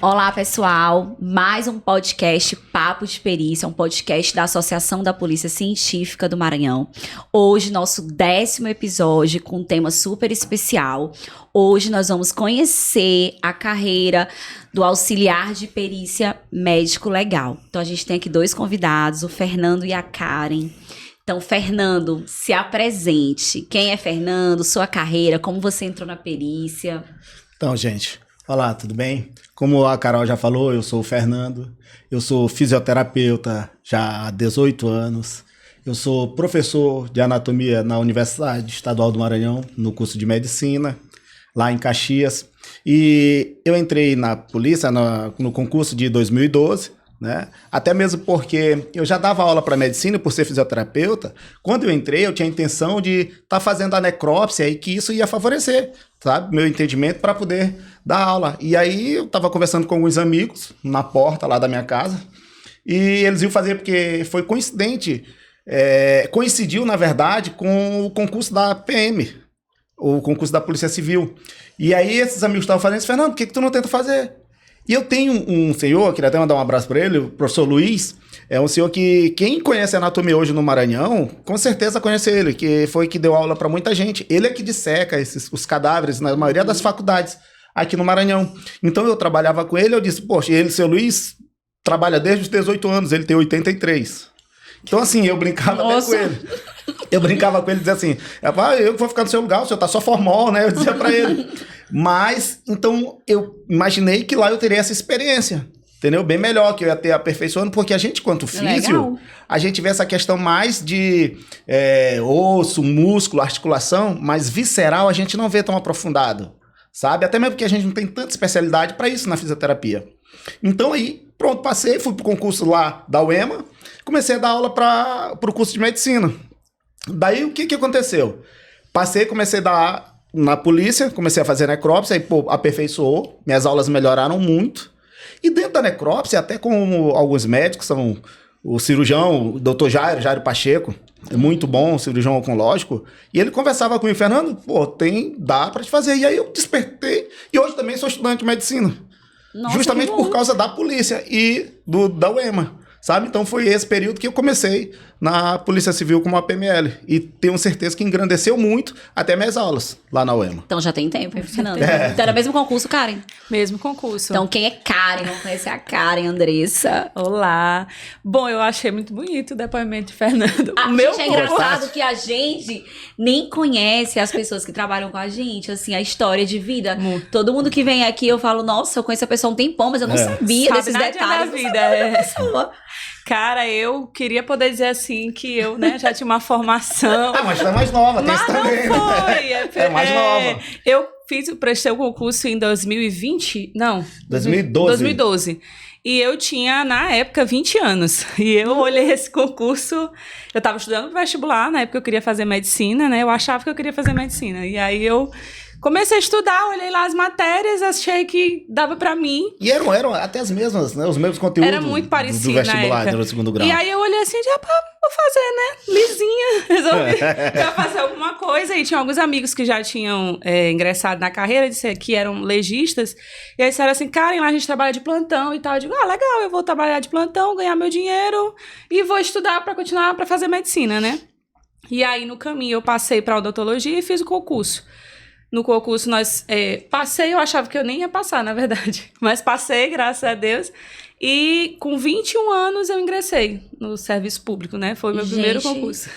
Olá, pessoal. Mais um podcast Papo de Perícia, um podcast da Associação da Polícia Científica do Maranhão. Hoje, nosso 10º episódio com um tema super especial. Hoje nós vamos conhecer a carreira do auxiliar de perícia médico legal. Então, a gente tem aqui 2 convidados, o Fernando e a Karen. Então, Fernando, se apresente. Quem é Fernando? Sua carreira? Como você entrou na perícia? Então, gente, olá, tudo bem? Como a Carol já falou, eu sou o Fernando. Eu sou fisioterapeuta já há 18 anos. Eu sou professor de anatomia na Universidade Estadual do Maranhão, no curso de medicina, lá em Caxias. E eu entrei na polícia no concurso de 2012, né? Até mesmo porque eu já dava aula para medicina por ser fisioterapeuta. Quando eu entrei, eu tinha a intenção de estar fazendo a necrópsia e que isso ia favorecer, sabe, meu entendimento para poder dar aula. E aí eu estava conversando com alguns amigos na porta lá da minha casa e eles iam fazer porque foi coincidente, coincidiu na verdade com o concurso da PM, o concurso da Polícia Civil. E aí esses amigos estavam fazendo isso: Fernando, por que tu não tenta fazer? E eu tenho um senhor, queria até mandar um abraço para ele, o professor Luiz. É um senhor que, quem conhece anatomia hoje no Maranhão, com certeza conhece ele, que foi que deu aula para muita gente. Ele é que disseca os cadáveres na maioria das faculdades aqui no Maranhão. Então eu trabalhava com ele, eu disse, poxa, ele, seu Luiz, trabalha desde os 18 anos, ele tem 83. Então assim, eu brincava até com ele. Eu brincava com ele, dizia assim, eu vou ficar no seu lugar, o senhor tá só formol, né? Eu dizia para ele. Mas, então, eu imaginei que lá eu teria essa experiência, entendeu? Bem melhor, que eu ia ter aperfeiçoando, porque a gente, quanto físio, a gente vê essa questão mais de osso, músculo, articulação, mas visceral a gente não vê tão aprofundado, sabe? Até mesmo porque a gente não tem tanta especialidade para isso na fisioterapia. Então aí, pronto, passei, fui pro concurso lá da UEMA, comecei a dar aula pro curso de medicina. Daí, o que aconteceu? Comecei a dar na polícia, comecei a fazer necrópsia, aí aperfeiçoou, minhas aulas melhoraram muito. E dentro da necrópsia, até com alguns médicos, são o cirurgião, o Dr. Jairo Pacheco, é muito bom, cirurgião oncológico, e ele conversava comigo, Fernando, dá pra te fazer. E aí eu despertei, e hoje também sou estudante de medicina. Nossa, justamente por causa da polícia e da UEMA, sabe? Então foi esse período que eu comecei na Polícia Civil como APML. E tenho certeza que engrandeceu muito até minhas aulas lá na UEMA. Então já tem tempo, hein, Fernando? Então era o mesmo concurso, Karen? Mesmo concurso. Então quem é Karen? Vamos conhecer a Karen, Andressa. Olá. Bom, eu achei muito bonito o depoimento de Fernando. É engraçado que a gente nem conhece as pessoas que trabalham com a gente, assim, a história de vida. Todo mundo que vem aqui, eu falo, nossa, eu conheço a pessoa há um tempão, mas eu não sabia desses detalhes da vida. Pessoa. Cara, eu queria poder dizer assim que eu, né, já tinha uma formação. Mas tá mais nova, tem isso também. Mas não foi. É mais nova. Eu prestei o concurso em 2020, não. 2012. 2012. E eu tinha, na época, 20 anos. E eu olhei esse concurso, eu tava estudando pro vestibular, na época eu queria fazer medicina, né? Eu achava que eu queria fazer medicina. E aí eu comecei a estudar, olhei lá as matérias, achei que dava pra mim. E eram até as mesmas, né? Os mesmos conteúdos. Era muito parecido do vestibular, do segundo grau. E aí eu olhei assim, vou fazer, né? Lisinha. Resolvi já fazer alguma coisa. E tinha alguns amigos que já tinham ingressado na carreira, que eram legistas. E aí disseram assim, Karen, lá a gente trabalha de plantão e tal. Eu digo, legal, eu vou trabalhar de plantão, ganhar meu dinheiro e vou estudar pra continuar pra fazer medicina, né? E aí no caminho eu passei pra odontologia e fiz o concurso. No concurso passei, eu achava que eu nem ia passar, na verdade. Mas passei, graças a Deus. E com 21 anos eu ingressei no serviço público, né? Foi o meu primeiro concurso.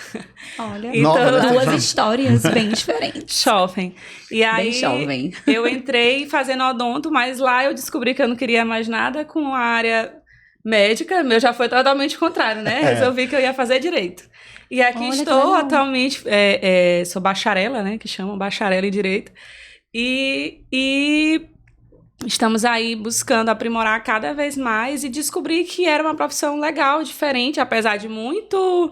Olha, então, duas histórias bem diferentes. Jovem. E aí, bem jovem. Eu entrei fazendo odonto, mas lá eu descobri que eu não queria mais nada com a área médica. Meu já foi totalmente contrário, né? Resolvi que eu ia fazer direito. E aqui estou atualmente, sou bacharela, né, que chamam bacharela em Direito, e estamos aí buscando aprimorar cada vez mais e descobrir que era uma profissão legal, diferente, apesar de muito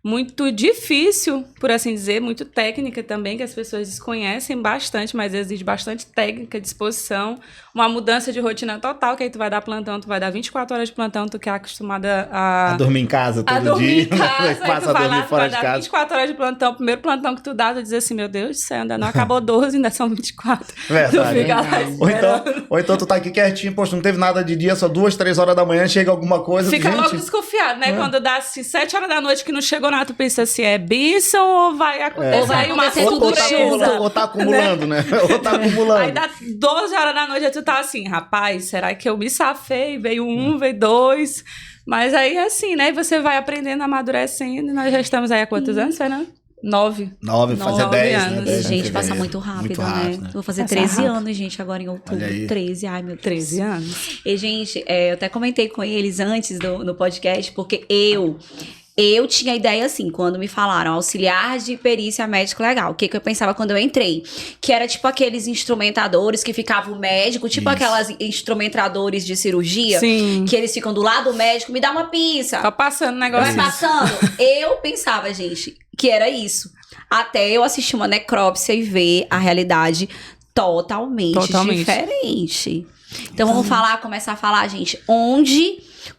muito difícil, por assim dizer, muito técnica também, que as pessoas desconhecem bastante, mas exige bastante técnica, disposição, uma mudança de rotina total, que aí tu vai dar plantão, tu vai dar 24 horas de plantão, tu que é acostumada a dormir em casa todo dia, em casa, passa a dormir fora de casa. 24 horas de plantão, primeiro plantão que tu dá, tu diz assim, meu Deus do céu, ainda não acabou 12, ainda são 24. Verdade. Fica Ou então tu tá aqui quietinho, poxa, não teve nada de dia, só 2, 3 horas da manhã, chega alguma coisa. Fica gente... logo desconfiado, né? Quando dá assim, 7 horas da noite que não chegou nada, tu pensa se é bênção ou vai acontecer aí uma surpresa. Ou tá acumulando, né? Ou tá acumulando. Aí dá 12 horas da noite e tu tá assim, rapaz, será que eu me safei? Veio 1, veio 2. Mas aí é assim, né? E você vai aprendendo, amadurecendo. E nós já estamos aí há quantos anos, Fernando? 9. 9, fazer 10 anos. Né? Gente, passa muito rápido, né? Vou fazer 13 anos, gente, agora em outubro. 13, ai meu Deus. 13 anos. E, gente, eu até comentei com eles antes no podcast, porque eu tinha ideia assim, quando me falaram auxiliar de perícia médico legal. O que eu pensava quando eu entrei? Que era tipo aqueles instrumentadores que ficava o médico, tipo aquelas instrumentadores de cirurgia. Sim. Que eles ficam do lado do médico, me dá uma pinça. Tá passando o negócio. Vai passando. Eu pensava, gente, que era isso. Até eu assistir uma necrópsia e ver a realidade totalmente diferente. Então vamos começar a falar, gente,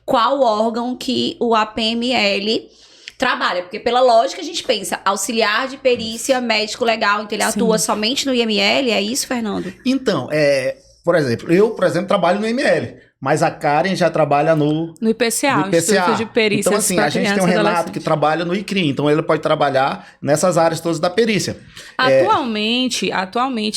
qual órgão que o APML trabalha, porque pela lógica a gente pensa, auxiliar de perícia médico legal, então ele atua somente no IML, é isso, Fernando? Então, por exemplo, trabalho no IML, mas a Karen já trabalha no IPCA. Instituto de Perícia. Então, assim, a gente tem um Renato que trabalha no ICRIM, então ele pode trabalhar nessas áreas todas da perícia. Atualmente,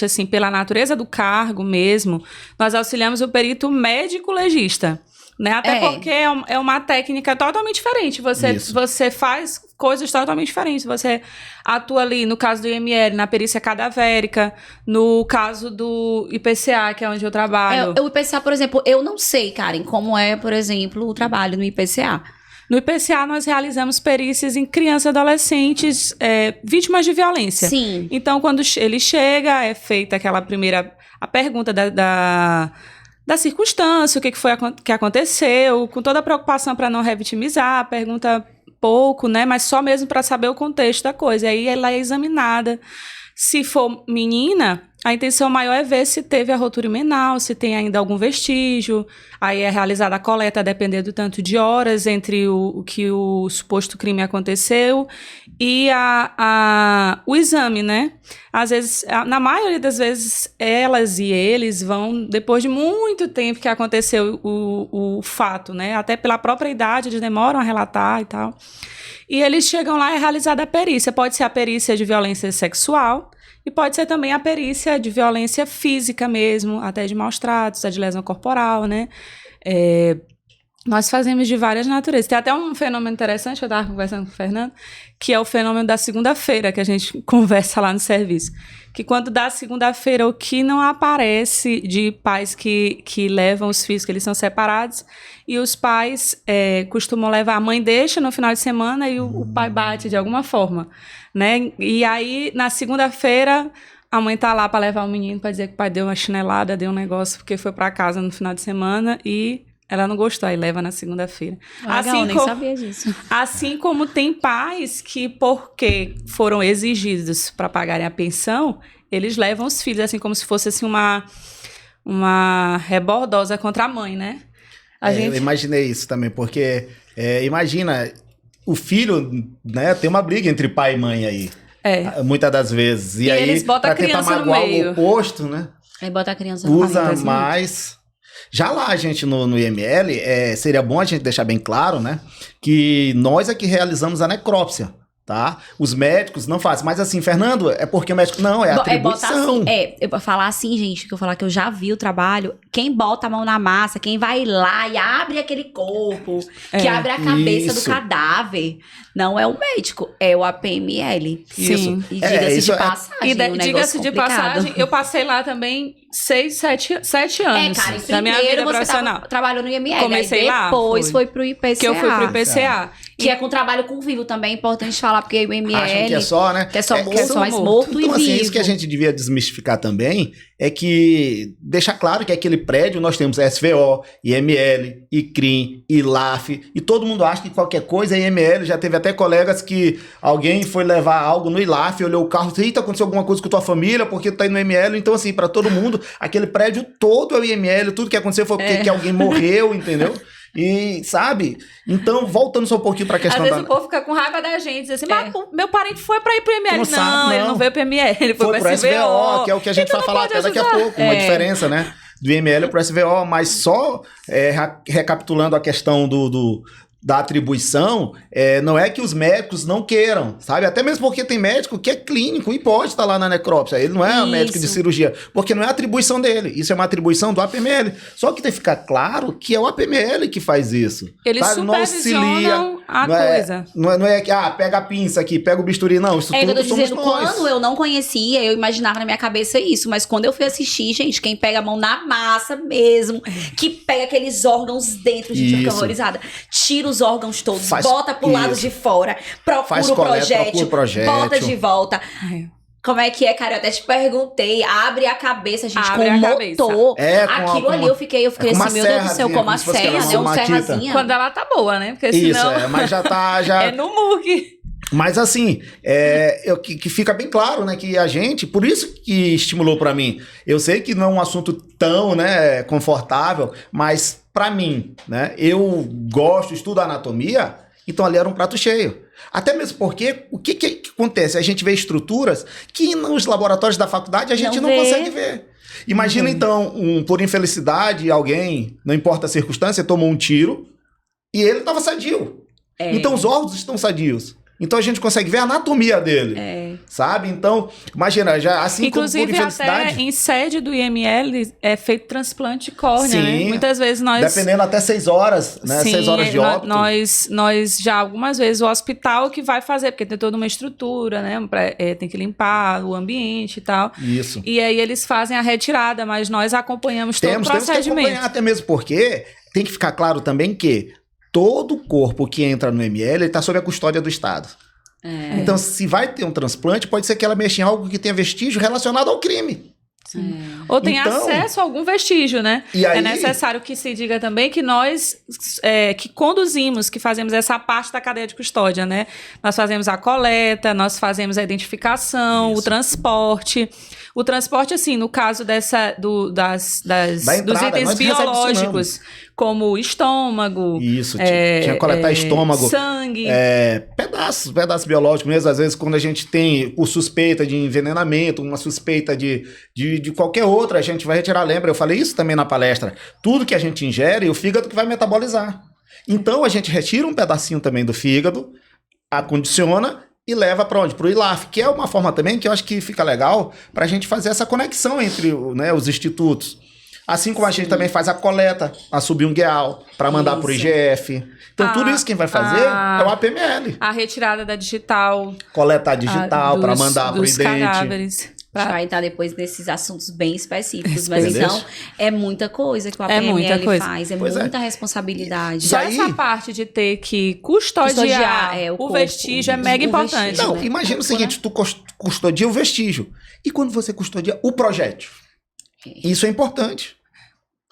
assim, pela natureza do cargo mesmo, nós auxiliamos o perito médico-legista. Né? Até porque é uma técnica totalmente diferente. Você faz coisas totalmente diferentes. Você atua ali, no caso do IML, na perícia cadavérica, no caso do IPCA, que é onde eu trabalho. O IPCA, por exemplo, eu não sei, Karen, como é, por exemplo, o trabalho no IPCA. No IPCA, nós realizamos perícias em crianças e adolescentes vítimas de violência. Sim. Então, quando ele chega, é feita aquela primeira... A pergunta da circunstância, o que foi que aconteceu, com toda a preocupação para não revitimizar, pergunta pouco, né? Mas só mesmo para saber o contexto da coisa. E aí ela é examinada. Se for menina, a intenção maior é ver se teve a rotura imenal, se tem ainda algum vestígio. Aí é realizada a coleta, dependendo do tanto de horas entre o que o suposto crime aconteceu e o exame, né? Às vezes, na maioria das vezes, elas e eles vão, depois de muito tempo que aconteceu o fato, né? Até pela própria idade, eles demoram a relatar e tal. E eles chegam lá e é realizada a perícia. Pode ser a perícia de violência sexual e pode ser também a perícia de violência física mesmo, até de maus tratos, de lesão corporal, né? Nós fazemos de várias naturezas. Tem até um fenômeno interessante, que eu estava conversando com o Fernando, que é o fenômeno da segunda-feira, que a gente conversa lá no serviço. Que quando dá segunda-feira, o que não aparece de pais que levam os filhos, que eles são separados, e os pais costumam levar, a mãe deixa no final de semana e o pai bate de alguma forma, né? E aí, na segunda-feira, a mãe tá lá para levar o menino para dizer que o pai deu uma chinelada, deu um negócio, porque foi para casa no final de semana e ela não gostou, aí leva na segunda-feira. Legal, nem sabia disso. Assim como tem pais que, porque foram exigidos para pagarem a pensão, eles levam os filhos, assim, como se fosse assim, uma rebordosa contra a mãe, né? Eu imaginei isso também, porque imagina, o filho, né, tem uma briga entre pai e mãe aí. Muitas das vezes. E aí, eles botam a criança no meio. O oposto, né? Aí bota a criança no meio. Usa mais... Já lá, a gente, no IML, seria bom a gente deixar bem claro, né, que nós é que realizamos a necrópsia, tá? Os médicos não fazem. Mas assim, Fernando, é porque o médico não, é atribuição. Eu vou falar assim, gente, que eu falar que eu já vi o trabalho, quem bota a mão na massa, quem vai lá e abre aquele corpo, que abre a cabeça do cadáver, não é o médico, é o APML. Sim. E diga-se de passagem, diga-se de passagem, eu passei lá também 7 anos cara, da minha vida você profissional. Trabalhou no IML, Comecei lá. Depois foi pro IPCA. Que eu fui pro IPCA. Que é com trabalho com vivo também, é importante falar, porque o ML... Acham que é só, né? Que é só morto, mas morto e então, assim, vivo. isso que a gente devia desmistificar também é que deixar claro que aquele prédio nós temos SVO, IML, ICRIM, ILAF, e todo mundo acha que qualquer coisa é IML. Já teve até colegas que alguém foi levar algo no ILAF, olhou o carro e disse, eita, aconteceu alguma coisa com tua família porque tu tá aí no IML. Então, assim, para todo mundo, aquele prédio todo é o IML, tudo que aconteceu foi porque que alguém morreu, entendeu? E, sabe? Então, voltando só um pouquinho pra questão Às vezes o povo fica com raiva da gente, diz assim, mas meu parente foi pra ir pro ML. Não, ele não veio pro ML, ele foi pro SVO. Que é o que a gente vai falar até daqui a pouco. Uma diferença, né? Do IML pro SVO, mas só recapitulando a questão da atribuição, não é que os médicos não queiram, sabe? Até mesmo porque tem médico que é clínico e pode estar lá na necrópsia. Ele não é médico de cirurgia, porque não é atribuição dele. Isso é uma atribuição do APML. Só que tem que ficar claro que é o APML que faz isso. Eles supervisionam a coisa. Não é que, pega a pinça aqui, pega o bisturi. Não, isso tudo eu tô dizendo, somos nós. quando eu não conhecia, eu imaginava na minha cabeça isso. Mas quando eu fui assistir, gente, quem pega a mão na massa mesmo, que pega aqueles órgãos dentro, gente, fica horrorizada. Tira os órgãos todos, bota pro lado de fora, procura o projétil, bota de volta. Como é que é, cara? Eu até te perguntei. Abre a cabeça, gente, com o motor. Aquilo ali eu fiquei assim, meu Deus do céu, como a serra, né? Um serrazinha. Quando ela tá boa, né? Porque senão... mas já tá... É no muque. Mas assim, que fica bem claro, né, que a gente, por isso que estimulou pra mim. Eu sei que não é um assunto tão, né, confortável, mas pra mim, né, eu gosto, estudo anatomia, então ali era um prato cheio. Até mesmo porque, o que acontece? A gente vê estruturas que nos laboratórios da faculdade a gente não consegue ver. Imagina então, por infelicidade, alguém, não importa a circunstância, tomou um tiro e ele estava sadio. Então os órgãos estão sadios. Então a gente consegue ver a anatomia dele, sabe? Então, imagina, já assim inclusive, como por infelicidade... até em sede do IML é feito transplante de córnea, né? Muitas vezes nós... Dependendo até 6 horas, né? Sim, 6 horas de óbito. Nós já algumas vezes o hospital que vai fazer, porque tem toda uma estrutura, né? Tem que limpar o ambiente e tal. Isso. E aí eles fazem a retirada, mas nós acompanhamos todo o procedimento. Temos que acompanhar, até mesmo porque tem que ficar claro também que todo corpo que entra no ML está sob a custódia do Estado. Então, se vai ter um transplante, pode ser que ela mexa em algo que tenha vestígio relacionado ao crime. Ou tem acesso a algum vestígio, né? E aí... É necessário que se diga também que nós que conduzimos, que fazemos essa parte da cadeia de custódia, né? Nós fazemos a coleta, nós fazemos a identificação, o transporte. O transporte, assim, no caso dos itens biológicos, como o estômago. Isso, tinha que coletar estômago. Sangue. Pedaço biológico mesmo. Às vezes, quando a gente tem suspeita de envenenamento, uma suspeita de qualquer outra, a gente vai retirar. Lembra? Eu falei isso também na palestra. Tudo que a gente ingere, o fígado que vai metabolizar. Então, a gente retira um pedacinho também do fígado, acondiciona e leva para onde? Para o ILAF, que é uma forma também que eu acho que fica legal para a gente fazer essa conexão entre, né, os institutos. Assim como a gente também faz a coleta, a subungueal, para mandar para o IGF. Então, tudo isso quem vai fazer é o APML. A retirada da digital. Coletar digital para mandar para o idente. Cadáveres. A gente vai entrar depois nesses assuntos bem específicos, mas então é muita coisa que o APML faz, muita responsabilidade. Só essa parte de ter que custodiar o vestígio é mega importante. Não, imagina o seguinte, tu custodia o vestígio. E quando você custodia o projétil? Isso é importante.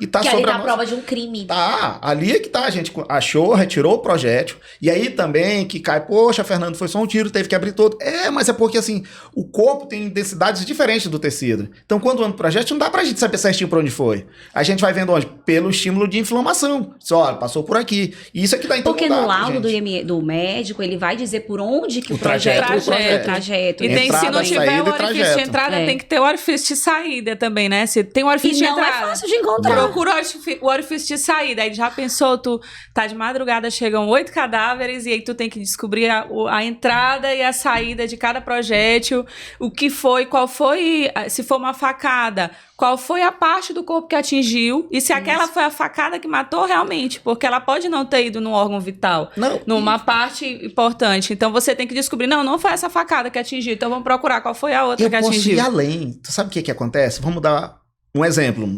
E tá que sobre ali tá a prova de um crime. Tá, ali é que tá, a gente achou, retirou o projétil, e aí também que cai, poxa, Fernando, foi só um tiro, teve que abrir todo. Mas é porque assim, o corpo tem densidades diferentes do tecido. Então quando anda o projétil, não dá pra gente saber certinho pra onde foi. A gente vai vendo onde? Pelo estímulo de inflamação. Olha, passou por aqui. E isso é que dá então. Porque no laudo do médico, ele vai dizer por onde que o trajeto. E tem, se não tiver o orifício de entrada, tem que ter o orifício de saída também, né? Se tem o orifício de entrada. Não é fácil de encontrar. Procura o orifício de saída. Aí já pensou, tu tá de madrugada, chegam 8 cadáveres e aí tu tem que descobrir a entrada e a saída de cada projétil, o que foi, qual foi, se for uma facada, qual foi a parte do corpo que atingiu e se aquela foi a facada que matou realmente, porque ela pode não ter ido num órgão vital, numa parte importante. Então você tem que descobrir, não foi essa facada que atingiu, então vamos procurar qual foi a outra que atingiu. Eu posso ir além. Tu sabe o que acontece? Vamos dar um exemplo.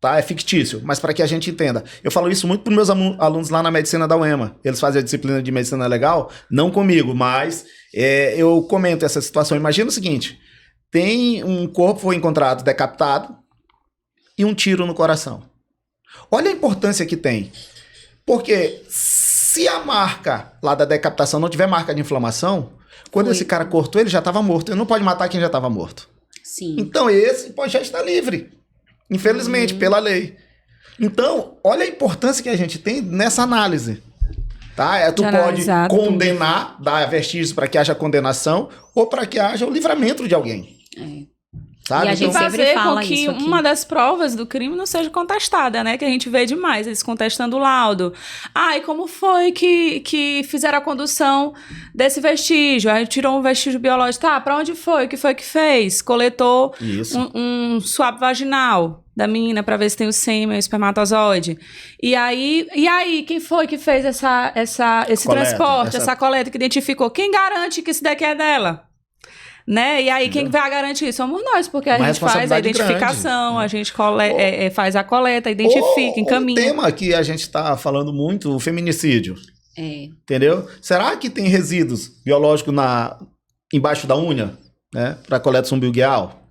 tá? É fictício, mas para que a gente entenda. Eu falo isso muito para meus alunos lá na medicina da UEMA. Eles fazem a disciplina de medicina legal, não comigo, mas eu comento essa situação. Imagina o seguinte, tem um corpo foi encontrado decapitado e um tiro no coração. Olha a importância que tem. Porque se a marca lá da decapitação não tiver marca de inflamação, quando esse cara cortou, ele já estava morto. Ele não pode matar quem já estava morto. Sim. Então esse já está livre. Infelizmente, pela lei. Então, olha a importância que a gente tem nessa análise. Tá? Tu pode condenar, dar vestígios para que haja condenação ou para que haja o livramento de alguém. Sabe? E a gente então, sempre fazer fala com que isso aqui. uma das provas do crime não seja contestada, né? Que a gente vê demais, eles contestando o laudo. E como foi que fizeram a condução desse vestígio? Aí tirou um vestígio biológico. Pra onde foi? O que foi que fez? Coletou um swab vaginal da menina para ver se tem o sêmen, o espermatozoide. E aí, quem foi que fez esse transporte, essa coleta que identificou? Quem garante que isso daqui é dela? Né? E aí, quem vai garantir? Somos nós, porque a gente faz a identificação, a gente faz a coleta, identifica, encaminha. O tema que a gente está falando muito, o feminicídio. Entendeu? Será que tem resíduos biológicos embaixo da unha, né? Para coleta subungueal?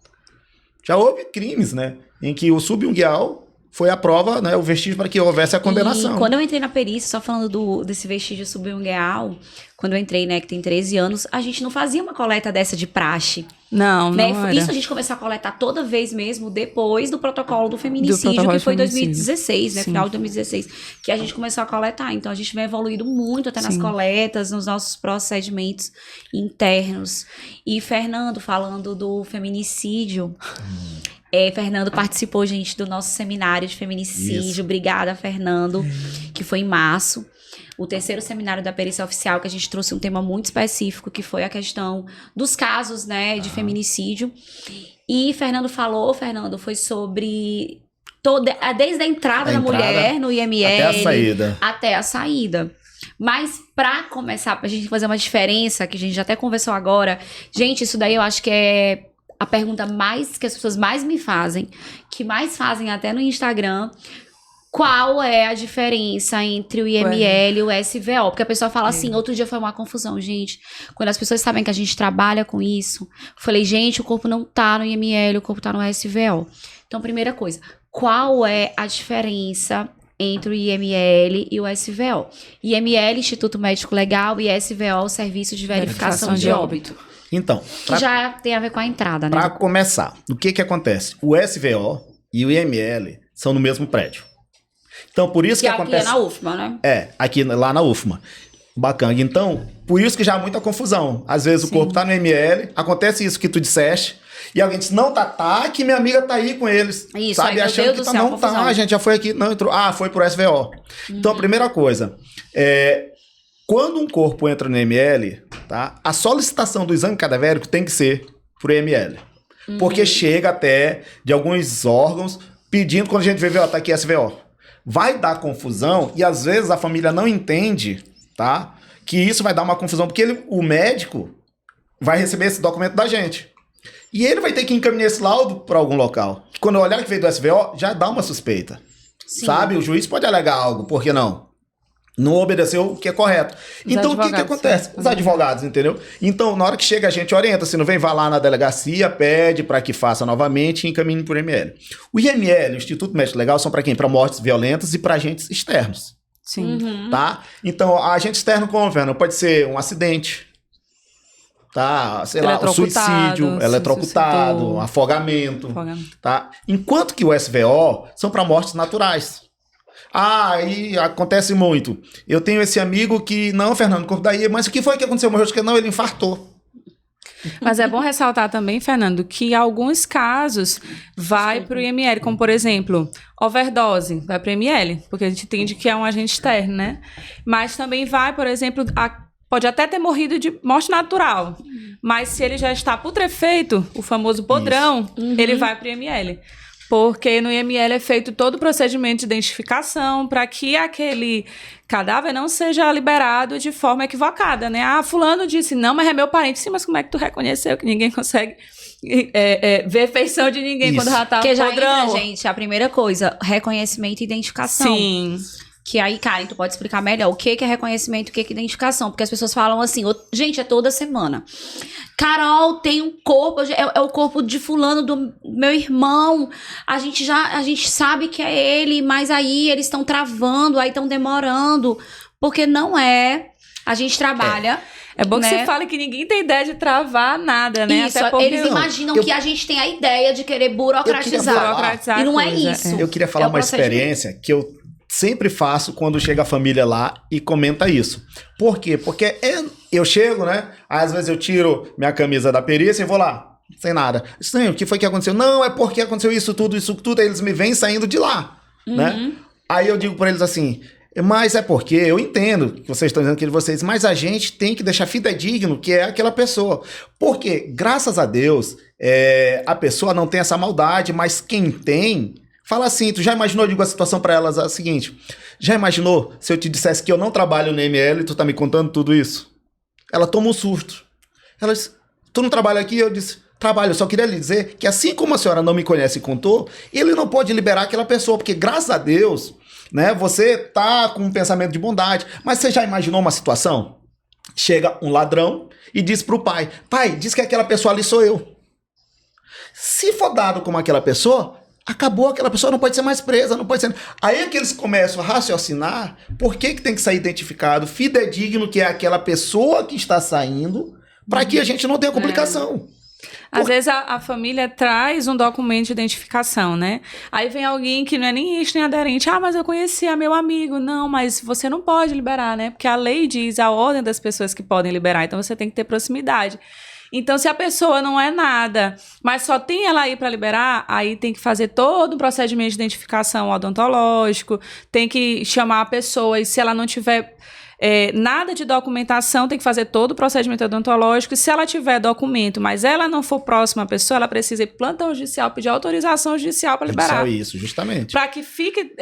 Já houve crimes, né? Em que o subungueal foi a prova, né? O vestígio para que houvesse a condenação. E quando eu entrei na perícia, só falando desse vestígio subungueal, quando eu entrei, né, que tem 13 anos, a gente não fazia uma coleta dessa de praxe. Não, né? não era. Isso a gente começou a coletar toda vez mesmo depois do protocolo do feminicídio, que foi em 2016, né? Sim. Final de 2016, que a gente começou a coletar. Então, a gente vem evoluindo muito até nas coletas, nos nossos procedimentos internos. E Fernando, falando do feminicídio... Fernando participou, gente, do nosso seminário de feminicídio. Isso. Obrigada, Fernando, que foi em março. O 3º seminário da perícia oficial, que a gente trouxe um tema muito específico, que foi a questão dos casos, né, de feminicídio. E Fernando, foi sobre desde a entrada da mulher no IML até a saída. Mas para começar, pra gente fazer uma diferença, que a gente já até conversou agora, gente, isso daí eu acho que é a pergunta que as pessoas mais me fazem, que mais fazem até no Instagram, qual é a diferença entre o IML e o SVO? Porque a pessoa fala assim, outro dia foi uma confusão, gente. Quando as pessoas sabem que a gente trabalha com isso, eu falei, gente, o corpo não tá no IML, o corpo tá no SVO. Então, primeira coisa, qual é a diferença entre o IML e o SVO? IML, Instituto Médico Legal, e SVO, Serviço de Verificação de Óbito. Então, que já tem a ver com a entrada, né? Para começar, o que acontece? O SVO e o IML são no mesmo prédio. Então, por isso que acontece... aqui é na UFMA, né? Lá na UFMA. Bacana. Então, por isso que já há muita confusão. Às vezes o corpo tá no IML, acontece isso que tu disseste, e alguém diz, não, tá, que minha amiga tá aí com eles. Isso, sabe? Aí, achando que tá, não confusão. Tá, a gente já foi aqui, não entrou. Foi pro SVO. Então, a primeira coisa, quando um corpo entra no IML, tá, a solicitação do exame cadavérico tem que ser pro IML. Porque chega até de alguns órgãos pedindo, quando a gente vê, tá aqui SVO. Vai dar confusão e às vezes a família não entende, tá? Que isso vai dar uma confusão, porque o médico vai receber esse documento da gente. E ele vai ter que encaminhar esse laudo para algum local. Quando eu olhar que veio do SVO, já dá uma suspeita. Sim. Sabe? O juiz pode alegar algo, por que não? Não obedeceu o que é correto. Então, o que acontece? Os advogados, entendeu? Então, na hora que chega, a gente orienta. Se não vem, vai lá na delegacia, pede para que faça novamente e encaminhe por IML. O IML, o Instituto Médico Legal, são para quem? Para mortes violentas e para agentes externos. Sim. Tá? Então, agente externo como, Fernando? Pode ser um acidente, tá? Sei lá, um suicídio, eletrocutado, afogamento. Tá? Enquanto que o SVO são para mortes naturais. Aí acontece muito. Eu tenho esse amigo que, não, Fernando, corpo daí, mas o que foi que aconteceu? Morreu, acho que não, ele infartou. Mas é bom ressaltar também, Fernando, que em alguns casos vai para o IML, como por exemplo, overdose, vai para o IML, porque a gente entende que é um agente externo, né? Mas também vai, por exemplo, pode até ter morrido de morte natural, mas se ele já está putrefeito, o famoso podrão, ele vai para o IML. Porque no IML é feito todo o procedimento de identificação para que aquele cadáver não seja liberado de forma equivocada, né? Ah, fulano disse, não, mas é meu parente. Sim, mas como é que tu reconheceu que ninguém consegue ver feição de ninguém Isso. quando já tá Porque já podrão? entra, gente, a primeira coisa, reconhecimento e identificação. Sim. Que aí, Karen, tu pode explicar melhor o que é reconhecimento e o que é identificação. Porque as pessoas falam assim, gente, é toda semana. Carol, tem um corpo, é o corpo de fulano do meu irmão. A gente sabe que é ele, mas aí eles estão travando, aí estão demorando. Porque não é. A gente trabalha. É bom que né? você fale que ninguém tem ideia de travar nada, né? Isso, Até porque eles imaginam que a gente tem a ideia de querer burocratizar. E não é isso. Eu queria falar uma experiência que eu sempre faço quando chega a família lá e comenta isso. Por quê? Porque eu chego, né? Às vezes eu tiro minha camisa da perícia e vou lá, sem nada. Sim, o que foi que aconteceu? Não, é porque aconteceu isso tudo, aí eles me vêm saindo de lá, né? Aí eu digo pra eles assim, mas é porque eu entendo que vocês estão dizendo que vocês, mas a gente tem que deixar fidedigno que é aquela pessoa. Porque, graças a Deus, a pessoa não tem essa maldade, mas quem tem... Fala assim, tu já imaginou, eu digo a situação pra elas é a seguinte, já imaginou se eu te dissesse que eu não trabalho no IML e tu tá me contando tudo isso? Ela toma um susto. Ela disse, tu não trabalha aqui? Eu disse, trabalho, eu só queria lhe dizer que assim como a senhora não me conhece e contou, ele não pode liberar aquela pessoa, porque graças a Deus, né, você tá com um pensamento de bondade, mas você já imaginou uma situação? Chega um ladrão e diz pro pai, diz que aquela pessoa ali sou eu. Se for dado como aquela pessoa... Acabou, aquela pessoa não pode ser mais presa, não pode ser... Aí é que eles começam a raciocinar por que tem que sair identificado, fidedigno que é aquela pessoa que está saindo, para que a gente não tenha complicação. Às vezes a família traz um documento de identificação, né? Aí vem alguém que não é nem isto nem aderente. Ah, mas eu conhecia meu amigo. Não, mas você não pode liberar, né? Porque a lei diz a ordem das pessoas que podem liberar, então você tem que ter proximidade. Então, se a pessoa não é nada, mas só tem ela aí para liberar, aí tem que fazer todo um procedimento de identificação odontológico, tem que chamar a pessoa, e se ela não tiver nada de documentação, tem que fazer todo o procedimento odontológico, e se ela tiver documento, mas ela não for próxima à pessoa, ela precisa ir para plantão judicial, pedir autorização judicial para liberar. Isso, justamente. Para que fique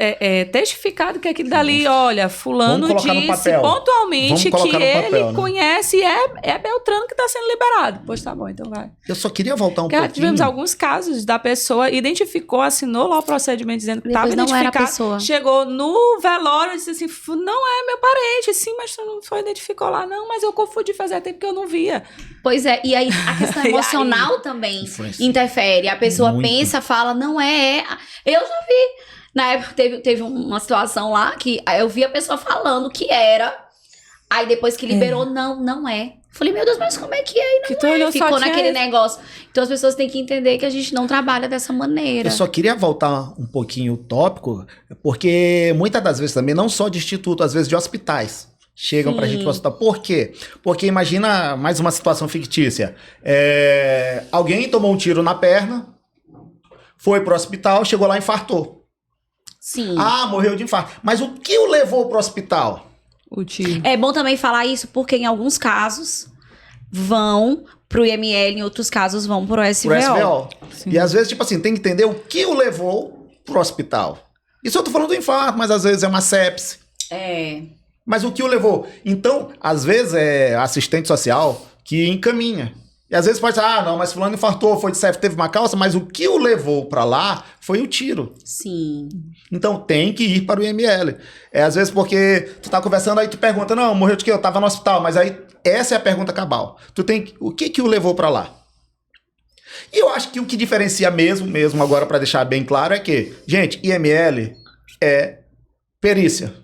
testificado que aquilo dali, olha, fulano disse pontualmente que ele conhece e é Beltrano que está sendo liberado. Pois tá bom, então vai. Eu só queria voltar um pouquinho. Tivemos alguns casos da pessoa identificou, assinou lá o procedimento dizendo que estava identificado, chegou no velório e disse assim, não é meu parente, sim, mas tu não foi, identificou lá, não, mas eu confundi fazer tempo que eu não via. Pois é, e aí a questão emocional também interfere. A pessoa pensa, fala, não é. Eu já vi. Na época teve uma situação lá que eu vi a pessoa falando que era. Aí depois que liberou, não é. Falei, meu Deus, mas como é que é? E não é. Ficou naquele negócio. Então as pessoas têm que entender que a gente não trabalha dessa maneira. Eu só queria voltar um pouquinho o tópico, porque muitas das vezes também, não só de instituto, às vezes de hospitais, chegam pra gente pro hospital. Por quê? Porque imagina mais uma situação fictícia. Alguém tomou um tiro na perna, foi pro hospital, chegou lá e infartou. Sim. Ah, morreu de infarto. Mas o que o levou pro hospital? O tiro. É bom também falar isso, porque em alguns casos vão pro IML, em outros casos vão pro SVO. E às vezes, tipo assim, tem que entender o que o levou pro hospital. Isso eu tô falando do infarto, mas às vezes é uma sepse. Mas o que o levou? Então, às vezes é assistente social que encaminha. E às vezes pode dizer, não, mas fulano infartou, foi de CF, teve uma calça, mas o que o levou pra lá foi o tiro. Sim. Então tem que ir para o IML. Às vezes porque tu tá conversando, aí tu pergunta, não, morreu de quê? Eu tava no hospital, mas aí essa é a pergunta cabal. O que o levou pra lá? E eu acho que o que diferencia mesmo agora para deixar bem claro é que, gente, IML é perícia.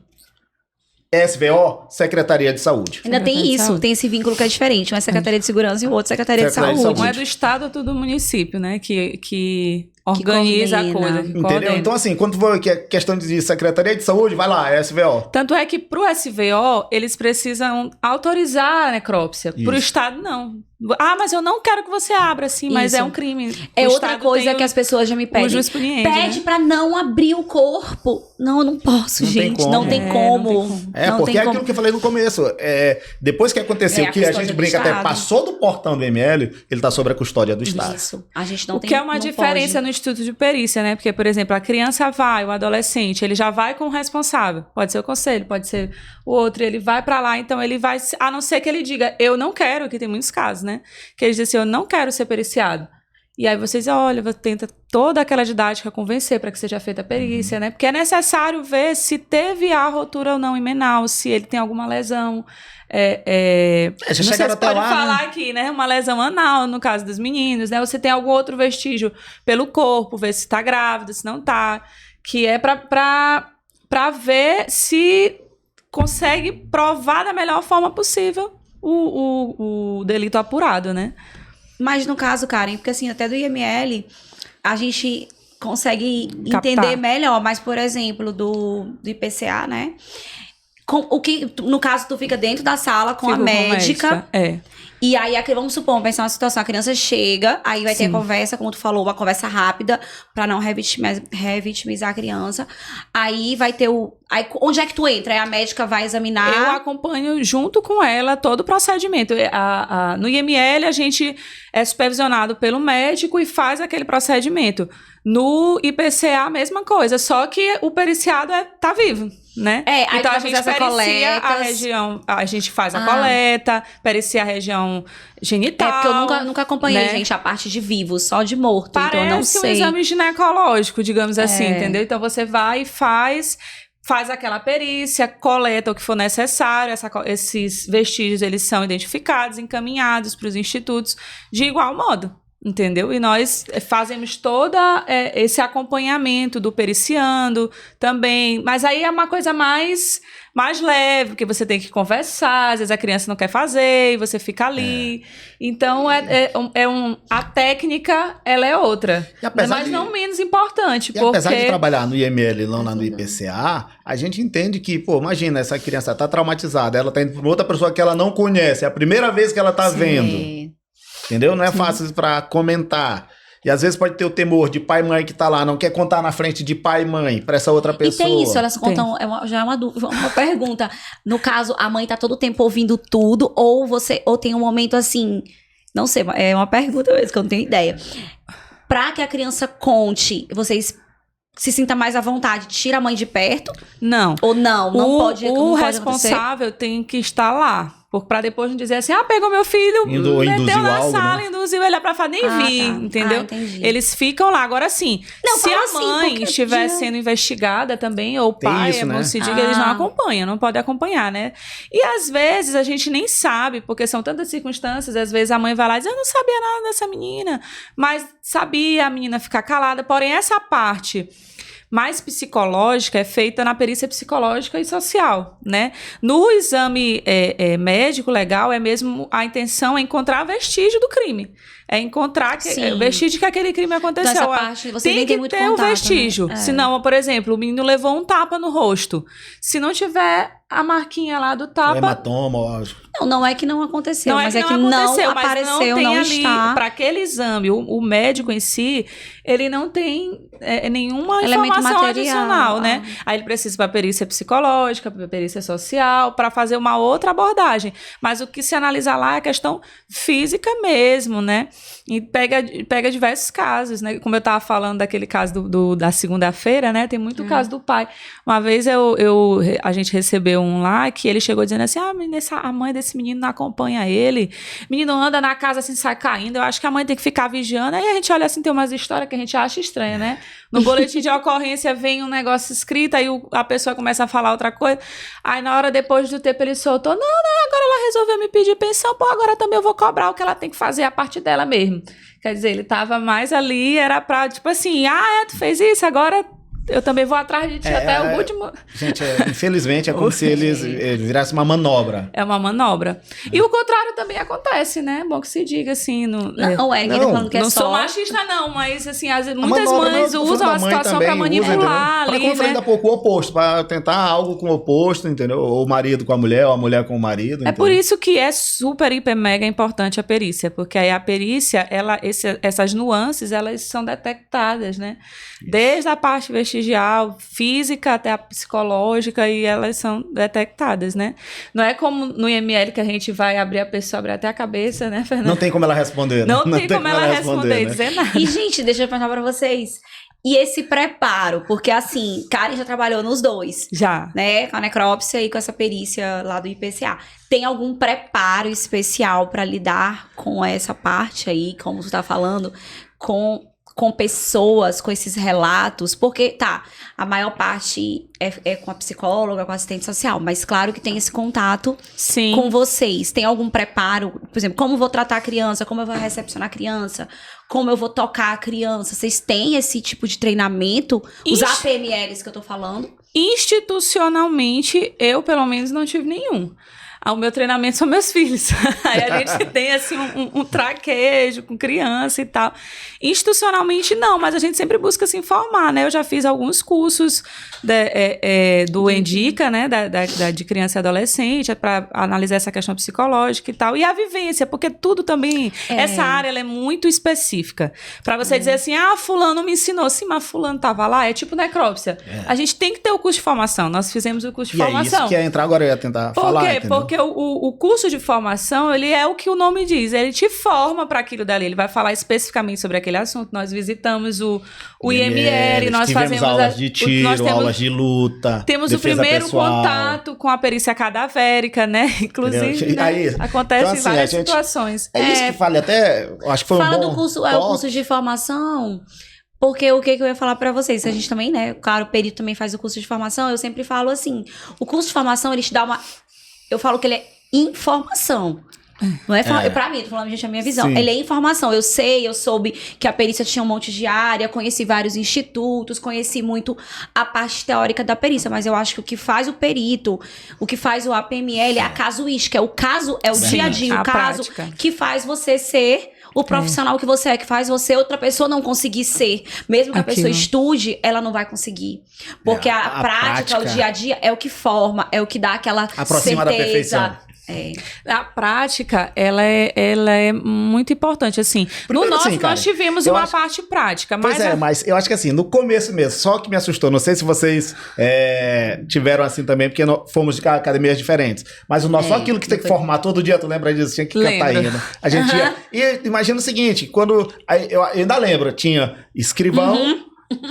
SVO, Secretaria de Saúde. Ainda tem isso, tem esse vínculo que é diferente. Um é Secretaria de Segurança e o outro Secretaria de Saúde. Um é do Estado, outro do município, né? Que organiza a coisa. Entendeu? Então, assim, quando for questão de Secretaria de Saúde, vai lá, é SVO. Tanto é que pro SVO, eles precisam autorizar a necrópsia. Pro Estado, não. Ah, mas eu não quero que você abra, assim, mas é um crime. É outra coisa que as pessoas já me pedem. Pede pra não abrir o corpo. Não, eu não posso, gente. Não tem como. Porque é aquilo que eu falei no começo. Depois que aconteceu, que a gente brinca até passou do portão do IML, ele tá sob a custódia do Estado. Isso. A gente não tem. O que é uma diferença no instituto de perícia, né? Porque, por exemplo, a criança vai, o adolescente, ele já vai com o responsável. Pode ser o conselho, pode ser o outro, ele vai pra lá, então ele vai, a não ser que ele diga, eu não quero, que tem muitos casos, né? Que ele diz assim, eu não quero ser periciado. E aí vocês, olha, tenta toda aquela didática convencer para que seja feita a perícia, né? Porque é necessário ver se teve a rotura ou não imenal, se ele tem alguma lesão. Não sei se pode falar aqui, né? Uma lesão anal, no caso dos meninos, né? Você tem algum outro vestígio pelo corpo, ver se está grávida, se não está. Que é para ver se consegue provar da melhor forma possível o delito apurado, né? Mas no caso, Karen, porque assim, até do IML, a gente consegue Captar. entender melhor. Mas, por exemplo, do IPCA, né? O que, no caso, tu fica dentro da sala com a médica. E aí, vamos supor, vamos pensar uma situação, a criança chega, aí vai ter a conversa, como tu falou, uma conversa rápida, pra não revitimizar a criança. Aí vai ter Aí, onde é que tu entra? Aí a médica vai examinar? Eu acompanho junto com ela todo o procedimento. No IML, a gente é supervisionado pelo médico e faz aquele procedimento. No IPCA, a mesma coisa, só que o periciado tá vivo, né? Então a gente pericia a região, a gente faz a coleta, pericia a região genital. Porque eu nunca acompanhei, né, gente, a parte de vivo, só de morto. Parece então eu não sei. Um exame ginecológico, digamos assim, entendeu? Então você vai e faz aquela perícia, coleta o que for necessário, esses vestígios eles são identificados, encaminhados para os institutos de igual modo. Entendeu? E nós fazemos todo esse acompanhamento do periciando também. Mas aí é uma coisa mais leve, porque você tem que conversar, às vezes a criança não quer fazer e você fica ali. Então, a técnica, ela é outra. Mas não menos importante. E apesar de trabalhar no IML e não lá no IPCA, a gente entende que, imagina, essa criança tá traumatizada, ela tá indo para outra pessoa que ela não conhece, é a primeira vez que ela tá vendo. Entendeu? Não é fácil para comentar. E às vezes pode ter o temor de pai e mãe que tá lá, não quer contar na frente de pai e mãe para essa outra pessoa. E tem isso, elas contam, já é uma pergunta. No caso, a mãe tá todo o tempo ouvindo tudo, ou tem um momento assim, não sei, é uma pergunta mesmo, que eu não tenho ideia. Pra que a criança conte, vocês se sinta mais à vontade, tira a mãe de perto? Não. Ou não pode acontecer? O responsável tem que estar lá. Pra depois não dizer assim, pegou meu filho, meteu na sala, induziu ele pra falar, nem vi, entendeu? Eele ficam lá. Agora sim, se a mãe estiver sendo investigada também, ou o pai, se diga, eles não acompanham, não podem acompanhar, né? E às vezes a gente nem sabe, porque são tantas circunstâncias, às vezes a mãe vai lá e diz, eu não sabia nada dessa menina, mas sabia a menina ficar calada, porém essa parte mais psicológica é feita na perícia psicológica e social, né? No exame médico legal, mesmo a intenção é encontrar vestígio do crime. É encontrar o vestígio que aquele crime aconteceu. Então, essa parte você tem que muito ter contato, o vestígio. né? Senão, por exemplo, o menino levou um tapa no rosto. Se não tiver a marquinha lá do tapa... hematoma, lógico. Não é que não aconteceu, mas é que não apareceu, não ali, está. Para aquele exame, o médico em si, ele não tem nenhuma informação adicional, né? Aí ele precisa para a perícia psicológica, para a perícia social, para fazer uma outra abordagem. Mas o que se analisa lá é a questão física mesmo, né? E pega diversos casos, né? Como eu estava falando daquele caso da segunda-feira, né? Tem muito caso do pai. Uma vez a gente recebeu um lá que ele chegou dizendo assim, a mãe desse menino não acompanha ele, menino anda na casa assim, sai caindo, eu acho que a mãe tem que ficar vigiando. Aí a gente olha assim, tem umas histórias que a gente acha estranha, né? No boletim de ocorrência vem um negócio escrito, aí a pessoa começa a falar outra coisa, aí na hora depois do tempo ele soltou, não, agora ela resolveu me pedir pensão, agora também eu vou cobrar o que ela tem que fazer a parte dela mesmo. Quer dizer, ele tava mais ali, era pra, tipo assim, tu fez isso, agora eu também vou atrás de ti até o último... Gente, infelizmente é como se eles virassem uma manobra. É uma manobra. E o contrário também acontece, né? Bom que se diga assim. Não falando que é não só... sou machista não, mas assim, muitas mães usam a situação pra manipular ali, pra construir ainda pouco o oposto, pra tentar algo com o oposto, entendeu? Ou o marido com a mulher, ou a mulher com o marido. É por isso que é super, hiper, mega importante a perícia, porque aí a perícia, essas nuances, elas são detectadas, né? Desde a parte vestigial prestigial, física até a psicológica, e elas são detectadas, né? Não é como no IML que a gente vai abrir a pessoa, abrir até a cabeça, né, Fernanda? Não tem como ela responder, né? Não tem como ela responder, né? dizer nada. E, gente, deixa eu perguntar pra vocês. E esse preparo? Porque, assim, Karen já trabalhou nos dois. Já. Né? Com a necrópsia e com essa perícia lá do IPCA. Tem algum preparo especial pra lidar com essa parte aí, como tu tá falando, com pessoas, com esses relatos? Porque, a maior parte é com a psicóloga, com a assistente social, mas claro que tem esse contato Sim. com vocês. Tem algum preparo? Por exemplo, como eu vou tratar a criança? Como eu vou recepcionar a criança? Como eu vou tocar a criança? Vocês têm esse tipo de treinamento? Os APMLs que eu tô falando? Institucionalmente, eu, pelo menos, não tive nenhum. O meu treinamento são meus filhos. Aí a gente tem, assim, um traquejo com criança e tal. Institucionalmente, não, mas a gente sempre busca se informar, né? Eu já fiz alguns cursos do ENDICA, né? De criança e adolescente, para analisar essa questão psicológica e tal. E a vivência, porque tudo também... Essa área, ela é muito específica. Para você dizer assim, fulano me ensinou. Sim, mas fulano tava lá. É tipo necrópsia. A gente tem que ter o curso de formação. Nós fizemos o curso de formação. É isso que ia entrar agora, eu ia tentar falar. Por quê? Entendeu? Porque o curso de formação, ele é o que o nome diz, ele te forma para aquilo dali, ele vai falar especificamente sobre aquele assunto. Nós visitamos o IML, nós fazemos aulas de tiro, aulas de luta, temos o primeiro pessoal. Contato com a perícia cadavérica, né? Inclusive, né? Aí, acontece então, assim, várias situações. Isso que fale até, acho que foi Fala um bom do curso, o curso de formação. Porque o que eu ia falar pra vocês, a gente também, né, claro, o perito também faz o curso de formação, eu sempre falo assim, o curso de formação, ele te dá uma, eu falo que ele é informação. Não é, pra mim, tô falando, gente, a minha visão. Sim. Ele é informação. Eu soube que a perícia tinha um monte de área, conheci vários institutos, conheci muito a parte teórica da perícia, mas eu acho que o que faz o perito, o que faz o APML é a casuística. O caso é o dia a dia, o caso prática. Que faz você ser o profissional que você é, que faz você outra pessoa não conseguir ser. Mesmo que a pessoa estude, ela não vai conseguir. Porque a prática, o dia a dia, é o que forma, é o que dá aquela aproxima da perfeição. A prática, ela é muito importante, assim. Primeiro, no nosso, assim, cara, nós tivemos uma parte prática. Mas mas eu acho que assim, no começo mesmo, só o que me assustou, não sei se vocês tiveram assim também, porque fomos de academias diferentes, mas o nosso, só aquilo que tem que formar todo dia, tu lembra disso? Tinha que cantar ainda. A gente ia... E imagina o seguinte, eu ainda lembro, tinha escrivão,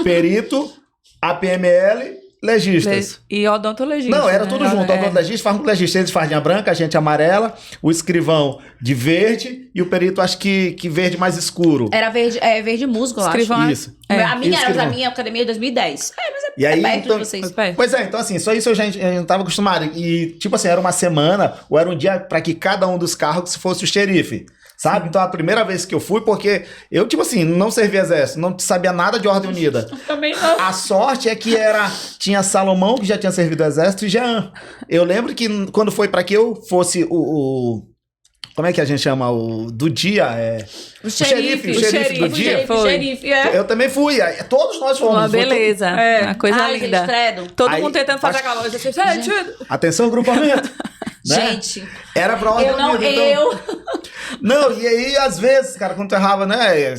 perito, APML... legistas. E odontologista. Não, era tudo junto. Odontologista, fardinha de fardinha branca, a gente amarela, o escrivão de verde e o perito, acho que verde mais escuro. Era verde musgo, eu escrivão, acho. Isso. A minha era da minha academia de 2010. Mas e aí, perto então, de vocês. Pois é, então assim, só isso eu já não estava acostumado. E tipo assim, era uma semana ou era um dia para que cada um dos cargos fosse o xerife. Sabe? Então, a primeira vez que eu fui, porque eu, tipo assim, não servia exército, não sabia nada de ordem unida. Também não. A sorte é que tinha Salomão, que já tinha servido o exército, e Jean. Eu lembro que quando foi para que eu fosse como é que a gente chama? Do dia? O xerife do dia. Eu também fui. Todos nós fomos. Uma beleza. Uma coisa linda. Gente, todo mundo tentando fazer aquela coisa. Atenção, grupamento. Né? Gente. Era pra ordem unida. Não, e aí, às vezes, cara, quando tu errava, né?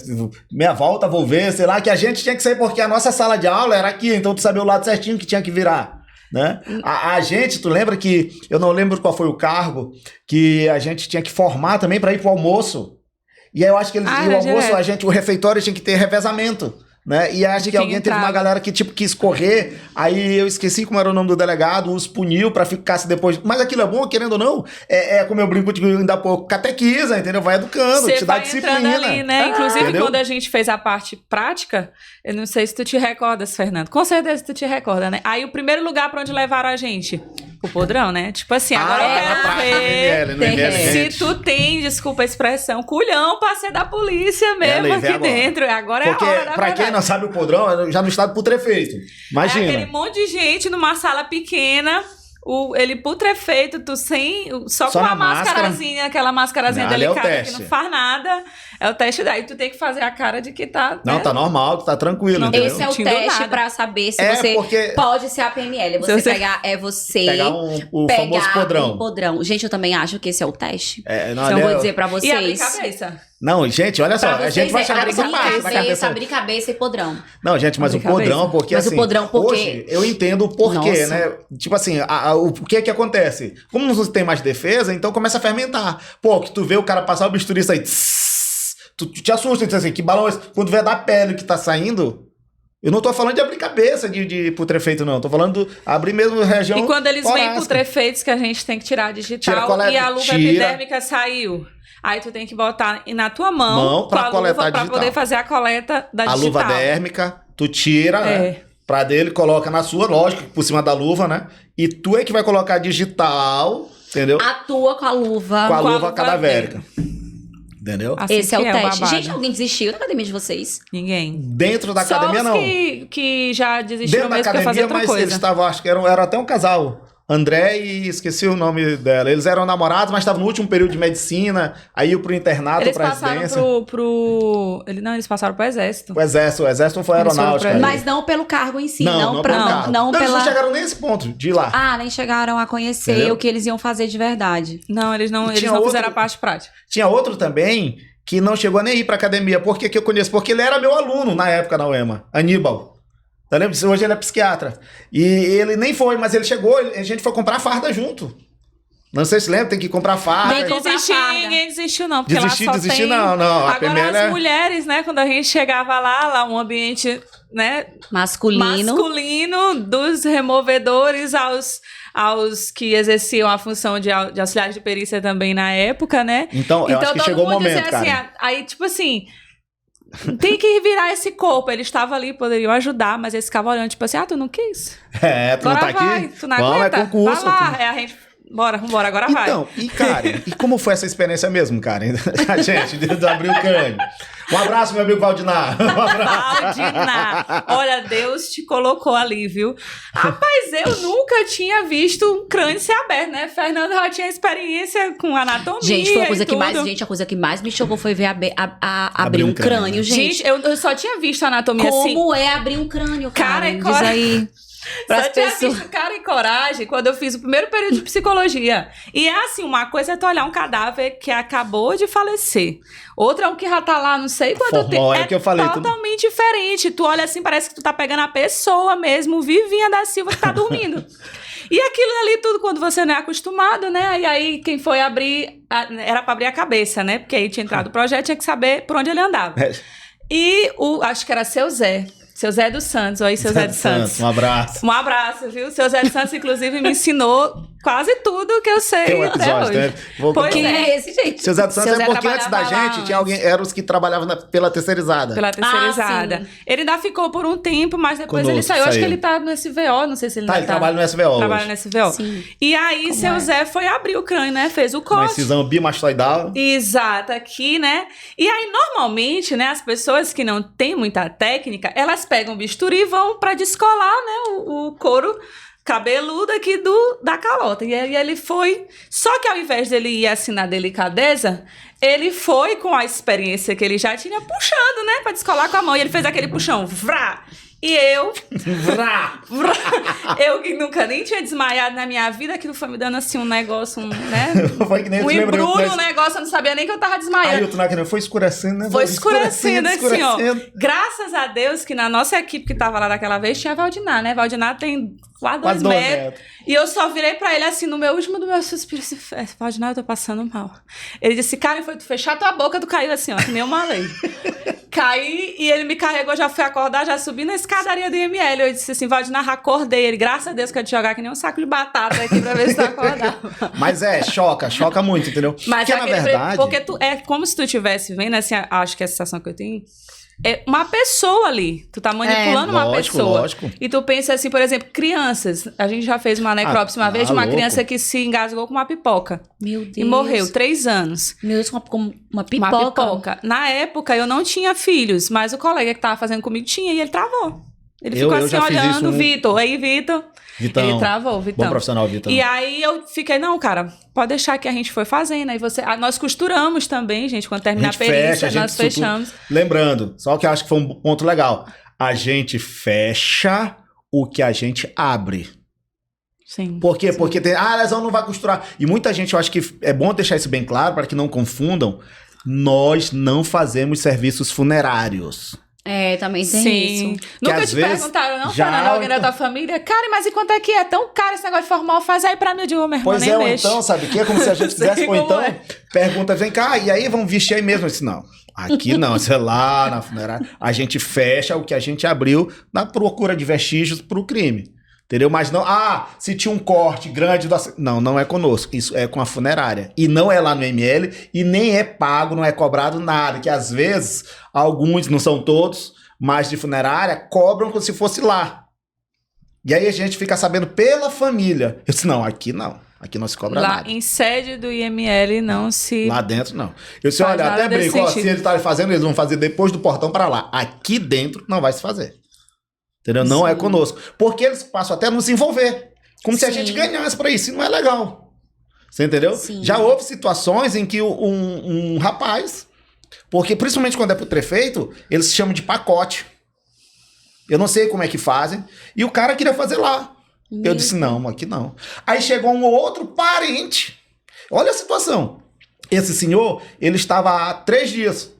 Meia volta, vou ver, sei lá, que a gente tinha que sair porque a nossa sala de aula era aqui, então tu sabia o lado certinho que tinha que virar. Né? A gente, tu lembra que, eu não lembro qual foi o cargo, que a gente tinha que formar também para ir pro almoço. E aí eu acho que o almoço, o refeitório tinha que ter revezamento. Né? E acho que alguém teve uma galera que tipo quis correr, aí eu esqueci como era o nome do delegado, os puniu pra ficar depois. Mas aquilo é bom, querendo ou não, como eu brinco ainda há pouco, catequiza, entendeu? Vai educando, te dá disciplina. Ali, né? Inclusive, entendeu? quando a gente fez a parte prática, eu não sei se tu te recordas, Fernando. Com certeza tu te recorda, né? Aí o primeiro lugar pra onde levaram a gente? O podrão, né? Tipo assim, agora eu quero ver se tu tem, desculpa a expressão, culhão pra ser da polícia mesmo aqui agora. Dentro. Agora porque, é a hora da pra quem não sabe, o podrão já no estado putrefeito. Imagina. É aquele monte de gente numa sala pequena, ele putrefeito, tu só com a máscarazinha, aquela máscarazinha delicada que não faz nada. É o teste daí, tu tem que fazer a cara de que tá... Não, tá normal, tá tranquilo, entendeu? Esse é o teste pra saber se você pode ser APML. Você pegar o famoso podrão. Gente, eu também acho que esse é o teste. Então vou dizer pra vocês. E abrir cabeça. Não, gente, olha só, Pra a gente vai vocês, chegar nessa parte da cabeça. abrir cabeça e podrão. Não, gente, mas o podrão, porque Mas o assim, podrão, porque- hoje eu entendo o porquê, Nossa. né? Tipo assim, o que que acontece? Como não tem mais defesa, então começa a fermentar. Pô, que tu vê o cara passar o bisturi e sair, tu te assusta, diz assim, que balão é esse? Quando vê da pele que tá saindo, eu não tô falando de abrir cabeça de putrefeito, não. Tô falando de abrir mesmo região E quando eles vêm torácica. putrefeitos que a gente tem que tirar digital Tira, coleta, e a luva tira. epidérmica saiu. Aí tu tem que botar na tua mão Pra com a coletar luva pra digital. poder fazer a coleta da A digital. luva dérmica, tu tira, né? Pra dele, coloca na sua, lógico, por cima da luva, né? E tu é que vai colocar digital, entendeu? Atua com a luva. Com a luva luva cadavérica. Entendeu? Assim Esse é o que teste. babado. Gente, alguém desistiu da academia de vocês? Ninguém. Dentro da academia, Só os não. que já desistiram Dentro da mesmo pra fazer academia, outra mas coisa. eles estavam, acho que era até um casal. André e esqueci o nome dela. Eles eram namorados, mas estavam no último período de medicina. Aí iam pro internato, Eles pra passaram residência. eles passaram pro exército. O exército foi Eles foram aeronáutica. pra- aí. Mas não pelo cargo em si. não pra- pelo carro. não Eles pela... não chegaram nem a esse ponto de ir lá. Ah, nem chegaram a conhecer Entendeu? o que eles iam fazer de verdade. Não, eles não, E eles tinha não outro- fizeram a parte prática. Tinha outro também que não chegou a nem ir pra academia. Por que que eu conheço? Porque ele era meu aluno na época na UEMA. Aníbal. Tá lembrando? Hoje ele é psiquiatra. E ele nem foi, mas ele chegou, a gente foi comprar farda junto. Não sei se lembra, tem que comprar farda. Nem comprar farda. Ninguém desistiu, não. Porque Desistir, lá só desistir, tem... não. A Agora PML as mulheres, né? Quando a gente chegava lá um ambiente, né? Masculino. Masculino, dos removedores aos que exerciam a função de auxiliares de perícia também na época, né? Então, eu acho que todo chegou o mundo momento, dizia cara. assim, aí tipo assim, tem que virar esse corpo. Eles estavam ali, poderiam ajudar, mas eles ficavam olhando, tipo assim, tu não quis? É, tu não Agora tá vai, aqui? tu não Vamos, aguenta? é concurso. Vai lá, a gente... Vambora, agora vai. Então, e Karen, e como foi essa experiência mesmo, Karen? A gente, de abrir o crânio. Um abraço, meu amigo Valdinar. Um abraço. Valdinar, olha, Deus te colocou ali, viu? Rapaz, eu nunca tinha visto um crânio ser aberto, né? Fernando já tinha experiência com anatomia. Gente, foi a coisa e que mais, tudo. gente, a coisa que mais me chocou foi ver Abrir abrir um um crânio, crânio, né? gente. Gente, eu só tinha visto anatomia assim. Como é abrir um crânio, Cara, cara? é Diz cora- aí Só pras tinha pessoas. visto cara e coragem quando eu fiz o primeiro período de psicologia. E é assim, uma coisa é tu olhar um cadáver que acabou de falecer. Outra é um que já tá lá, não sei quanto Formal, tempo. é o que eu falei, tu- Totalmente diferente. Tu olha assim, parece que tu tá pegando a pessoa mesmo, Vivinha da Silva, que tá dormindo. E aquilo ali tudo, quando você não é acostumado, né? E aí, quem foi abrir, era pra abrir a cabeça, né? Porque aí tinha entrado o projeto, tinha que saber por onde ele andava. É. E acho que era Seu Zé dos Santos. Oi, Seu Zé dos Santos. Um abraço. Um abraço, viu? Seu Zé dos Santos, inclusive, me ensinou quase tudo que eu sei Tem um até episódio, hoje. né? Vou Pois contar. Quem é. é esse, gente? Seu Zé dos Santos Seu é Zé porque antes da trabalhava lá gente, tinha alguém, eram os que trabalhavam pela terceirizada. Pela terceirizada. sim. Ele ainda ficou por um tempo, mas depois ele Conosco, saiu. Acho que saiu. ele tá no SVO, não sei se ele Tá, ainda ele trabalha no SVO Trabalha hoje. no SVO. Sim. E aí, Como Seu é? Zé foi abrir o crânio, né? Fez o Uma corte. incisão bimastoidal. Exato, aqui, né? E aí, normalmente, né, as pessoas que não têm muita técnica, elas pegam o bisturi e vão pra descolar, né, o couro cabeludo aqui da calota. E aí ele foi... Só que ao invés dele ir assim na delicadeza, ele foi com a experiência que ele já tinha puxando, né, pra descolar com a mão. E ele fez aquele puxão, vrá! E eu... Vrá! Eu que nunca nem tinha desmaiado na minha vida, aquilo foi me dando assim um negócio, né? Foi que nem Um eu te lembrei, embrulho, mas- um negócio, eu não sabia nem que eu tava desmaiando. Aí o Tunac foi escurecendo, né? Foi escurecendo, assim, ó. escurecendo. Graças a Deus que na nossa equipe que tava lá daquela vez tinha Valdinar, né? Valdinar tem quase 2 Quase 2 metros. metros. E eu só virei pra ele assim, no meu último do meu suspiro, disse, Valdinar, eu tô passando mal. Ele disse, cara, foi tu fechar tua boca, tu caiu assim, ó, que nem uma lei. Caí e ele me carregou, já fui acordar, já subi na escadaria do IML. Eu disse assim, Valdinar, acordei. Ele, graças a Deus que eu ia te jogar que nem um saco de batata aqui pra ver se tu acordava. Mas choca muito, entendeu? Mas Porque, na aquele verdade... porque tu é como se tu estivesse vendo, assim, acho que é a sensação que eu tenho é uma pessoa ali. Tu tá manipulando uma lógico, pessoa. lógico. E tu pensa assim, por exemplo, crianças. A gente já fez uma necrópsia uma vez de uma louco. criança que se engasgou com uma pipoca. Meu Deus. E morreu, 3 anos. Meu Deus, com uma pipoca. Uma pipoca. Na época, eu não tinha filhos, mas o colega que tava fazendo comigo tinha e ele travou. Ele ficou eu assim já fiz olhando, isso, Vitor. Aí, Vitor. Vitão. Ele travou, Vitão. Bom profissional, Vitão. E aí eu fiquei, não, cara, pode deixar que a gente foi fazendo. Aí nós costuramos também, gente, quando terminar a perícia, nós fechamos. Lembrando, só que eu acho que foi um ponto legal. A gente fecha o que a gente abre. Sim. Por quê? Porque tem, a lesão não vai costurar. E muita gente, eu acho que é bom deixar isso bem claro para que não confundam. Nós não fazemos serviços funerários. Também tem Sim. isso. Nunca às te vezes perguntaram, não, já- Fernanda, alguém da tua família? Cara, mas e quanto é que é? Tão caro esse negócio de formal? Faz aí pra mim, eu digo, meu irmão, Pois nem é, ou deixa. então, sabe o que? É como se a gente Sei fizesse, ou como então, é. pergunta, vem cá, e aí vamos vestir aí mesmo? Eu disse, não, aqui não, sei lá, na funerária, a gente fecha o que a gente abriu na procura de vestígios pro crime. Entendeu? Mas não, se tinha um corte grande... Não é conosco, isso é com a funerária. E não é lá no ML, e nem é pago, não é cobrado nada, que às vezes, alguns, não são todos, mas de funerária, cobram como se fosse lá. E aí a gente fica sabendo pela família. Eu disse, não, aqui não se cobra Lá nada. em sede do IML não se... Lá dentro, não. Eu disse, Faz olha, nada até desse brinco, se sentido. eles estarem fazendo, eles vão fazer depois do portão pra lá. Aqui dentro não vai se fazer. Entendeu? Não Sim. é conosco. Porque eles passam até a nos envolver. Como se a Sim. gente ganhasse pra isso. E não é legal. Você entendeu? Sim. Já houve situações em que um rapaz... Porque principalmente quando é pro prefeito, eles chamam de pacote. Eu não sei como é que fazem. E o cara queria fazer lá. Eu disse, não, aqui não. Aí chegou um outro parente. Olha a situação. Esse senhor, ele estava há 3 dias.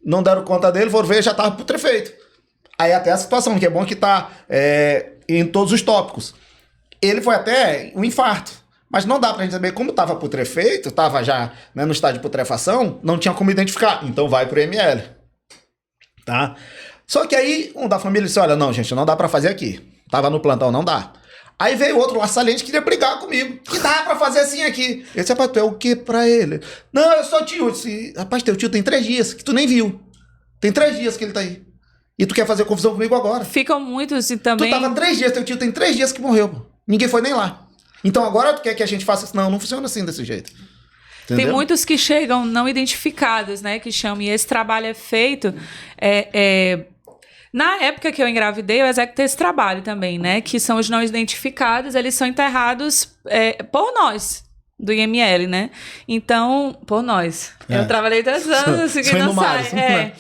Não deram conta dele, foram ver, já estava pro prefeito. Aí até a situação, que é bom que tá em todos os tópicos. Ele foi até um infarto. Mas não dá pra gente saber como estava pro prefeito, estava já, né, no estágio de putrefação, não tinha como identificar. Então vai pro ML. Tá? Só que aí um da família disse, olha, não, gente, não dá pra fazer aqui. Tava no plantão, não dá. Aí veio outro lá saliente que queria brigar comigo. Que dá pra fazer assim aqui. Eu disse, rapaz, tu é o que pra ele? Não, eu sou tio. Eu disse, rapaz, teu tio tem 3 dias, que tu nem viu. Tem 3 dias que ele tá aí. E tu quer fazer confusão comigo agora. Ficam muitos e também... Tu tava 3 dias, teu tio tem 3 dias que morreu. Pô. Ninguém foi nem lá. Então agora tu quer que a gente faça isso? Não, não funciona assim desse jeito. Entendeu? Tem muitos que chegam não identificados, né? Que chamam. E esse trabalho é feito... Na época que eu engravidei, eu executei esse trabalho também, né? Que são os não identificados, eles são enterrados por nós, do IML, né? Então, por nós. Eu trabalhei 3 anos, assim que não sai.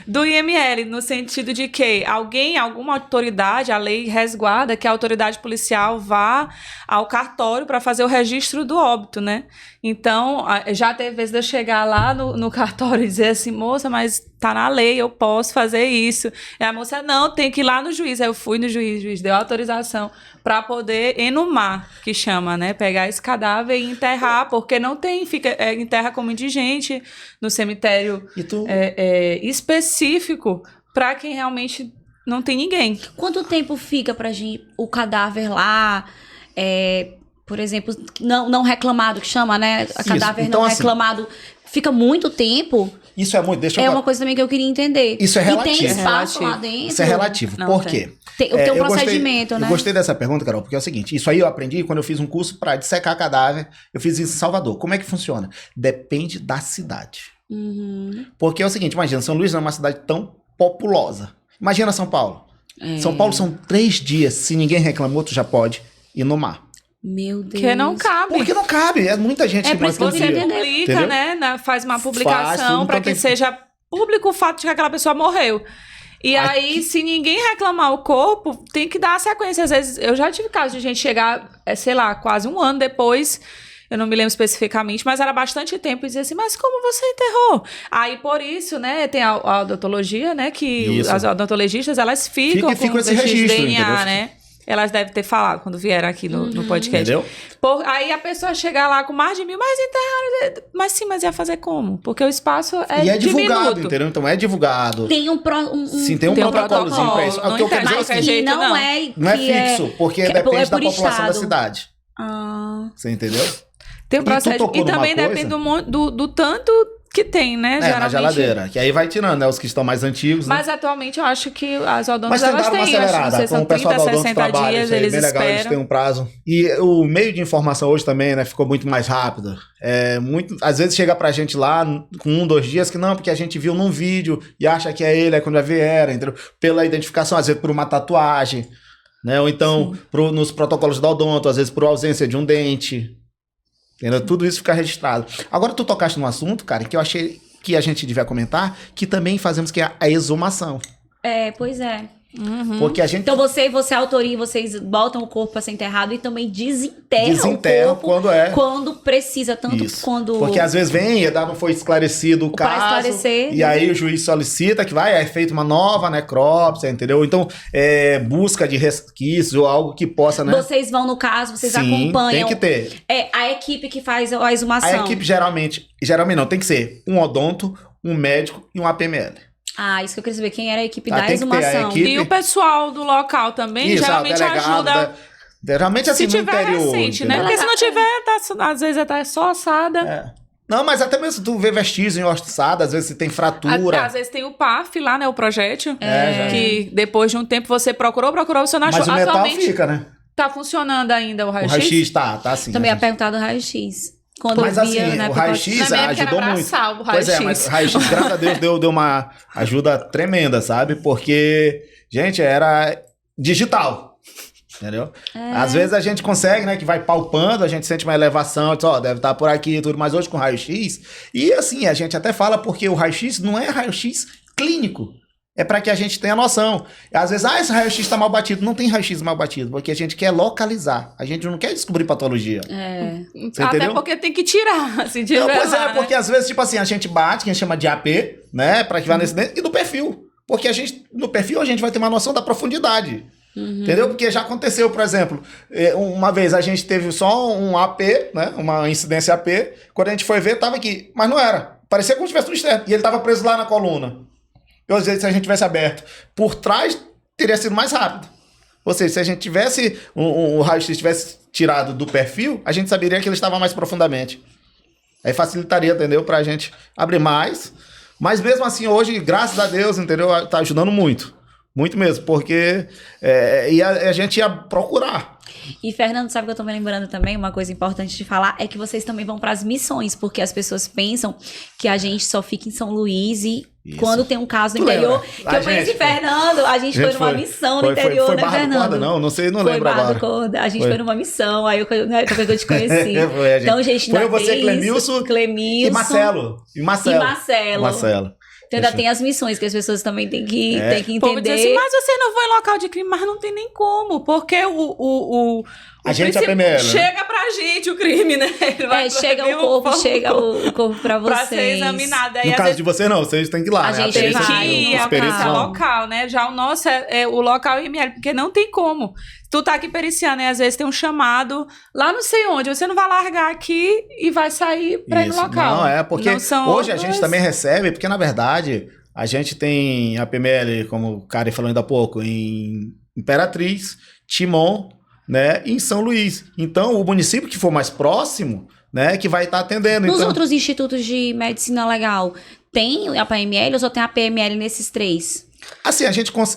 Do IML, no sentido de que alguma autoridade, a lei resguarda que a autoridade policial vá ao cartório para fazer o registro do óbito, né? Então, já teve vezes de eu chegar lá no cartório e dizer assim, moça, mas tá na lei, eu posso fazer isso. E a moça, não, tem que ir lá no juiz. Aí eu fui no juiz, o juiz deu autorização para poder enumar, que chama, né? Pegar esse cadáver e enterrar, porque não tem, enterra como indigente no cemitério específico para quem realmente não tem ninguém. Quanto tempo fica pra gente o cadáver lá, por exemplo, não reclamado, que chama, né? O cadáver então, não assim, reclamado. Fica muito tempo. Isso é muito... Deixa eu Uma coisa também que eu queria entender. Isso é relativo. E tem espaço É relativo. lá dentro? Isso é relativo. Não, Por tem. quê? Tem um procedimento, né? Eu gostei dessa pergunta, Carol, porque é o seguinte, isso aí eu aprendi quando eu fiz um curso para dissecar cadáver, eu fiz isso em Salvador. Como é que funciona? Depende da cidade. Uhum. Porque é o seguinte, imagina, São Luís não é uma cidade tão populosa. Imagina São Paulo. São Paulo são 3 dias, se ninguém reclamou, tu já pode ir no mar. Meu Deus. Porque não cabe. Porque não cabe, é muita gente que por morre isso que todo você dia. entendeu. Publica, né? Faz uma publicação tudo, para então que tem- seja público o fato de que aquela pessoa morreu. E aí, se ninguém reclamar o corpo, tem que dar a sequência. Às vezes, eu já tive caso de gente chegar, sei lá, quase 1 ano depois, eu não me lembro especificamente, mas era bastante tempo, e dizer assim, mas como você enterrou? Aí, por isso, né, tem a odontologia, né, que Isso. as odontologistas, elas ficam Fica com esse vestígios de registro, DNA, entendeu? né? Elas devem ter falado quando vieram aqui no podcast. Entendeu? Aí a pessoa chegar lá com mais de 1000, mas enterraram. Mas sim, mas ia fazer como? Porque o espaço E é diminuto. divulgado, entendeu? Então é divulgado. Tem Sim, tem um protocolozinho pra isso. Não O que eu quero dizer é o interessa, seguinte, jeito, não, não. é não é que fixo, porque que depende da por população da estado. cidade. Você entendeu? Tem um E tu processo. tocou E numa também coisa? depende do tanto que tem, né? É, na geladeira. Que aí vai tirando, né? Os que estão mais antigos, né? Mas atualmente eu acho que as odontos, Mas elas tentaram uma têm, acho que não acelerada, sei, com são o pessoal 30, da Odonto 60 trabalha, dias, isso aí, eles bem legal, eles esperam. têm um prazo. E o meio de informação hoje também, né, ficou muito mais rápido. Às vezes chega pra gente lá com 1, 2 dias que não, porque a gente viu num vídeo e acha que é ele, aí quando vai ver era, entendeu? Pela identificação, às vezes por uma tatuagem, né? Ou então nos protocolos da odonto, às vezes por ausência de um dente. Entendeu? Tudo isso fica registrado. Agora tu tocaste num assunto, cara, que eu achei que a gente devia comentar, que também fazemos, que é a exumação. Pois é. Porque a gente Então você autoria, vocês botam o corpo para ser enterrado e também desenterra o corpo quando precisa, tanto Isso. quando... Porque às vezes vem, não foi esclarecido o Pra caso, esclarecer. e aí o juiz solicita que é feita uma nova necrópsia, entendeu? Então, busca de resquícios ou algo que possa, né? Vocês vão no caso, vocês Sim, acompanham. tem que ter. A equipe que faz a exumação. A equipe geralmente não, tem que ser um odonto, um médico e um APML. Isso que eu queria saber, quem era a equipe Tá, da tem que ter a exumação. equipe. E o pessoal do local também Isso, geralmente a delegada, ajuda. Geralmente assim Se no tiver interior. recente, né? entendeu? Porque se não tiver, às vezes até só assada. Não, mas até mesmo tu vê vestígios em ossada, às vezes você tem fratura. Às vezes tem o PAF lá, né? O projétil. já. Que depois de um tempo você procurou, você não achou. Mas o metal Atualmente fica, né? tá funcionando ainda o O raio-x? raio-x tá assim. Também a ia perguntar do raio-x. Quando Mas eu via, assim, né, o raio-x Na minha época era ajudou muito. braçal, o Pois raio-x. mas o raio-x, graças a Deus, deu uma ajuda tremenda, sabe? Porque, gente, era digital, entendeu? Às vezes a gente consegue, né, que vai palpando, a gente sente uma elevação, diz, deve estar por aqui e tudo, mas hoje com raio-x, e assim, a gente até fala porque o raio-x não é raio-x clínico. É para que a gente tenha noção. Às vezes, esse raio-x está mal batido. Não tem raio-x mal batido, porque a gente quer localizar. A gente não quer descobrir patologia. Você Até entendeu? porque tem que tirar, se tiver Não, pois lá, né? porque às vezes, tipo assim, a gente bate, que a gente chama de AP, né? Para que vá nesse dentro, e do perfil. Porque no perfil a gente vai ter uma noção da profundidade. Entendeu? Porque já aconteceu, por exemplo, uma vez a gente teve só um AP, né? Uma incidência AP. Quando a gente foi ver, tava aqui. Mas não era. Parecia como se tivesse um externo. E ele tava preso lá na coluna. Eu às vezes, se a gente tivesse aberto por trás, teria sido mais rápido. Ou seja, se a gente tivesse o raio-x tivesse tirado do perfil, a gente saberia que ele estava mais profundamente. Aí facilitaria, entendeu? Pra gente abrir mais. Mas mesmo assim, hoje, graças a Deus, entendeu? Tá ajudando muito. Muito mesmo, porque a gente ia procurar. E, Fernando, sabe que eu tô me lembrando também? Uma coisa importante de falar é que vocês também vão para as missões, porque as pessoas pensam que a gente só fica em São Luís e quando tem um caso no interior. Que eu conheci Fernando, a gente foi numa missão no interior, foi né, Barra Fernando? Do Corda, não sei, não foi lembro Barra agora. Do Corda, a gente foi numa missão, aí foi que eu te conheci. Então, gente, foi você, Clemilson e Marcelo. Marcelo. Então ainda tem as missões que as pessoas também têm que O povo diz entender. assim, mas você não foi em local de crime, mas não tem nem como, porque a gente é princípio PML, chega pra gente o crime, né? Ele vai chega o corpo pra vocês. Pra ser examinado. Aí, no caso de vocês, não, vocês têm que ir lá, a né? gente tem que ir, a perícia local, né? Já o nosso é o local IML, porque não tem como. Tu tá aqui periciando, e às vezes tem um chamado lá não sei onde, você não vai largar aqui e vai sair pra ir no local. Não, porque hoje a gente também recebe, porque na verdade a gente tem a PML, como o Karen falou ainda há pouco, em Imperatriz, Timon, né, e em São Luís. Então, o município que for mais próximo, né, que vai estar atendendo. Nos outros institutos de medicina legal, tem a PML ou só tem a PML nesses 3? Assim,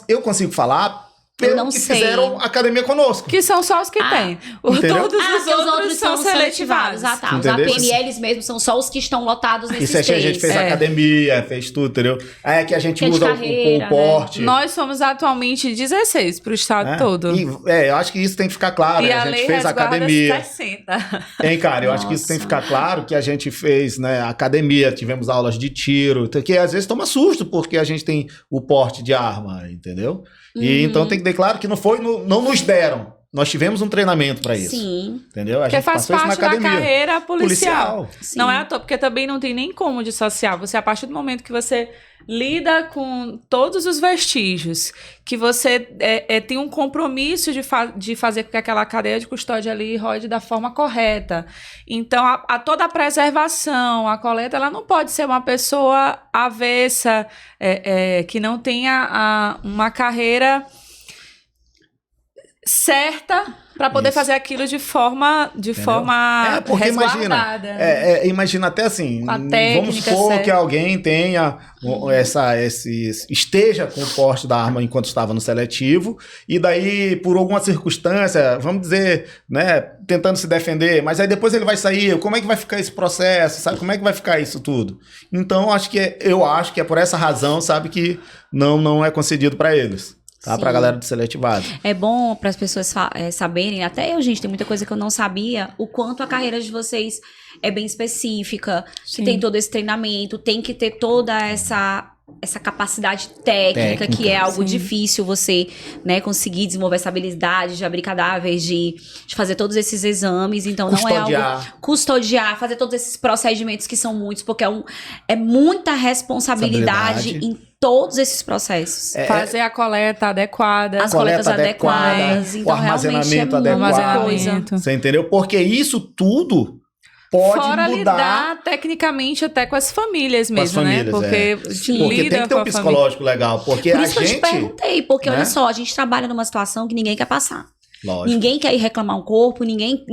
eu consigo falar pelo que fizeram academia conosco. Que são só os que tem. Todos os outros são seletivados. Os APMLs mesmo são só os que estão lotados nesses 3. Isso a gente fez academia, fez tudo, entendeu? Aí é que a gente usa o porte. Né? Nós somos atualmente 16 pro estado todo. Eu acho que isso tem que ficar claro. E a gente fez academia. 60. Hein, cara? Eu acho que isso tem que ficar claro que a gente fez, né, academia, tivemos aulas de tiro, que às vezes toma susto porque a gente tem o porte de arma, entendeu? E então tem que ter claro que não nos deram. Nós tivemos um treinamento para isso. Sim. Entendeu? A gente faz passou parte isso na academia. da carreira policial. Não é à toa, porque também não tem nem como dissociar. Você, a partir do momento que você lida com todos os vestígios, que você tem um compromisso de fazer com que aquela cadeia de custódia ali rode da forma correta. Então, toda a preservação, a coleta, ela não pode ser uma pessoa avessa, que não tenha uma carreira certa para poder fazer aquilo de forma porque resguardada. Imagina até assim, vamos supor certa. que alguém tenha esteja com o porte da arma enquanto estava no seletivo, e daí, por alguma circunstância, vamos dizer, né, tentando se defender, mas aí depois ele vai sair, como é que vai ficar esse processo, sabe, como é que vai ficar isso tudo? Então, eu acho que é por essa razão, sabe, que não é concedido para eles. Tá, pra galera do seletivado. É bom para as pessoas saberem, até eu, gente, tem muita coisa que eu não sabia, o quanto a carreira de vocês é bem específica, que tem todo esse treinamento, tem que ter toda essa essa capacidade técnica, que é algo difícil você, né, conseguir desenvolver essa habilidade de abrir cadáveres, de fazer todos esses exames. Então, não é algo... Custodiar, fazer todos esses procedimentos que são muitos, porque é muita responsabilidade em todos esses processos. Fazer a coleta adequada. As coletas adequadas. Então, o armazenamento adequado. Você entendeu? Porque isso tudo... pode fora mudar. Lidar tecnicamente até com as famílias mesmo, com as famílias, né? Porque tem que ter um psicológico legal. Porque por a isso gente... que eu te perguntei, porque olha só, a gente trabalha numa situação que ninguém quer passar. Lógico. Ninguém quer ir reclamar um corpo, ninguém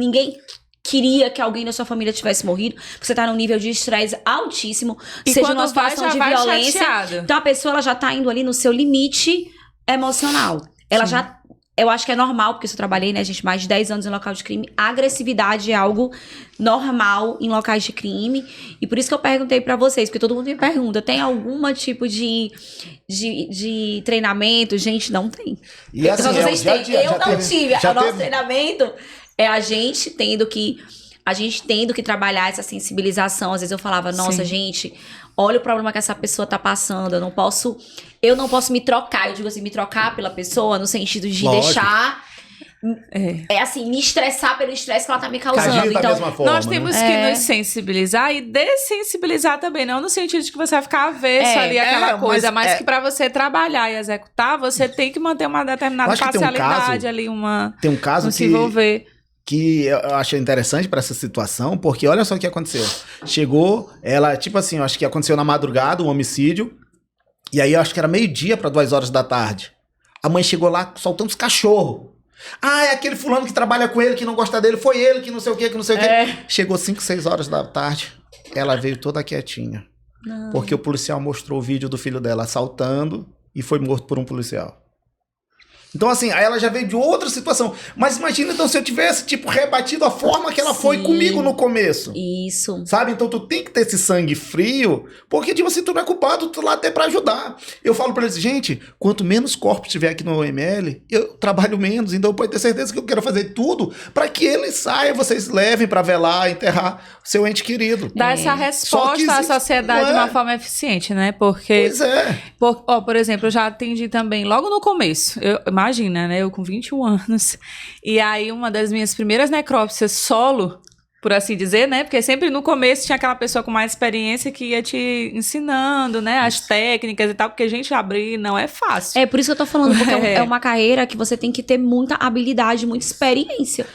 queria que alguém da sua família tivesse morrido, porque você tá num nível de estresse altíssimo, e seja numa situação de violência. Chateado. Então a pessoa ela já tá indo ali no seu limite emocional. Ela já... Eu acho que é normal, porque eu trabalhei, né, gente, mais de 10 anos em local de crime. A agressividade é algo normal em locais de crime. E por isso que eu perguntei pra vocês, porque todo mundo me pergunta, tem algum tipo de treinamento? Gente, não tem. E assim, então, vocês têm. Eu não tive. O nosso treinamento é a gente tendo que trabalhar essa sensibilização. Às vezes eu falava, nossa, gente, olha o problema que essa pessoa tá passando. Eu não posso me trocar. Eu digo assim, me trocar pela pessoa no sentido de deixar... assim, me estressar pelo estresse que ela tá me causando. Então, da mesma forma, nós temos que nos sensibilizar e dessensibilizar também. Não no sentido de que você vai ficar avesso ali aquela coisa, mas que pra você trabalhar e executar, você tem que manter uma determinada parcialidade ali, tem um caso se envolver. Que eu achei interessante pra essa situação, porque olha só o que aconteceu. Chegou, ela, tipo assim, eu acho que aconteceu na madrugada, um homicídio, e aí eu acho que era 12:00 para 2 da tarde. A mãe chegou lá soltando os cachorros. Ah, é aquele fulano que trabalha com ele, que não gosta dele, foi ele, que não sei o que, que não sei o que. Chegou 5, 6 horas da tarde, ela veio toda quietinha. Não. Porque o policial mostrou o vídeo do filho dela assaltando e foi morto por um policial. Então, assim, aí ela já veio de outra situação. Mas imagina, então, se eu tivesse, tipo, rebatido a forma que ela foi comigo no começo. Isso. Sabe? Então, tu tem que ter esse sangue frio, porque, tipo assim, tu não é culpado, tu lá até pra ajudar. Eu falo pra eles, gente, quanto menos corpos tiver aqui no OML, eu trabalho menos. Então, pode ter certeza que eu quero fazer tudo pra que eles saiam, vocês levem pra velar, enterrar seu ente querido. Dar essa resposta à sociedade de uma forma eficiente, né? Porque... Pois é. Por exemplo, eu já atendi também, logo no começo, imagina, né? Eu com 21 anos. E aí, uma das minhas primeiras necrópsias solo, por assim dizer, né? Porque sempre no começo tinha aquela pessoa com mais experiência que ia te ensinando, né? As técnicas e tal, porque a gente abrir não é fácil. É por isso que eu tô falando, porque é uma carreira que você tem que ter muita habilidade, muita experiência.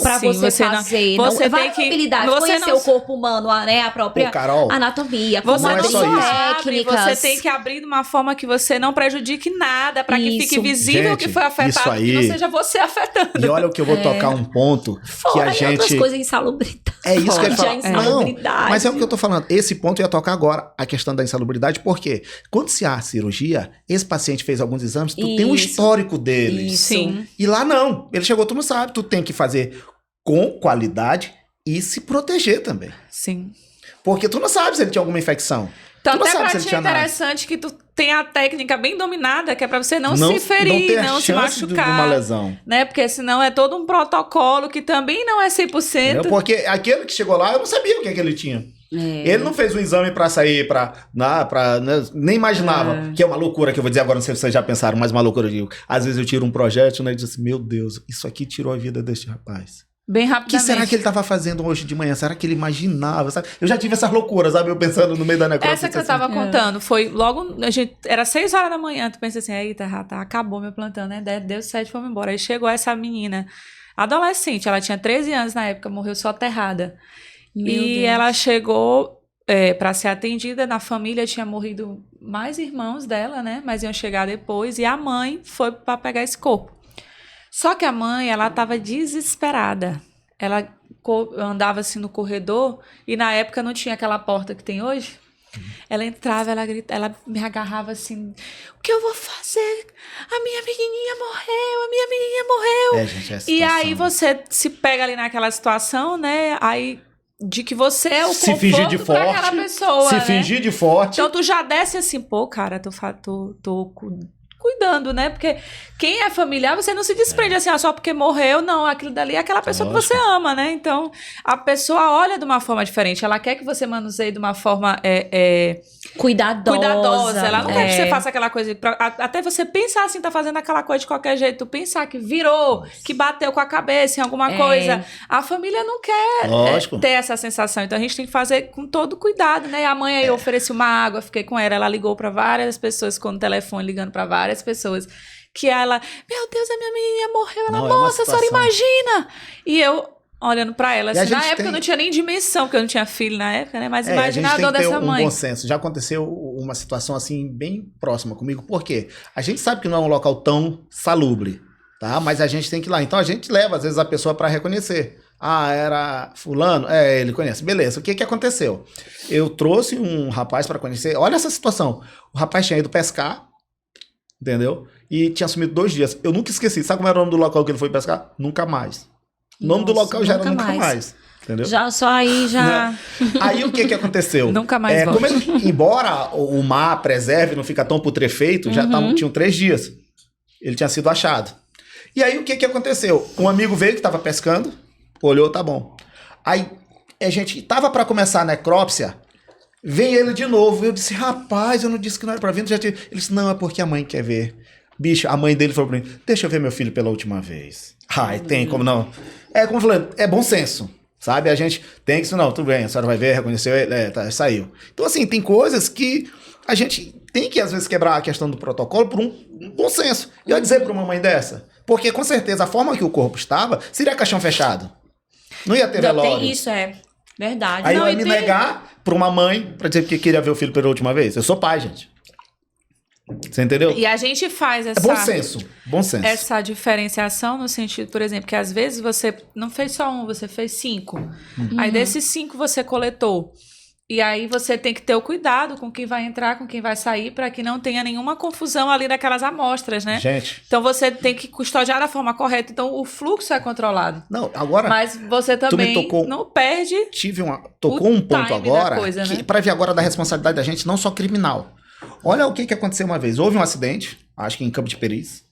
Pra você fazer. Você tem que habilidade, conhecer o corpo humano, né? A própria anatomia, você não técnicas. Você tem que abrir de uma forma que você não prejudique nada, pra que fique visível que foi afetado, que não seja você afetando. E olha o que eu vou tocar um ponto que a gente... outras coisas insalubridade. É isso que eu ia falar. Não, mas é o que eu tô falando. Esse ponto eu ia tocar agora, a questão da insalubridade, porque quando se há cirurgia, esse paciente fez alguns exames, tu tem um histórico dele. Sim. E lá não. Ele chegou, tu não sabe, tu tem que fazer com qualidade e se proteger também. Sim. Porque tu não sabe se ele tinha alguma infecção. Então, até pra ti é interessante que tu tenha a técnica bem dominada, que é pra você não se ferir, não se machucar. De uma lesão. Né? Porque senão é todo um protocolo que também não é 100%. Entendeu? Porque aquele que chegou lá, eu não sabia o que ele tinha. Ele não fez um exame pra sair, nem imaginava, que é uma loucura que eu vou dizer agora, não sei se vocês já pensaram, mas uma loucura. Às vezes eu tiro um projétil, né, e digo assim, meu Deus, isso aqui tirou a vida deste rapaz. Bem rapidamente. O que será que ele estava fazendo hoje de manhã? Será que ele imaginava? Sabe? Eu já tive essas loucuras, sabe? Eu pensando no meio da necrópsia. Essa que eu tava contando, foi logo... Era 6 horas da manhã, tu pensa assim, eita, acabou meu plantão, né? Deu certo, fomos embora. Aí chegou essa menina, adolescente, ela tinha 13 anos na época, morreu soterrada. E ela chegou para ser atendida, na família tinha morrido mais irmãos dela, né? Mas iam chegar depois, e a mãe foi para pegar esse corpo. Só que a mãe, ela estava desesperada. Ela andava assim no corredor e na época não tinha aquela porta que tem hoje. Ela entrava, ela gritava, ela me agarrava assim, o que eu vou fazer? A minha menininha morreu. Gente, é a situação. E aí você se pega ali naquela situação, né? Aí de que você é o se fingir de forte, pra aquela pessoa, se fingir de forte. Então tu já desce assim, pô, cara, tô cuidando, né? Porque quem é familiar, você não se desprende assim, só porque morreu, não. Aquilo dali é aquela pessoa que você ama, né? Então, a pessoa olha de uma forma diferente. Ela quer que você manuseie de uma forma cuidadosa. Ela não quer que você faça aquela coisa. Até você pensar assim, tá fazendo aquela coisa de qualquer jeito. Tu pensar que virou, que bateu com a cabeça em alguma coisa. A família não quer ter essa sensação. Então, a gente tem que fazer com todo cuidado, né? A mãe aí ofereceu uma água, fiquei com ela ligou pra várias pessoas com o telefone, ligando pra várias pessoas. Que ela, meu Deus, a minha menininha morreu. Ela, moça, a senhora imagina. E eu, olhando pra ela, assim, na época eu não tinha nem dimensão, porque eu não tinha filho na época, né? Mas imagina a dor dessa mãe. Bom senso. Já aconteceu uma situação assim, bem próxima comigo. Por quê? A gente sabe que não é um local tão salubre, tá? Mas a gente tem que ir lá. Então a gente leva, às vezes, a pessoa pra reconhecer. Ah, era fulano? Ele conhece. Beleza, o que aconteceu? Eu trouxe um rapaz pra conhecer. Olha essa situação. O rapaz tinha ido pescar, entendeu? E tinha sumido 2 dias. Eu nunca esqueci. Sabe como era o nome do local que ele foi pescar? Nunca mais. O nome do local já era nunca mais. Entendeu? Já, só aí já... Aí o que aconteceu? Nunca mais como embora o mar preserve, não fica tão putrefeito, já tinham 3 dias. Ele tinha sido achado. E aí o que aconteceu? Um amigo veio que estava pescando, olhou, tá bom. Aí a gente tava para começar a necrópsia, vem ele de novo. Eu disse, rapaz, eu não disse que não era pra vir. Ele disse, não, é porque a mãe quer ver. Bicho, a mãe dele falou pra mim, deixa eu ver meu filho pela última vez. Ai, tem como não? Como eu falei, é bom senso, sabe? A gente tem que, não, tudo bem, a senhora vai ver, reconheceu, saiu. Então, assim, tem coisas que a gente tem que, às vezes, quebrar a questão do protocolo por um bom senso. E eu dizer pra uma mãe dessa, porque, com certeza, a forma que o corpo estava, seria caixão fechado. Não ia ter velório. Tem isso, verdade. Aí eu ia me negar pra uma mãe pra dizer que queria ver o filho pela última vez. Eu sou pai, gente. Você entendeu? E a gente faz essa... Bom senso. Essa diferenciação no sentido, por exemplo, que às vezes você não fez só 1, você fez 5. Aí desses 5 você coletou. E aí você tem que ter o cuidado com quem vai entrar, com quem vai sair, para que não tenha nenhuma confusão ali daquelas amostras, né? Gente. Então você tem que custodiar da forma correta. Então o fluxo é controlado. Não, agora... Mas você também não perde... Tocou um ponto agora, coisa, né? Para ver agora da responsabilidade da gente, não só criminal. Olha o que aconteceu uma vez. Houve um acidente, acho que em Campo de Peris.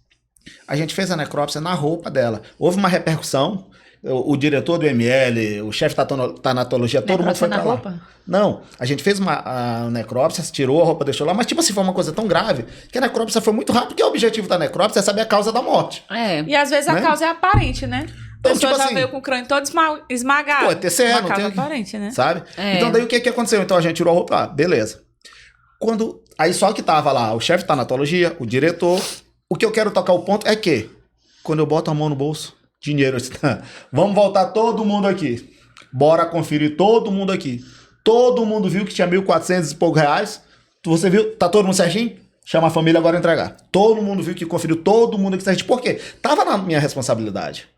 A gente fez a necrópsia na roupa dela. Houve uma repercussão. O diretor do ML, o chefe da tanatologia, todo mundo foi pra lá. Roupa? Não, a gente fez a necrópsia, tirou a roupa, deixou lá, mas tipo assim, foi uma coisa tão grave que a necrópsia foi muito rápida, porque o objetivo da necrópsia é saber a causa da morte. E às vezes a causa é aparente, né? A pessoa tipo já assim, veio com o crânio todo esmagado. Pô, é TCE, uma não causa tem... aparente, né? Sabe? Então daí o que aconteceu? Então a gente tirou a roupa, beleza. Aí só que tava lá o chefe de tanatologia, o diretor. O que eu quero tocar o ponto é que, quando eu boto a mão no bolso, dinheiro, vamos voltar todo mundo aqui. Bora conferir todo mundo aqui. Todo mundo viu que tinha 1.400 e poucos reais. Você viu? Tá todo mundo certinho? Chama a família agora entregar. Todo mundo viu que conferiu todo mundo aqui certinho. Por quê? Tava na minha responsabilidade.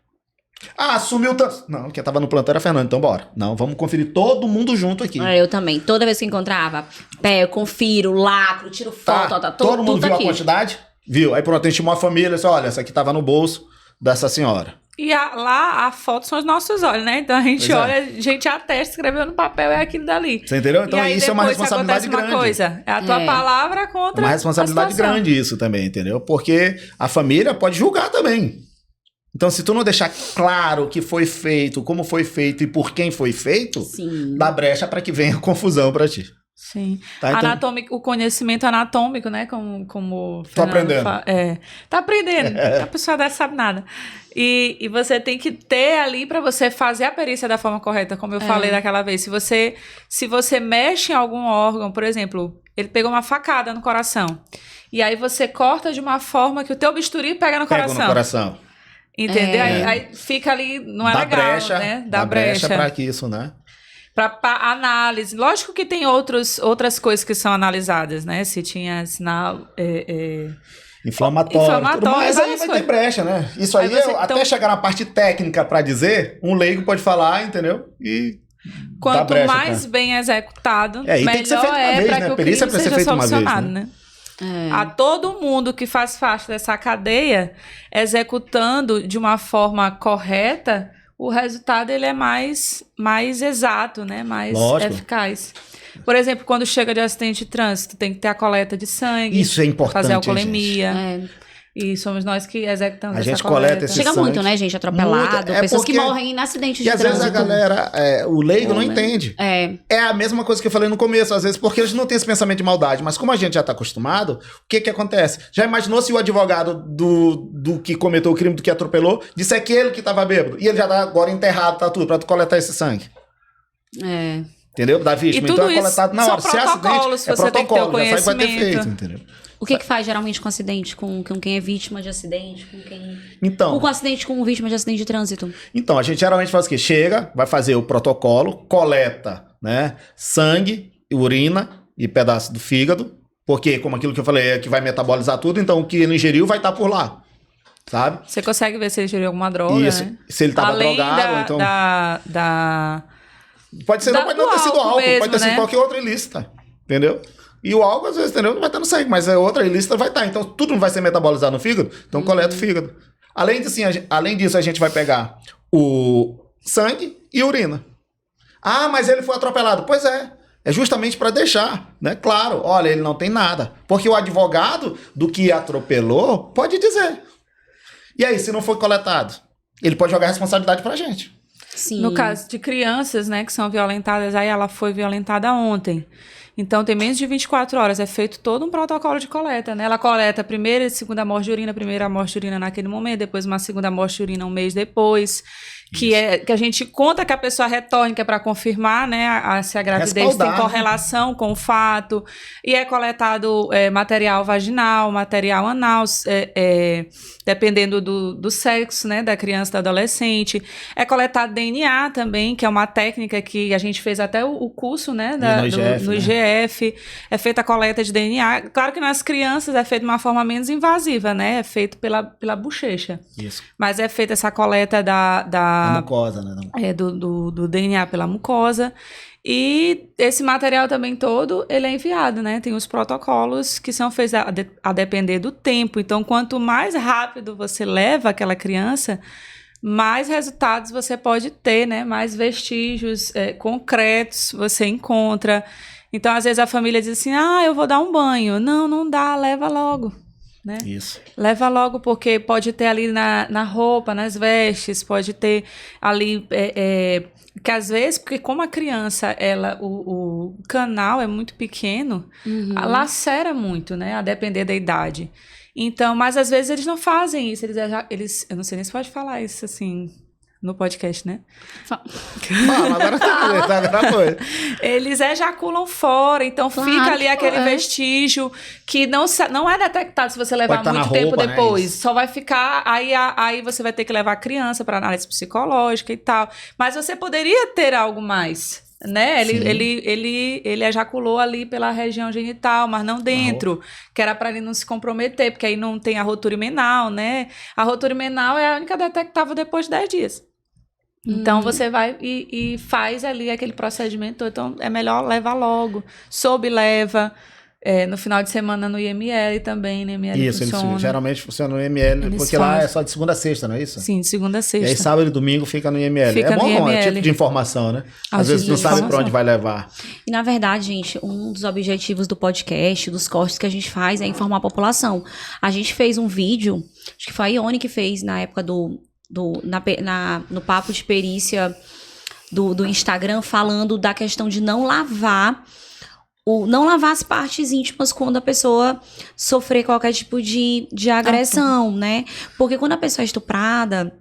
Sumiu tanto. Não, quem tava no plantão era Fernando, então bora. Não, vamos conferir todo mundo junto aqui. Eu também. Toda vez que encontrava, eu confiro, lacro, tiro foto, todo mundo viu aqui. A quantidade? Viu. Aí pronto, a gente chamou a família, disse, olha, essa aqui tava no bolso dessa senhora. E lá a foto são os nossos olhos, né? Então a gente olha, a gente atesta, escreveu no papel, é aquilo dali. Você entendeu? Então isso é uma responsabilidade grande. É a tua palavra contra uma responsabilidade grande isso também, entendeu? Porque a família pode julgar também. Então, se tu não deixar claro o que foi feito, como foi feito e por quem foi feito, dá brecha para que venha confusão para ti. Sim. Tá, então... o conhecimento anatômico, né? Como tô aprendendo. Tá aprendendo. A pessoa dessa sabe nada. E você tem que ter ali para você fazer a perícia da forma correta, como eu falei daquela vez. Se você mexe em algum órgão, por exemplo, ele pegou uma facada no coração. E aí você corta de uma forma que o teu bisturi pega no coração. Pega no coração. Entendeu? Aí fica ali, não é legal, né? Dá brecha para que isso, né? Para análise. Lógico que tem outras coisas que são analisadas, né? Se tinha sinal... Inflamatório, mas aí vai ter brecha, né? Isso aí até chegar na parte técnica para dizer, um leigo pode falar, entendeu? E quanto mais bem executado, melhor tem que ser feito uma vez, para né? que o crime seja solucionado, né? A todo mundo que faz parte dessa cadeia, executando de uma forma correta, o resultado ele é mais exato, né? Mais eficaz. Por exemplo, quando chega de acidente de trânsito, tem que ter a coleta de sangue. Isso é importante, fazer a hein, alcoolemia. É. E somos nós que executamos A essa gente coleta esse Chega sangue. muito, né, gente? Atropelado. Muito. É Pessoas porque- que morrem em acidentes de E às trânsito. vezes a galera, o leigo não entende. É a mesma coisa que eu falei no começo, às vezes, porque eles não têm esse pensamento de maldade. Mas como a gente já tá acostumado, o que que acontece? Já imaginou se o advogado do que cometeu o crime, do que atropelou, disser que ele que tava bêbado? E ele já tá agora enterrado, tá tudo, pra tu coletar esse sangue. É. Entendeu? Da vítima. E então tudo é coletado na isso hora. são Se é acidente, protocolos, é você tem que ter o protocolo. Já sabe que vai ter conhecimento. feito, entendeu? O que faz geralmente com acidente? Com quem é vítima de acidente? Com quem... Então, Com acidente com vítima de acidente de trânsito? Então, a gente geralmente faz o quê? Chega, vai fazer o protocolo, coleta, né? Sangue, urina e pedaço do fígado, porque, como aquilo que eu falei, é que vai metabolizar tudo, então o que ele ingeriu vai estar por lá, sabe? Você consegue ver se ele ingeriu alguma droga, Isso. né? Se ele estava Além drogado, então. Pode ser Pode não ter sido álcool, mesmo, pode ter sido né? qualquer outra ilícita, entendeu? E o álcool, às vezes, entendeu? Não vai estar no sangue, mas a outra ilícita vai estar. Então, tudo não vai ser metabolizado no fígado, então coleta o fígado. Além disso, a gente vai pegar o sangue e urina. Ah, mas ele foi atropelado. Pois é. É justamente para deixar, né? Claro, olha, ele não tem nada. Porque o advogado do que atropelou pode dizer. E aí, se não foi coletado? Ele pode jogar a responsabilidade pra gente. Sim. No caso de crianças, né, que são violentadas, aí ela foi violentada ontem. Então, tem menos de 24 horas, é feito todo um protocolo de coleta, né? Ela coleta a primeira e segunda amostra de urina, primeira amostra de urina naquele momento, depois uma segunda amostra de urina um mês depois, que a gente conta que a pessoa retorne, que é para confirmar, né, se a gravidez Respaldar, tem correlação com o fato, e é coletado material vaginal, material anal, dependendo do sexo, né, da criança, do adolescente. É coletado DNA também, que é uma técnica que a gente fez até o curso, né, no IGF. É feita a coleta de DNA. Claro que nas crianças é feito de uma forma menos invasiva, né, é feito pela bochecha. Isso. Mas é feita essa coleta da A mucosa, né? do DNA pela mucosa. E esse material também todo, ele é enviado, né? Tem os protocolos que são feitos a depender do tempo. Então, quanto mais rápido você leva aquela criança, mais resultados você pode ter, né? Mais vestígios concretos você encontra. Então, às vezes a família diz assim, eu vou dar um banho. Não dá, leva logo. Né? Isso. Leva logo, porque pode ter ali na roupa, nas vestes, pode ter ali, que às vezes, porque como a criança, o canal é muito pequeno, lacera muito, né, a depender da idade. Então, mas às vezes eles não fazem isso, eu não sei nem se pode falar isso assim no podcast, né? Fala, agora foi. Eles ejaculam fora, então Claro, fica ali aquele é. vestígio que não é detectado se você levar Pode tá muito na tempo roupa, depois. né? Só vai ficar, aí você vai ter que levar a criança para análise psicológica e tal. Mas você poderia ter algo mais, né? Ele ejaculou ali pela região genital, mas não dentro, que era para ele não se comprometer, porque aí não tem a rotura imenal, né? A rotura imenal é a única detectável depois de 10 dias. Então, você vai e faz ali aquele procedimento. Então, é melhor levar logo. Leva. No final de semana no IML também, né? IML Isso, funciona. geralmente funciona no IML, Eles porque lá fazem. é só de segunda a sexta, não é isso? Sim, de segunda a E sexta. aí sábado e domingo fica no IML. Fica É bom, no não, é IML. tipo de informação, né? Às vezes tipo não de sabe pra informação. onde vai levar. E, na verdade, gente, um dos objetivos do podcast, dos cortes que a gente faz, é informar a população. A gente fez um vídeo, acho que foi a Ione que fez na época no papo de perícia do Instagram, falando da questão de não lavar as partes íntimas quando a pessoa sofrer qualquer tipo de agressão, né? Porque quando a pessoa é estuprada,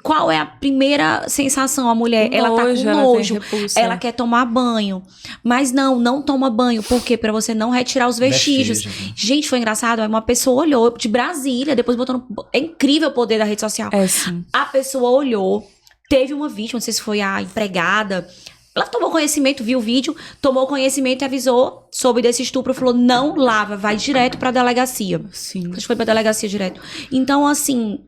qual é a primeira sensação? A mulher, ela tá com nojo, ela quer tomar banho. Mas não toma banho. Por quê? Pra você não retirar os vestígios. Gente, foi engraçado. Uma pessoa olhou de Brasília, depois botou no... É incrível o poder da rede social. Sim. A pessoa olhou, teve uma vítima, não sei se foi a empregada. Ela tomou conhecimento, viu o vídeo, tomou conhecimento e avisou sobre desse estupro. Falou, não lava, vai direto pra delegacia. Sim. Acho que foi pra delegacia direto. Então, assim...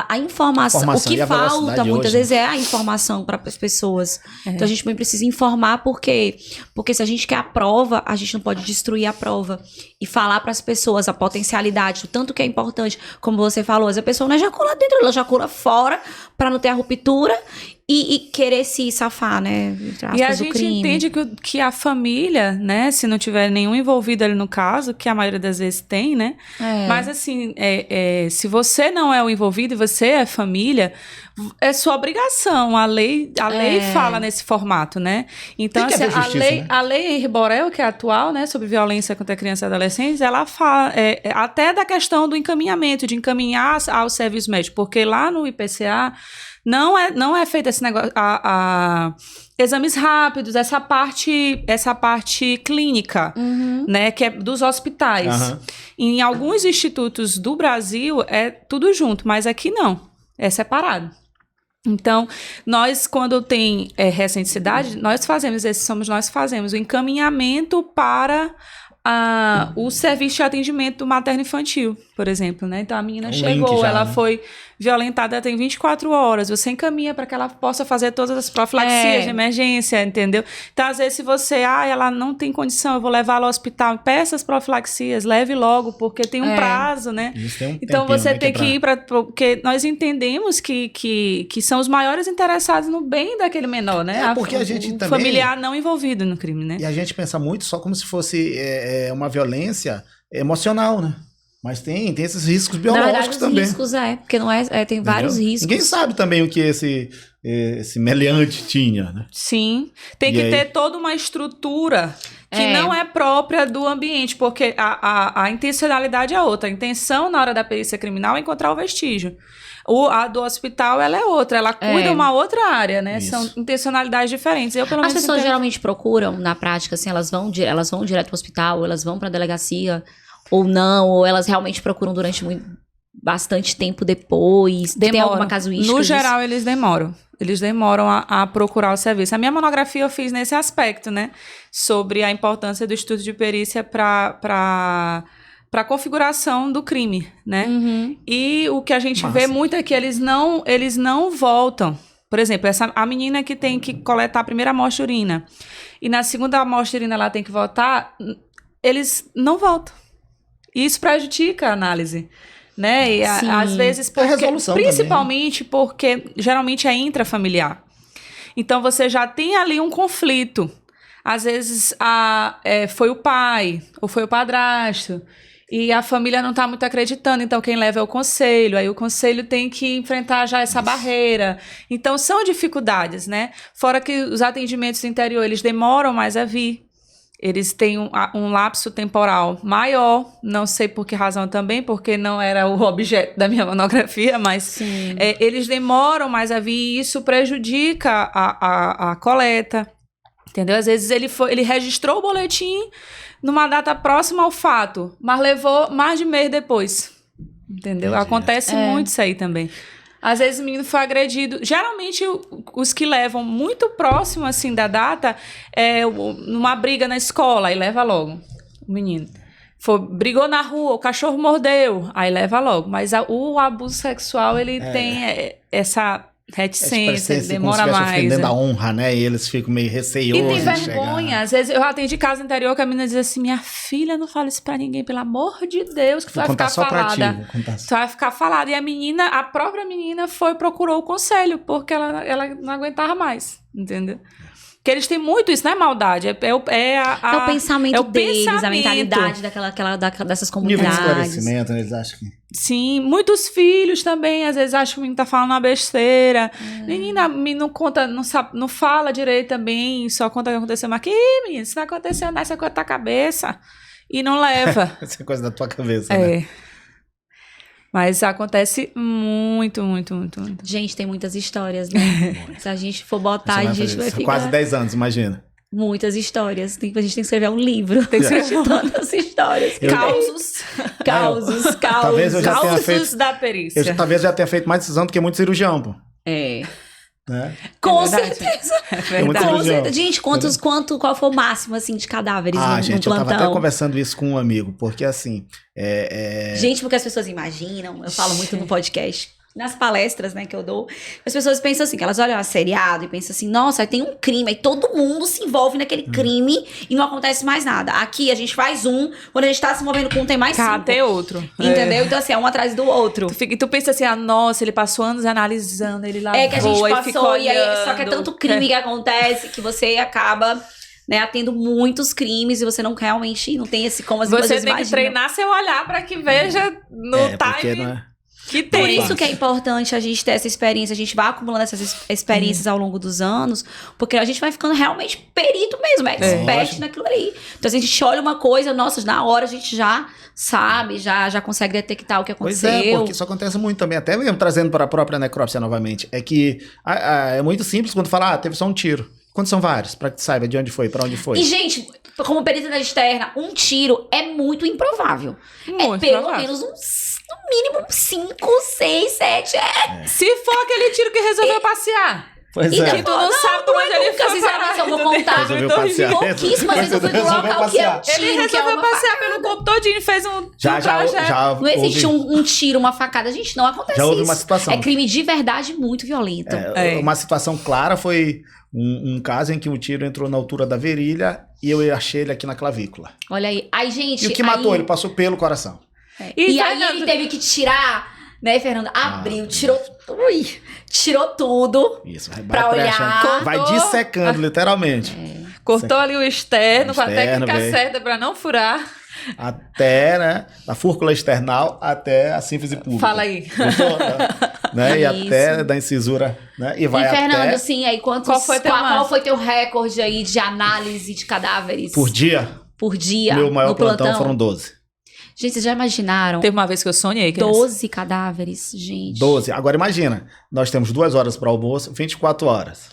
A informação, o que e a falta velocidade muitas hoje, vezes é a informação para as pessoas. Então a gente também precisa informar porque se a gente quer a prova, a gente não pode destruir a prova e falar para as pessoas a potencialidade, o tanto que é importante, como você falou, a pessoa não ejacula dentro, ela ejacula fora para não ter a ruptura e querer se safar, né? E a gente entende que a família, né, se não tiver nenhum envolvido ali no caso, que a maioria das vezes tem, né? Mas assim, se você não é o envolvido e você é família, é sua obrigação. A lei fala nesse formato, né? Então, assim, a lei Borel, que é atual, né, sobre violência contra crianças e adolescentes, ela fala até da questão do encaminhamento, de encaminhar ao serviço médico, porque lá no IPCA não é feito esse negócio, exames rápidos, essa parte clínica, né, que é dos hospitais. Em alguns institutos do Brasil é tudo junto, mas aqui não, é separado. Então, nós, quando tem recenticidade, nós fazemos o encaminhamento para o serviço de atendimento materno-infantil, por exemplo, né? Então, a menina chegou, ela foi violentada, tem 24 horas, você encaminha para que ela possa fazer todas as profilaxias de emergência, entendeu? Então, às vezes, se você, ela não tem condição, eu vou levar ela ao hospital, peça as profilaxias, leve logo, porque tem um prazo, né? Então, você tem que ir porque nós entendemos que são os maiores interessados no bem daquele menor, né? Porque a gente também... familiar não envolvido no crime, né? E a gente pensa muito só como se fosse uma violência emocional, né? Mas tem esses riscos biológicos também. Riscos porque não tem vários riscos. Ninguém sabe também o que esse meliante tinha, né? Sim, tem que ter toda uma estrutura que não é própria do ambiente, porque a intencionalidade é outra. A intenção na hora da perícia criminal é encontrar o vestígio. A do hospital, ela é outra, ela cuida uma outra área, né? Isso. São intencionalidades diferentes. As pessoas geralmente procuram, na prática, assim, elas vão direto pro hospital, ou elas vão pra delegacia, ou não, ou elas realmente procuram durante bastante tempo depois. Tem alguma casuística? No geral, eles demoram. Eles demoram a procurar o serviço. A minha monografia eu fiz nesse aspecto, né? Sobre a importância do estudo de perícia para a configuração do crime, né? E o que a gente vê muito é que eles não voltam. Por exemplo, a menina que tem que coletar a primeira amostra de urina e na segunda amostra de urina ela tem que voltar, eles não voltam. Isso prejudica a análise, né? E às vezes, principalmente porque geralmente é intrafamiliar. Então, você já tem ali um conflito. Às vezes, foi o pai ou foi o padrasto e a família não está muito acreditando. Então, quem leva é o conselho. Aí, o conselho tem que enfrentar já essa barreira. Então, são dificuldades, né? Fora que os atendimentos do interior, eles demoram mais a vir. Eles têm um lapso temporal maior, não sei por que razão também, porque não era o objeto da minha monografia, mas eles demoram mais a vir e isso prejudica a coleta, entendeu? Às vezes ele registrou o boletim numa data próxima ao fato, mas levou mais de mês depois, entendeu? Entendi. Acontece muito isso aí também. Às vezes o menino foi agredido. Geralmente, os que levam muito próximo, assim, da data, numa briga na escola, aí leva logo o menino. Brigou na rua, o cachorro mordeu, aí leva logo. Mas o abuso sexual, ele tem essa reticência, demora mais. Ofendendo a honra, né? E eles ficam meio receiosos. E tem vergonha. Às vezes eu atendi casa interior que a menina diz assim: minha filha, não fala isso pra ninguém, pelo amor de Deus, que tu vai ficar falada. Tu vai ficar falada. E a própria menina procurou o conselho, porque ela não aguentava mais, entendeu? Porque eles têm muito isso, não é maldade, é o pensamento deles, a mentalidade dessas comunidades. Nível de esclarecimento, né? Eles acham que... Sim, muitos filhos também, às vezes acham que o menino tá falando uma besteira. Menina, não conta, não fala direito também, só conta o que aconteceu. Mas menino, isso não aconteceu, não, isso é coisa da tua cabeça. E não leva. Essa é coisa da tua cabeça, né? Mas acontece muito, muito, muito, muito. Gente, tem muitas histórias, né? Se a gente for botar, a gente vai ficar... Quase 10 anos, imagina. Muitas histórias. A gente tem que escrever um livro. Tem que escrever tantas histórias. Causos. Talvez eu já tenha feito... da perícia. Talvez já tenha feito mais decisão do que muito cirurgião, pô. Né? Com certeza. É verdade. Gente, qual foi o máximo, assim, de cadáveres no gente, plantão? eu tava até conversando isso com um amigo, porque assim... Gente, porque as pessoas imaginam, eu falo muito no podcast, nas palestras, né, que eu dou, as pessoas pensam assim, que elas olham a seriado e pensam assim, nossa, aí tem um crime, aí todo mundo se envolve naquele crime e não acontece mais nada. Aqui a gente faz quando a gente tá se movendo com um, tem mais 5. Tem outro. Entendeu? Então assim, é um atrás do outro. Tu pensa assim, nossa, ele passou anos analisando, ele lavou, Que a gente passou, e aí, só que é olhando. tanto crime que acontece que você acaba, né, tendo muitos crimes e você não realmente, não tem esse como as pessoas Você tem que imaginam. treinar seu olhar pra que veja no time não é... que tem. Por isso que é importante a gente ter essa experiência, a gente vai acumulando essas experiências ao longo dos anos, porque a gente vai ficando realmente perito mesmo, expert naquilo ali. Então, se a gente olha uma coisa, nossa, na hora a gente já sabe, já consegue detectar o que aconteceu. Pois é, porque isso acontece muito também, até mesmo trazendo para a própria necrópsia novamente, é que é muito simples quando fala, teve só um tiro. Quantos são vários? Pra que saiba de onde foi, pra onde foi. E, gente, como perita da externa, um tiro é muito improvável. Muito pelo provável. menos no mínimo 5, 6, 7. Se for aquele tiro que resolveu passear. Pois E é. Que tu não sabe por onde ele nunca, foi sinceramente, eu vou parar, contar. Resolveu passear. Pouquíssimas vezes eu fui pro Resolveu local que é um passear. tiro, Ele que é resolveu uma passear pelo corpo todinho, fez um Já Não existe houve, um tiro, uma facada. Gente, não acontece já houve isso. uma situação. É crime de verdade muito violento. Uma situação clara foi um caso em que um tiro entrou na altura da virilha e eu achei ele aqui na clavícula. Olha aí. Aí, gente... E o que matou? Ele passou pelo coração. E aí ele teve que tirar, né, Fernando? Abriu, tirou tudo. Isso, vai Pra olhar. Cortou. vai dissecando, literalmente. Cortou ali o externo com a Externo, técnica velho. certa pra não furar. Até, né, da fúrcula external até a sínfise pública. Fala aí. Gostou? Né? E Isso. até da incisura, né? E vai E, Fernando, até sim, aí qual Qual foi teu recorde aí de análise de cadáveres por dia. por dia Meu maior no plantão foram 12. Gente, vocês já imaginaram? Teve uma vez que eu sonhei. Que 12 cadáveres, gente. 12. Agora imagina, nós temos 2 horas para almoço, 24 horas.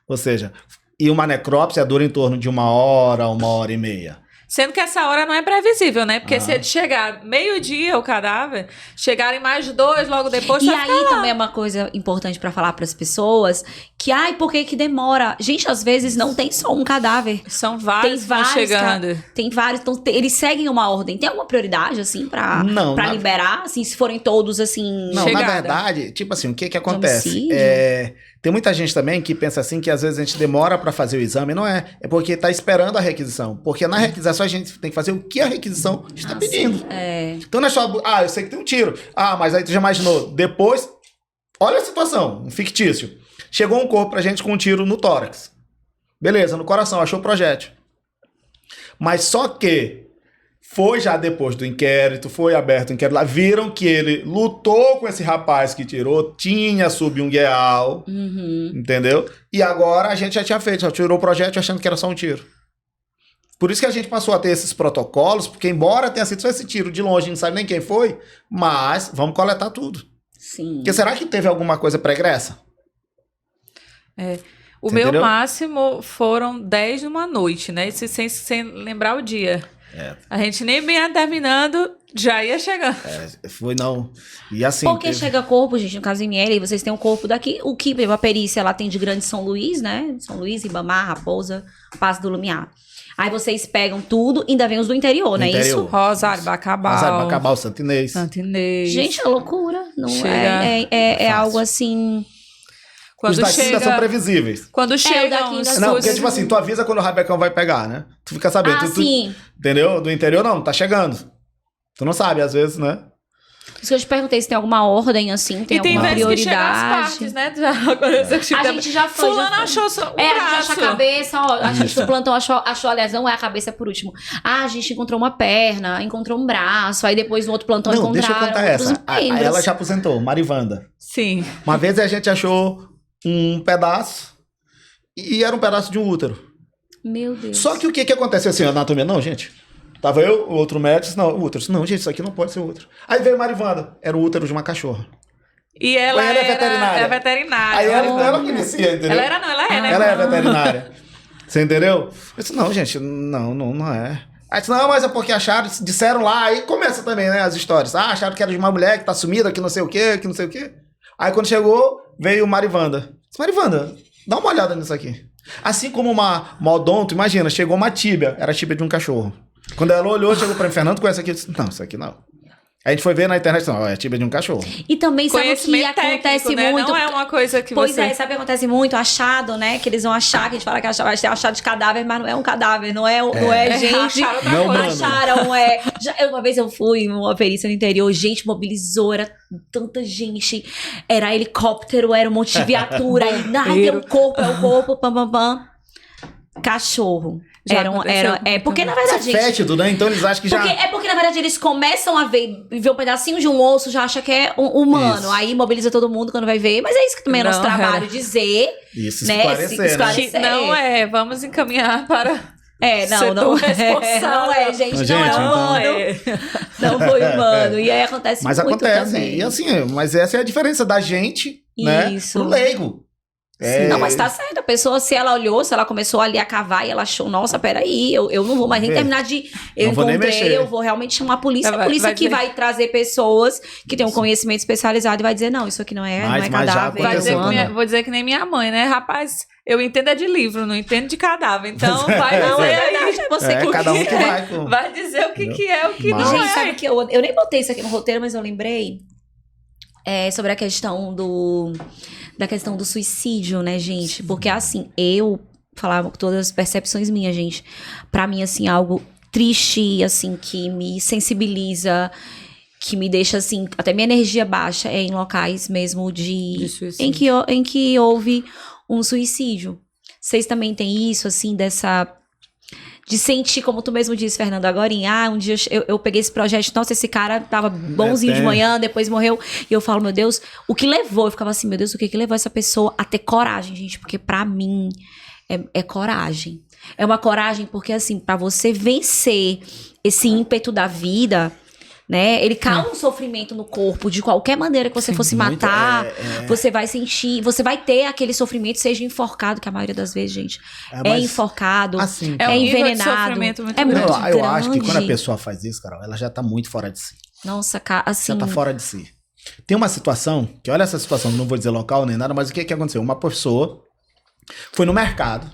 Ou seja, e uma necrópsia dura em torno de 1 hora, 1h30. Sendo que essa hora não é previsível, né? Porque se ele chegar meio-dia, o cadáver, chegarem mais 2 logo depois, E vai aí ficar lá. também é uma coisa importante pra falar pras pessoas, que, por que que demora? Gente, às vezes não tem só um cadáver. São vários que vão chegando. Tem vários, então eles seguem uma ordem. Tem alguma prioridade, assim, pra Não, liberar? Assim, se forem todos, assim... Não, Chegada. na verdade, tipo assim, o que acontece? homicídio? Tem muita gente também que pensa assim que às vezes a gente demora para fazer o exame, não é? É porque tá esperando a requisição. Porque na requisição a gente tem que fazer o que a requisição está pedindo. Então não é só, eu sei que tem um tiro. Mas aí tu já imaginou. Depois, olha a situação, um fictício. Chegou um corpo pra gente com um tiro no tórax. Beleza, no coração, achou o projétil. Mas só que foi já depois do inquérito, foi aberto o inquérito lá, viram que ele lutou com esse rapaz que tirou, tinha subungueal, entendeu? E agora a gente já tinha feito, já tirou o projétil achando que era só um tiro. Por isso que a gente passou a ter esses protocolos, porque embora tenha sido só esse tiro de longe, não sabe nem quem foi, mas vamos coletar tudo. Sim. Porque será que teve alguma coisa pregressa? O Você meu entendeu? máximo foram 10 numa noite, né? Isso sem lembrar o dia. A gente nem bem ia terminando, já ia chegando. Foi não. E assim. Porque chega corpo, gente, no caso ML, vocês têm um corpo daqui, o que a perícia, ela tem de Grande São Luís, né? São Luís, Ribamar, Raposa, Passo do Lumiar. Aí vocês pegam tudo, ainda vem os do interior, não é Interior. isso? Rosário, Bacabal. Rosário, Bacabal, Santo Inês. Santo Inês. Gente, é loucura. Não Chega. é fácil. algo assim... Os Quando daqui ainda são chega, previsíveis. quando chegam daqui os ainda Não, são- porque tipo assim, tu avisa quando o rabecão vai pegar, né? Tu fica sabendo. sim. Entendeu? Do interior não, tá chegando. Tu não sabe, às vezes, né? Isso que eu te perguntei, se tem alguma ordem, assim, tem E tem alguma vezes que chega as prioridade. partes, né? Agora, A gente já foi. Fulano já foi. achou só o a gente acha braço. a cabeça, ó. A gente Isso. do plantão achou a lesão, a cabeça por último. A gente encontrou uma perna, encontrou um braço, aí depois no outro plantão Não, deixa eu encontraram contar outros essa. membros. Ela já aposentou, Marivanda. Sim. Uma vez a gente achou um pedaço e era um pedaço de um útero. Meu Deus. Só que o que acontece assim, a anatomia? Não, gente. Tava eu, o outro médico, disse, não, o útero. Não, gente, isso aqui não pode ser útero. Aí veio Marivanda, era o útero de uma cachorra. E ela Ela é veterinária. É veterinária. Aí ela que inicia, entendeu? Ela é, né? Ela é veterinária. Você entendeu? Eu disse, não, gente, não é. Aí disse, não, mas é porque acharam, disseram lá, aí começa também, né, as histórias. Acharam que era de uma mulher que tá sumida, que não sei o quê, que não sei o quê. Aí quando chegou, veio Marivanda. Disse, Marivanda, dá uma olhada nisso aqui. Assim como uma odonto, imagina, chegou uma tíbia, era a tíbia de um cachorro. Quando ela olhou, chegou pra mim, Fernando, conhece aqui? Eu disse, não, isso aqui não. A gente foi ver na internet, não, é a tibia de um cachorro. E também sabe o que Conhecimento acontece técnico, né? muito? Não é uma coisa que Pois você... é, sabe o que acontece muito? Achado, né? Que eles vão achar, que a gente fala que vai ter achado de cadáver, mas não é um cadáver, não é gente. Acharam outra Não, coisa. mano. Acharam, uma vez eu fui em uma perícia no interior, gente mobilizou, era tanta gente, era helicóptero, era um monte de viatura, tem um corpo, é o corpo, pam, pam, pam. Cachorro. Já aconteceu Porque na Isso é verdade, gente, fétido, né? Então eles acham que já... porque na verdade eles começam a ver um pedacinho de um osso, já acha que é um humano. Isso. Aí mobiliza todo mundo quando vai ver. Mas é isso que também é nosso Não, trabalho, dizer, Isso, né? esclarecer, né? Não é, vamos encaminhar para... Não, não é. Não é, gente. Gente, Não é então- humano. Não foi humano. E aí acontece Mas muito acontece. também. E assim, mas essa é a diferença da gente, né? Isso. Pro leigo. Não, mas tá certo. A pessoa, se ela olhou, se ela começou ali a cavar e ela achou, nossa, peraí, eu não vou mais nem Ver. terminar de... Eu Não vou nem encontrei, mexer. eu vou realmente chamar a polícia. A Vai polícia que dizer- vai trazer pessoas que têm um conhecimento especializado e vai dizer, não, isso aqui não é, Mas não é já cadáver. Vai dizer que Aconteceu, vou dizer que nem minha mãe, né? Rapaz, eu entendo é de livro, não entendo de cadáver. Então vai Não, dizer é aí. verdade, é você que cada um que é. vai. pô. Vai dizer o que é, o que Mas- não Gente, é. sabe que eu nem botei isso aqui no roteiro, mas eu lembrei sobre a questão da questão do suicídio, né, gente? Porque, assim, eu falava com todas as percepções minhas, gente. Pra mim, assim, algo triste, assim, que me sensibiliza, que me deixa, assim, até minha energia baixa é em locais mesmo De suicídio. em que houve um suicídio. Vocês também têm isso, assim, de sentir, como tu mesmo disse, Fernando, agora um dia eu peguei esse projeto, nossa, esse cara tava bonzinho de manhã, depois morreu, e eu falo, meu Deus, o que levou? Eu ficava assim, meu Deus, o que levou essa pessoa a ter coragem, gente? Porque pra mim é coragem. É uma coragem porque, assim, pra você vencer esse ímpeto da vida, né? Ele causa um sofrimento no corpo, de qualquer maneira que você fosse muito, matar, você vai sentir, você vai ter aquele sofrimento, seja enforcado, que a maioria das vezes, gente, é mas, enforcado, assim, É um é nível de envenenado. sofrimento muito É grande. muito eu acho que grande. quando a pessoa faz isso, Carol, ela já tá muito fora de si. Nossa, cara, assim... Já tá fora de si. Tem uma situação, que olha essa situação, não vou dizer local nem nada, mas o que aconteceu? Uma pessoa foi no mercado,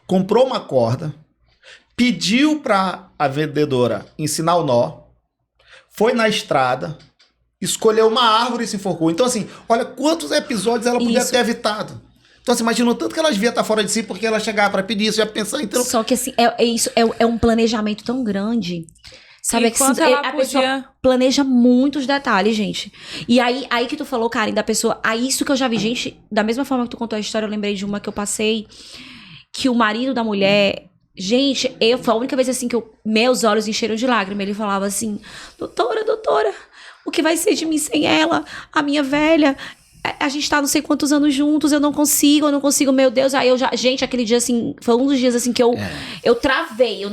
comprou uma corda, pediu pra a vendedora ensinar o nó, foi na estrada, escolheu uma árvore e se enforcou. Então, assim, olha quantos episódios ela podia Isso. ter evitado. Então, assim, imagina o tanto que ela devia estar fora de si, porque ela chegava pra pedir isso, já pensar, então... Só que, assim, é um planejamento tão grande. Sabe? Enquanto Que ela a pessoa podia... planeja muitos detalhes, gente. E aí que tu falou, Karen, da pessoa... Aí isso que eu já vi, gente... Da mesma forma que tu contou a história, eu lembrei de uma que eu passei... Que o marido da mulher... Gente, foi a única vez assim que meus olhos encheram de lágrimas. Ele falava assim, doutora, o que vai ser de mim sem ela? A minha velha, a gente tá não sei quantos anos juntos, eu não consigo, meu Deus. Aí gente, aquele dia assim, foi um dos dias assim que eu travei,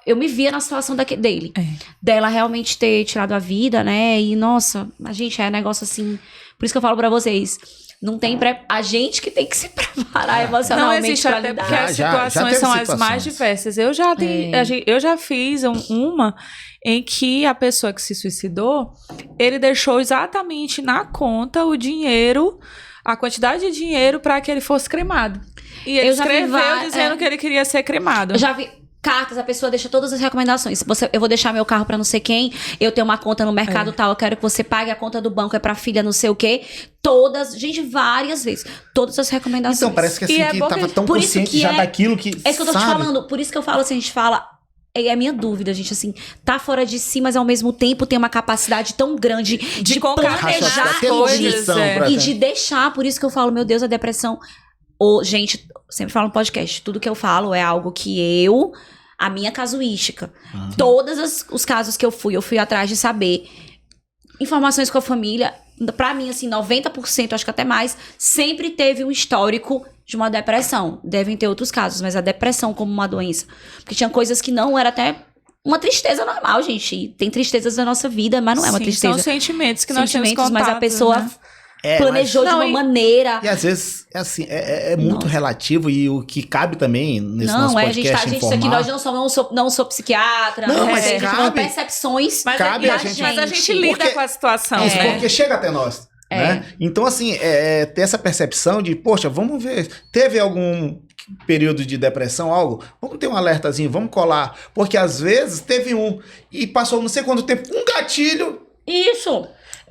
eu me via na situação dele. Dela realmente ter tirado a vida, né? E nossa, a gente é negócio assim, por isso que eu falo pra vocês, não tem a gente que tem que se preparar Não emocionalmente existe, pra até lidar. porque as Já situações teve são as situações. mais diversas. Eu já fiz uma em que a pessoa que se suicidou, ele deixou exatamente na conta o dinheiro, a quantidade de dinheiro para que ele fosse cremado. E ele Eu já vi escreveu dizendo que ele queria ser cremado. Eu já vi cartas, a pessoa deixa todas as recomendações. Eu vou deixar meu carro pra não sei quem, eu tenho uma conta no mercado tal, eu quero que você pague a conta do banco, é pra filha não sei o quê. Todas, gente, várias vezes. Todas as recomendações. Então, parece que assim, E é que bom tava que- tão por isso consciente que já daquilo que, É isso que eu tô te sabe? falando. Por isso que eu falo assim, a gente fala... É a minha dúvida, gente, assim, tá fora de si, mas ao mesmo tempo tem uma capacidade tão grande de concatenar planejar as ter coisas, cognição é. pra- e de deixar. Por isso que eu falo, meu Deus, a depressão... Gente, sempre falo no podcast, tudo que eu falo é algo que a minha casuística. Todos os casos que eu fui atrás de saber informações com a família. Pra mim, assim, 90%, acho que até mais, sempre teve um histórico de uma depressão. Devem ter outros casos, mas a depressão como uma doença. Porque tinha coisas que não era até uma tristeza normal, gente. E tem tristezas na nossa vida, mas não é uma Sim, tristeza. São sentimentos que nós temos Sentimentos, contato, mas a pessoa né? planejou mas- de uma Não, e- maneira. E às vezes é assim, é muito Nossa. relativo e o que cabe também nesse nosso Não, a podcast gente isso aqui, informar. nós não sou psiquiatra, Não, né? mas A gente cabe. não percepções Mas, Cabe a a gente, gente- mas a gente lida Porque- com a situação, Isso, né? porque chega até nós. Né? Então, assim, ter essa percepção de, poxa, vamos ver, teve algum período de depressão, algo? Vamos ter um alertazinho, vamos colar. Porque às vezes teve e passou não sei quanto tempo, um gatilho, Isso!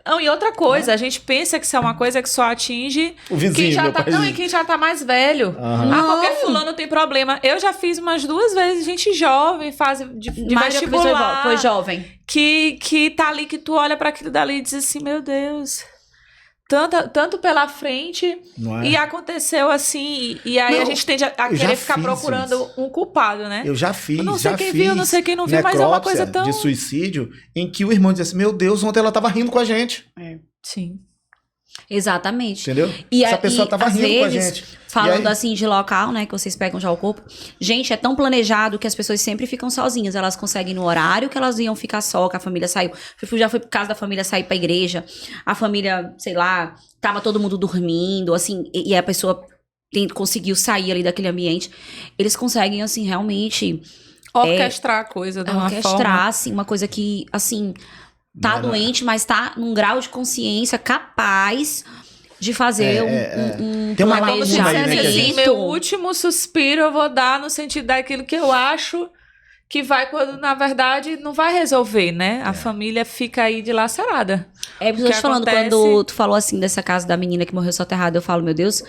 Não, e outra coisa, a gente pensa que isso é uma coisa que só atinge O vizinho, quem já meu tá, paizinho. não, e quem já tá mais velho. Aham. Ah, porque fulano tem problema. Eu já fiz umas 2 vezes, gente jovem, fase de Mas já vestibular, foi jovem. que tá ali, que tu olha pra aquilo dali e diz assim, meu Deus, tanto pela frente, Não é? e aconteceu assim, e aí Não, a gente tende a eu já querer ficar fiz procurando isso. um culpado, né? Eu já fiz, Eu não sei já quem fiz viu, não sei quem não viu, mas é uma coisa necrópsia tão... de suicídio em que o irmão dizia assim, meu Deus, ontem ela tava rindo com a gente, Sim. Exatamente. entendeu? E Essa aí, pessoa tava às rindo com a vezes, gente. falando E aí- assim de local, né, que vocês pegam já o corpo. Gente, é tão planejado que as pessoas sempre ficam sozinhas. Elas conseguem no horário que elas iam ficar só, que a família saiu. Já foi por causa da família sair pra igreja. A família, sei lá, tava todo mundo dormindo, assim, e a pessoa conseguiu sair ali daquele ambiente. Eles conseguem, assim, realmente Orquestrar a coisa de uma orquestrar, forma... assim, uma coisa que, assim, tá Não, não. doente, mas tá num grau de consciência capaz de fazer um Tem uma É como se lacuna aí, né, dissesse que a assim, gente- meu último suspiro eu vou dar no sentido daquilo que eu acho que vai, quando na verdade não vai resolver, né? A família fica aí dilacerada. É, porque eu tô O que te falando, acontece- quando tu falou assim dessa casa da menina que morreu soterrada, eu falo, meu Deus,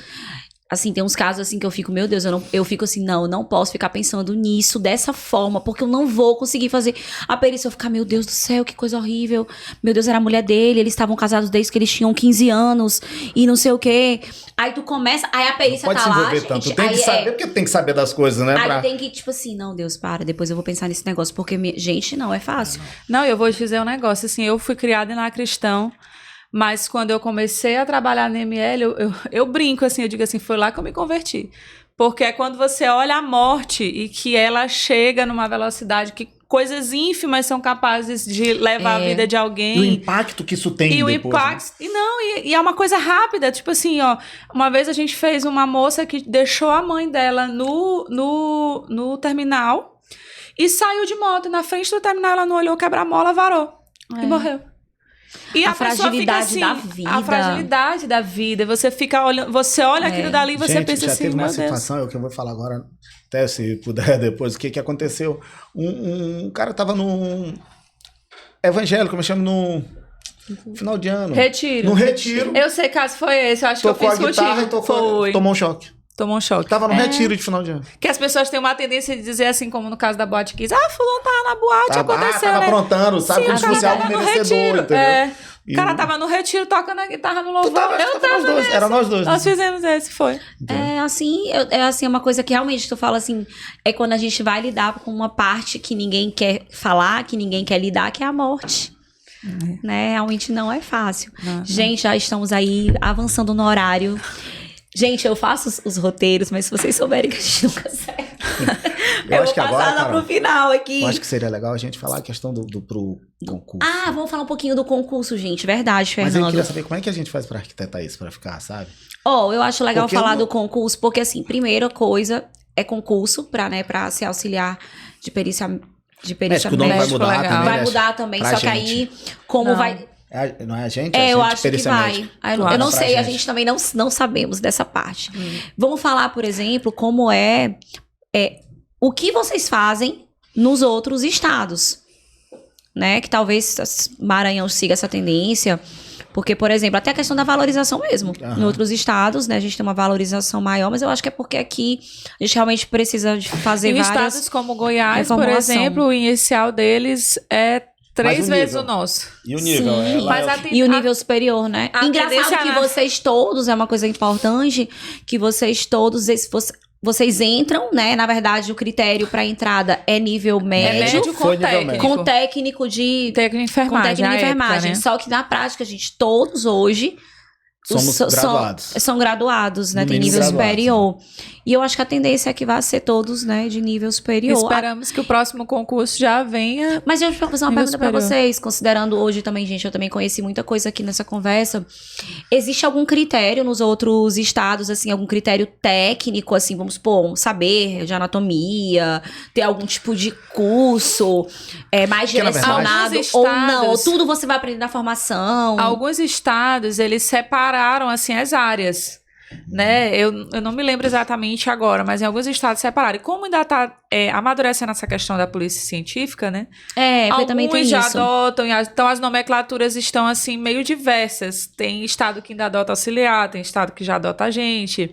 assim, tem uns casos assim que eu fico, meu Deus, eu fico assim, não, eu não posso ficar pensando nisso dessa forma, porque eu não vou conseguir fazer a perícia. Eu ficar, meu Deus do céu, que coisa horrível. Meu Deus, era a mulher dele, eles estavam casados desde que eles tinham 15 anos e não sei o quê. Aí tu começa, aí a perícia Pode tá se lá, envolver gente, tanto. Tem aí que saber, porque tem que saber das coisas, né? Aí pra- tem que, tipo assim, não, Deus, para, depois eu vou pensar nesse negócio, porque, gente, não é fácil. Não, eu vou te dizer um negócio, assim, eu fui criada em lar cristão, mas quando eu comecei a trabalhar na ML, eu brinco, assim, eu digo assim, foi lá que eu me converti. Porque é quando você olha a morte e que ela chega numa velocidade que coisas ínfimas são capazes de levar a vida de E o alguém. impacto que isso tem E o depois, impacto. né? E não, e é uma coisa rápida. Tipo assim, ó. Uma vez a gente fez uma moça que deixou a mãe dela no terminal e saiu de moto. Na frente do terminal, ela não olhou, quebra-mola, varou. E morreu. E A pessoa fragilidade fica da assim, vida. A fragilidade da vida. Você fica olhando, você olha aquilo dali e você Gente, pensa já assim, teve uma meu Deus. situação, é o que eu vou falar agora, até se puder depois, o que aconteceu. Um cara tava num evangélico, me chama no final de ano. Retiro. No retiro. Eu sei que caso foi esse, eu acho Tocou que a eu fiz guitarra contigo. e Foi. tomou um choque. Tomou um choque. Tava no retiro de final de ano. Que as pessoas têm uma tendência de dizer assim, como no caso da Boate Kiss, fulano tava na boate, aconteceu, tava né? aprontando, sabe? Sim, Como o se fosse cara algo tava no merecedor, retiro, entendeu? é. E- O cara tava no retiro tocando a guitarra no Tu louvor. tava, Eu nós tava dois, nesse. era nós dois. Nós fizemos esse, foi. É assim, uma coisa que realmente tu fala assim, é quando a gente vai lidar com uma parte que ninguém quer falar, que ninguém quer lidar, que é a morte. Né? Realmente não é fácil. Gente, já estamos aí avançando no horário. Gente, eu faço os roteiros, mas se vocês souberem que a gente nunca segue. Eu acho que vou agora, passar lá Carol, pro final aqui. Eu acho que seria legal a gente falar a questão do concurso. Ah, vamos falar um pouquinho do concurso, gente. Verdade, Mas eu Fernando. queria saber como é que a gente faz pra arquitetar isso, pra ficar, sabe? Eu acho legal Porque falar eu- do concurso, porque assim, primeira coisa é concurso pra ser auxiliar de perícia Acho que o nome vai médico, mudar legal. também. Vai né? mudar também, Pra só que gente. aí, como Não. vai... Não é a gente? É a eu gente, acho que perícia vai. médica. Eu Claro. não Pra sei, a gente. gente também não sabemos dessa parte. Vamos falar, por exemplo, como é o que vocês fazem nos outros estados, né? Que talvez Maranhão siga essa tendência, porque, por exemplo, até a questão da valorização mesmo. Aham. Em outros estados, né, a gente tem uma valorização maior, mas eu acho que é porque aqui a gente realmente precisa de fazer Em várias... estados como Goiás, por reformulação. exemplo, o inicial deles é 3 Mas o vezes nível? o nosso. E o nível? Sim. Ela Mas é- E o nível superior, né? a Engraçado tendência que na- vocês todos, é uma coisa importante, que vocês todos, vocês entram, né? Na verdade, o critério para entrada é nível É médio, médio Foi com nível técnico. com técnico de... Técnico de Com enfermagem. técnico de à época, enfermagem. né? Só que na prática, gente, todos hoje... Somos graduados. São graduados, né? No Tem mínimo nível graduados, superior. E eu acho que a tendência é que vai ser todos, né? De nível superior. Esperamos que o próximo concurso já venha. Mas eu vou fazer uma Nível pergunta pra superior. vocês, considerando hoje também, gente, eu também conheci muita coisa aqui nessa conversa. Existe algum critério nos outros estados, assim, algum critério técnico, assim, vamos supor, um saber de anatomia, ter algum tipo de curso mais Porque, na direcionado, verdade, ou alguns não, ou estados- tudo você vai aprender na formação. Alguns estados, eles separaram, assim, as áreas. né? Eu não me lembro exatamente agora, mas em alguns estados separaram. E como ainda está amadurecendo essa questão da polícia científica, né? Porque também tem já isso. adotam, então as nomenclaturas estão assim meio diversas. Tem estado que ainda adota auxiliar, tem estado que já adota agente.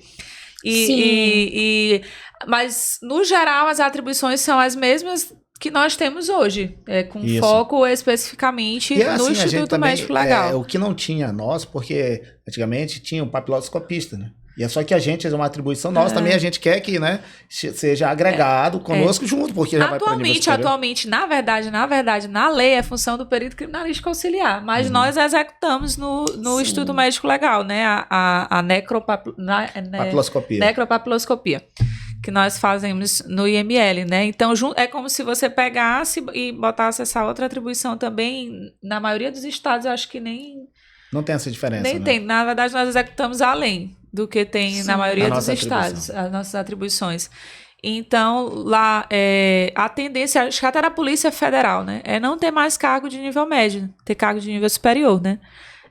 Mas, no geral, as atribuições são as mesmas que nós temos hoje, com foco especificamente no Instituto Médico Legal. O que não tinha nós, porque antigamente tinha um papiloscopista, né? E é só que a gente é uma atribuição nossa, também a gente quer que, né, seja agregado conosco junto, porque já vai para o nível superior. Atualmente, na verdade, na lei é função do perito criminalístico auxiliar, mas nós executamos no Instituto Médico Legal, né, a necropapiloscopia, que nós fazemos no IML, né? Então, é como se você pegasse e botasse essa outra atribuição também. Na maioria dos estados, eu acho que nem... Não tem essa diferença, nem tem. Na verdade, nós executamos além do que tem na maioria dos estados, as nossas atribuições. Então, lá, a tendência, acho que até da Polícia Federal, né? É não ter mais cargo de nível médio, ter cargo de nível superior, né?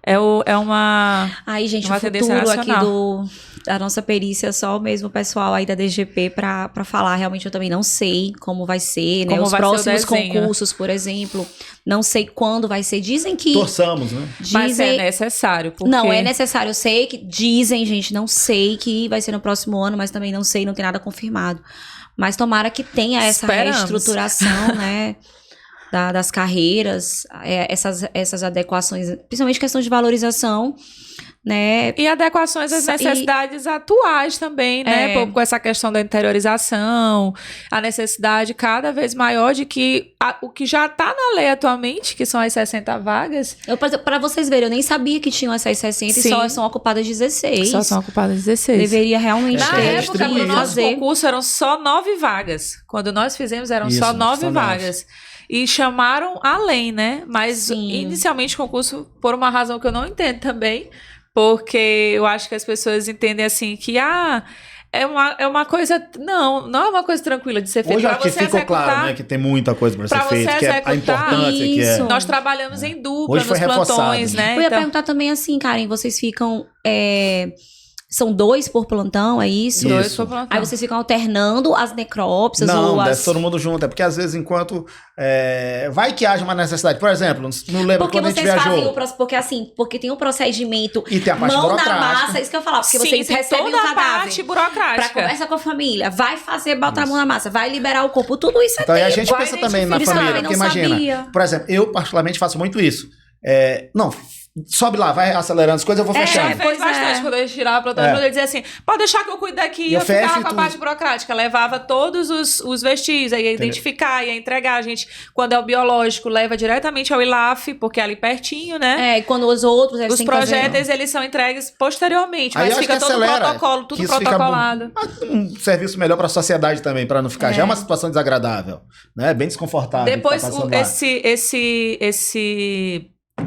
É uma... Aí, gente, uma o futuro aqui da nossa perícia, só mesmo o pessoal aí da DGP pra falar. Realmente eu também não sei como vai ser, né? Os próximos concursos, por exemplo, não sei quando vai ser. Dizem que... Torçamos, né? Mas é necessário, porque... Não, é necessário. Eu sei que dizem, gente, não sei que vai ser no próximo ano, mas também não sei, não tem nada confirmado. Mas tomara que tenha essa reestruturação, né? Das carreiras, essas adequações, principalmente questão de valorização, né? E adequações às necessidades atuais também, né? Com essa questão da interiorização, a necessidade cada vez maior de que o que já está na lei atualmente, que são as 60 vagas... Para vocês verem, eu nem sabia que tinham essas 60 e só são ocupadas 16. Só são ocupadas 16. Deveria realmente na época, no nosso concurso, eram só 9 vagas. Quando nós fizemos, eram só 9 vagas. E chamaram além, né? Mas inicialmente o concurso, por uma razão que eu não entendo também, porque eu acho que as pessoas entendem assim que é uma coisa... Não é uma coisa tranquila de ser feita. Hoje aqui ficou claro, né, que tem muita coisa para ser feita, que é a importância que é. Nós trabalhamos em dupla nos plantões, né? Eu ia perguntar também assim, Karen, vocês ficam... São 2 por plantão, é isso? 2 por plantão. Aí vocês ficam alternando as necrópsias? Não, desce todo mundo junto. É porque às vezes enquanto... vai que haja uma necessidade. Por exemplo, não lembro quando a gente viajou. Porque tem um procedimento... E tem a parte mão na massa, isso que eu ia falar. Porque vocês recebem toda o cadáver. A parte burocrática. Pra conversa com a família. Vai botar a mão na massa. Vai liberar o corpo. Tudo isso então, a gente pensa também na família. Porque imagina, por exemplo, eu particularmente faço muito isso. Sobe lá, vai acelerando as coisas, eu vou fechando. Fez bastante quando eu tirava pra todo mundo. Ele dizia assim, pode deixar que eu cuido daqui. Eu ficava com a parte burocrática. Levava todos os vestígios, aí ia identificar, ia entregar. A gente, quando é o biológico, leva diretamente ao ILAF, porque é ali pertinho, né? E quando os outros... Os projéteis, eles são entregues posteriormente. Mas fica todo o protocolo, tudo protocolado. Um serviço melhor pra sociedade também, pra não ficar... Já é uma situação desagradável, né? Bem desconfortável. Depois,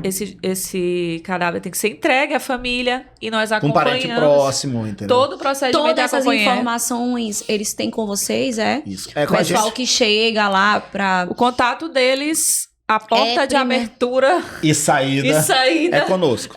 esse cadáver tem que ser entregue à família e nós acompanhamos. Com um parente próximo, entendeu? Todo o procedimento. Todas essas informações eles têm com vocês, Isso. O pessoal que chega lá pra... O contato deles, a porta de abertura e saída é conosco.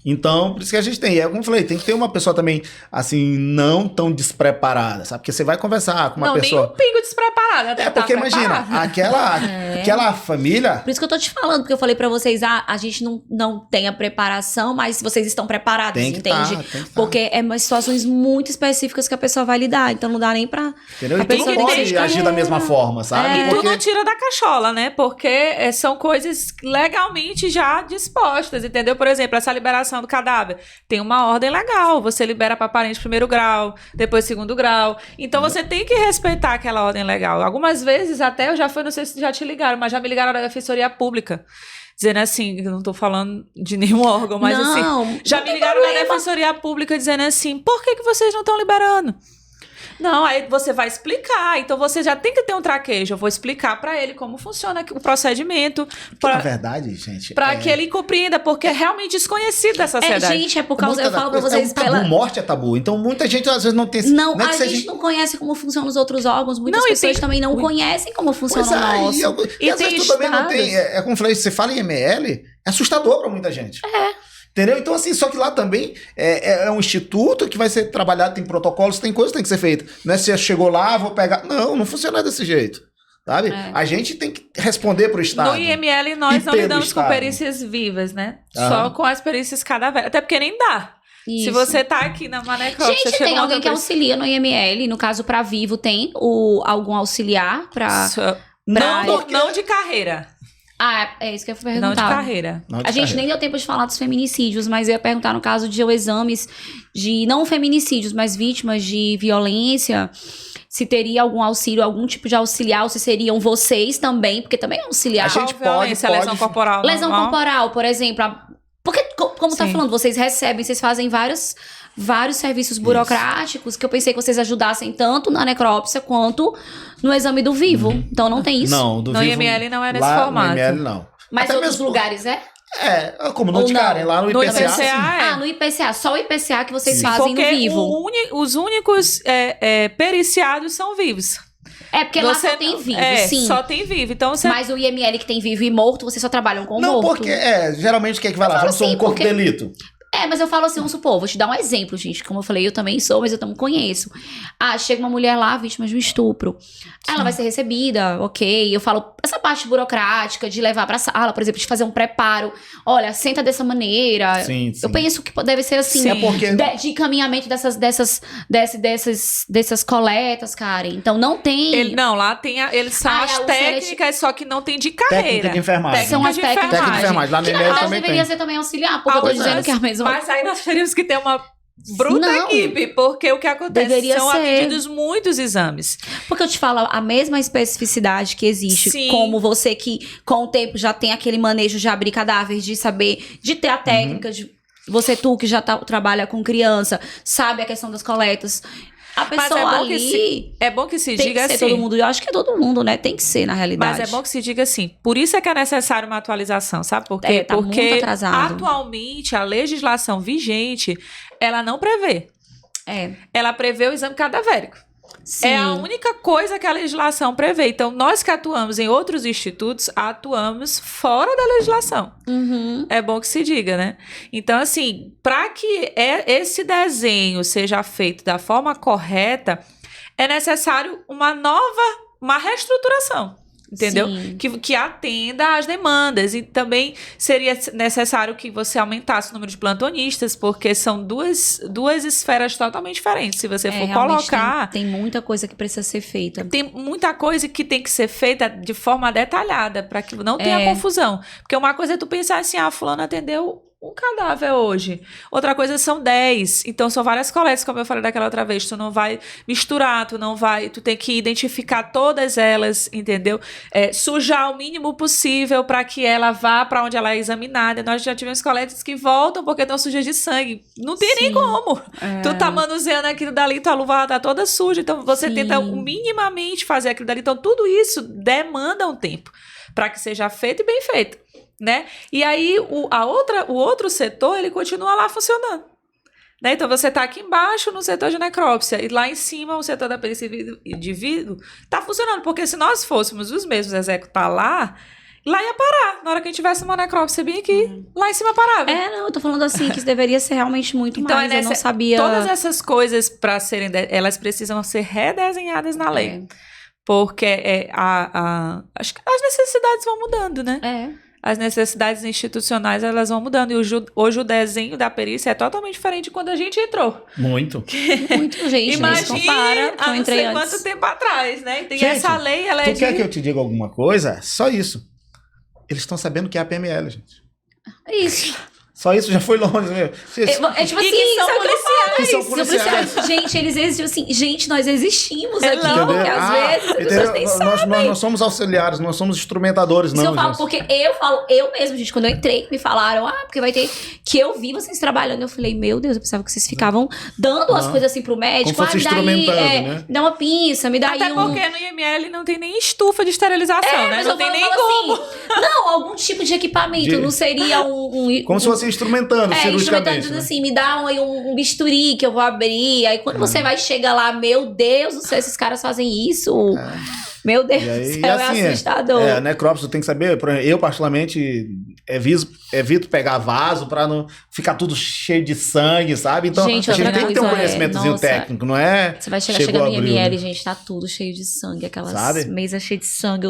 Então, por isso que a gente tem. Como eu falei, tem que ter uma pessoa também, assim, não tão despreparada, sabe? Porque você vai conversar com uma pessoa... Não, nem um pingo despreparada. Porque imagina, aquela família... Por isso que eu tô te falando, porque eu falei pra vocês, a gente não tem a preparação, mas vocês estão preparados, entende? Porque é umas situações muito específicas que a pessoa vai lidar, então não dá nem pra... Entendeu? E tu não pode agir da mesma forma, sabe? E tu não tira da cachola, né? Porque são coisas legalmente já dispostas, entendeu? Por exemplo, essa liberação do cadáver. Tem uma ordem legal. Você libera para parente primeiro grau, depois segundo grau. Então você tem que respeitar aquela ordem legal. Algumas vezes até eu já fui, não sei se já te ligaram, mas já me ligaram da Defensoria Pública. Dizendo assim, eu não tô falando de nenhum órgão, mas assim, já me ligaram da Defensoria Pública dizendo assim, por que vocês não estão liberando? Não, aí você vai explicar. Então você já tem que ter um traquejo. Eu vou explicar pra ele como funciona o procedimento. Na verdade, gente... Pra que ele compreenda, porque é realmente desconhecido dessa sociedade. Gente, é por causa... Eu falo pra vocês... Morte é tabu. Então muita gente às vezes não tem... a gente não conhece como funcionam os outros órgãos. Muitas pessoas também não conhecem como funciona o nosso. E às vezes tu também não tem... como eu falei, você fala em ML, é assustador pra muita gente. Entendeu? Então, assim, só que lá também é um instituto que vai ser trabalhado, tem protocolos, tem coisas que tem que ser feitas. Não é se você chegou lá, vou pegar. Não funciona desse jeito. Sabe? A gente tem que responder para o Estado. No IML, nós não lidamos com perícias vivas, né? Só com as perícias cadavéricas. Até porque nem dá. Isso. Se você tá aqui na necrópsia... Gente, tem alguém que auxilia no IML. No caso, para vivo, tem algum auxiliar para... Não de carreira. É isso que eu ia perguntar. Não de carreira. A gente nem deu tempo de falar dos feminicídios, mas eu ia perguntar no caso de exames de, não feminicídios, mas vítimas de violência, se teria algum auxílio, algum tipo de auxiliar, ou se seriam vocês também, porque também é auxiliar. A gente pode... lesão corporal. Lesão corporal, por exemplo. Porque, como tá falando, vocês recebem, vocês fazem vários serviços burocráticos que eu pensei que vocês ajudassem tanto na necrópsia quanto no exame do vivo. Então não tem isso. Não, do vivo. No IML não é nesse formato. No IML não. Mas até outros mesmo lugares como no de Karen, lá no IPCA. No IPCA, só o IPCA que vocês fazem no vivo. Os únicos periciados são vivos. Porque lá só tem vivo, sim. Só tem vivo. Então Mas o IML que tem vivo e morto, vocês só trabalham com morto. Não, porque geralmente quem é que vai lá? Vamos um corpo de delito. Mas eu falo assim, vamos supor, vou te dar um exemplo, gente. Como eu falei, eu também sou, mas eu também conheço. Chega uma mulher lá, vítima de um estupro. Ela vai ser recebida, ok. Eu falo, essa parte burocrática de levar pra sala, por exemplo, de fazer um preparo. Olha, senta dessa maneira. Sim. Eu penso que deve ser assim, de encaminhamento dessas coletas, Karen. Então, não tem... lá tem... Eles são as técnicas, só que não tem de carreira. Técnica de enfermagem. São as técnicas de enfermagem. Lá no IML também deveria ser também auxiliar, porque eu tô dizendo que é a mesma... Mas aí nós teríamos que ter uma bruta equipe, porque o que acontece são atendidos muitos exames. Porque eu te falo, a mesma especificidade que existe, como você que com o tempo já tem aquele manejo de abrir cadáveres, de saber, de ter a técnica, de tu que já trabalha com criança, sabe a questão das coletas. A pessoa é bom que se diga assim. Todo mundo, eu acho que é todo mundo, né? Tem que ser, na realidade. Mas é bom que se diga assim. Por isso é que é necessário uma atualização, sabe por quê? Porque muito atrasado. Atualmente a legislação vigente, ela não prevê. Ela prevê o exame cadavérico. Sim. É a única coisa que a legislação prevê. Então, nós que atuamos em outros institutos, atuamos fora da legislação. É bom que se diga, né? Então, assim, para que esse desenho seja feito da forma correta, é necessário uma reestruturação. Entendeu? Que atenda às demandas. E também seria necessário que você aumentasse o número de plantonistas, porque são duas esferas totalmente diferentes. Se você for colocar... Tem muita coisa que precisa ser feita. Tem muita coisa que tem que ser feita de forma detalhada, para que não tenha confusão. Porque uma coisa é tu pensar assim, fulano atendeu um cadáver hoje. Outra coisa são 10. Então, são várias coletas, como eu falei daquela outra vez. Tu não vai misturar, tu tem que identificar todas elas, entendeu? Sujar o mínimo possível para que ela vá para onde ela é examinada. Nós já tivemos coletas que voltam porque estão sujas de sangue. Não tem nem como. Tu tá manuseando aquilo dali, tua luva tá toda suja. Então, você tenta minimamente fazer aquilo dali. Então, tudo isso demanda um tempo para que seja feito e bem feito. Né? E aí o outro setor ele continua lá funcionando, né? Então você tá aqui embaixo no setor de necrópsia e lá em cima o setor da perícia de vidro tá funcionando, porque se nós fôssemos os mesmos executar lá ia parar, na hora que a gente tivesse uma necrópsia bem aqui, lá em cima parava. Eu tô falando assim, que isso deveria ser realmente muito mais, eu não sabia. Todas essas coisas para serem, elas precisam ser redesenhadas na lei, porque acho que as necessidades vão mudando, né? As necessidades institucionais, elas vão mudando. E hoje o desenho da perícia é totalmente diferente de quando a gente entrou. Muito, gente. Imagina, há não sei quanto tempo atrás, né? Tem essa lei, ela quer que eu te diga alguma coisa? Só isso. Eles estão sabendo que é a PML, gente. Isso. Só isso já foi longe, meu. Tipo assim, são policiais. Gente, eles existem assim. Gente, nós existimos aqui. Porque às vezes as pessoas nem sabem. Nós não somos auxiliares, nós somos instrumentadores, não. Eu falo, porque eu mesmo, gente, quando eu entrei, me falaram, porque vai ter. Que eu vi vocês trabalhando. Eu falei, meu Deus, eu pensava que vocês ficavam dando as coisas assim pro médico. Como fosse instrumentando, né? Me dá uma pinça, me dá aí Até porque no IML não tem nem estufa de esterilização, né? Não tem nem como. Assim, não, algum tipo de equipamento. Não seria como se fosse instrumentando cirurgicamente. Instrumentando, assim, me dá um bisturi que eu vou abrir. Aí quando você vai chegar lá, meu Deus do céu, esses caras fazem isso. Meu Deus E aí, do céu, assim, é assustador. a necrópsia, tu tem que saber, por exemplo, eu particularmente evito pegar vaso pra não ficar tudo cheio de sangue, sabe? Então Gente, a gente outra tem que ter um coisa conhecimentozinho nossa, técnico, não é? Você vai chegou, chegando em abriu, ML, né? gente, tá tudo cheio de sangue. Aquelas Sabe? mesas cheias de sangue,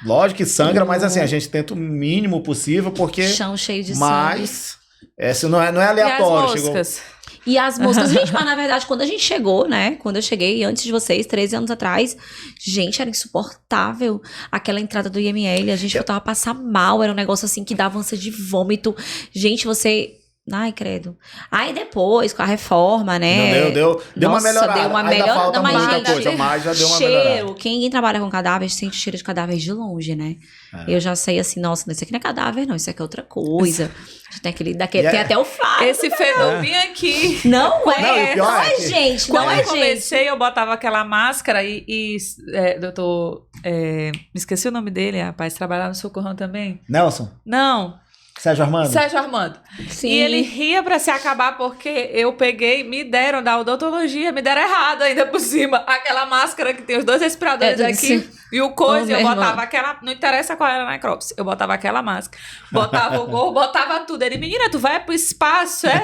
Lógico que sangra, mas assim, a gente tenta o mínimo possível, porque... chão cheio de sangue. Mas, isso não é E as aleatório. moscas? E as moscas, gente, mas na verdade, quando a gente chegou, né? Quando eu cheguei, antes de vocês, 13 anos atrás, gente, era insuportável aquela entrada do IML. A gente voltava a passar mal, era um negócio assim que dava ânsia de vômito. Gente, você... Ai, credo. Aí depois, com a reforma, né? Não, deu uma Nossa, melhorada. deu uma Ainda melhor- falta não, mas muita gente, coisa, mas já deu uma cheiro. melhorada. Quem trabalha com cadáveres sente cheiro de cadáveres de longe, né? Eu já sei assim, nossa, isso aqui não é cadáver, não. Isso aqui é outra coisa. Tem tem até o faro. Esse fedor vinha aqui. Não Não, é, e pior não é é, que- gente. Quando Não é, eu gente. comecei, eu botava aquela máscara doutor... me esqueci o nome dele, rapaz. Trabalhava no Socorrão também? Nelson, Não. Sérgio Armando. Sérgio Armando. Sim. E ele ria pra se acabar porque eu peguei, me deram da odontologia, me deram errado ainda por cima. Aquela máscara que tem os 2 respiradores É, aqui sim. e o coisa, Ô, eu meu botava irmão. aquela, não interessa qual era a necrópsia, eu botava aquela máscara, botava o gorro, botava tudo. Ele, menina, tu vai pro espaço, é?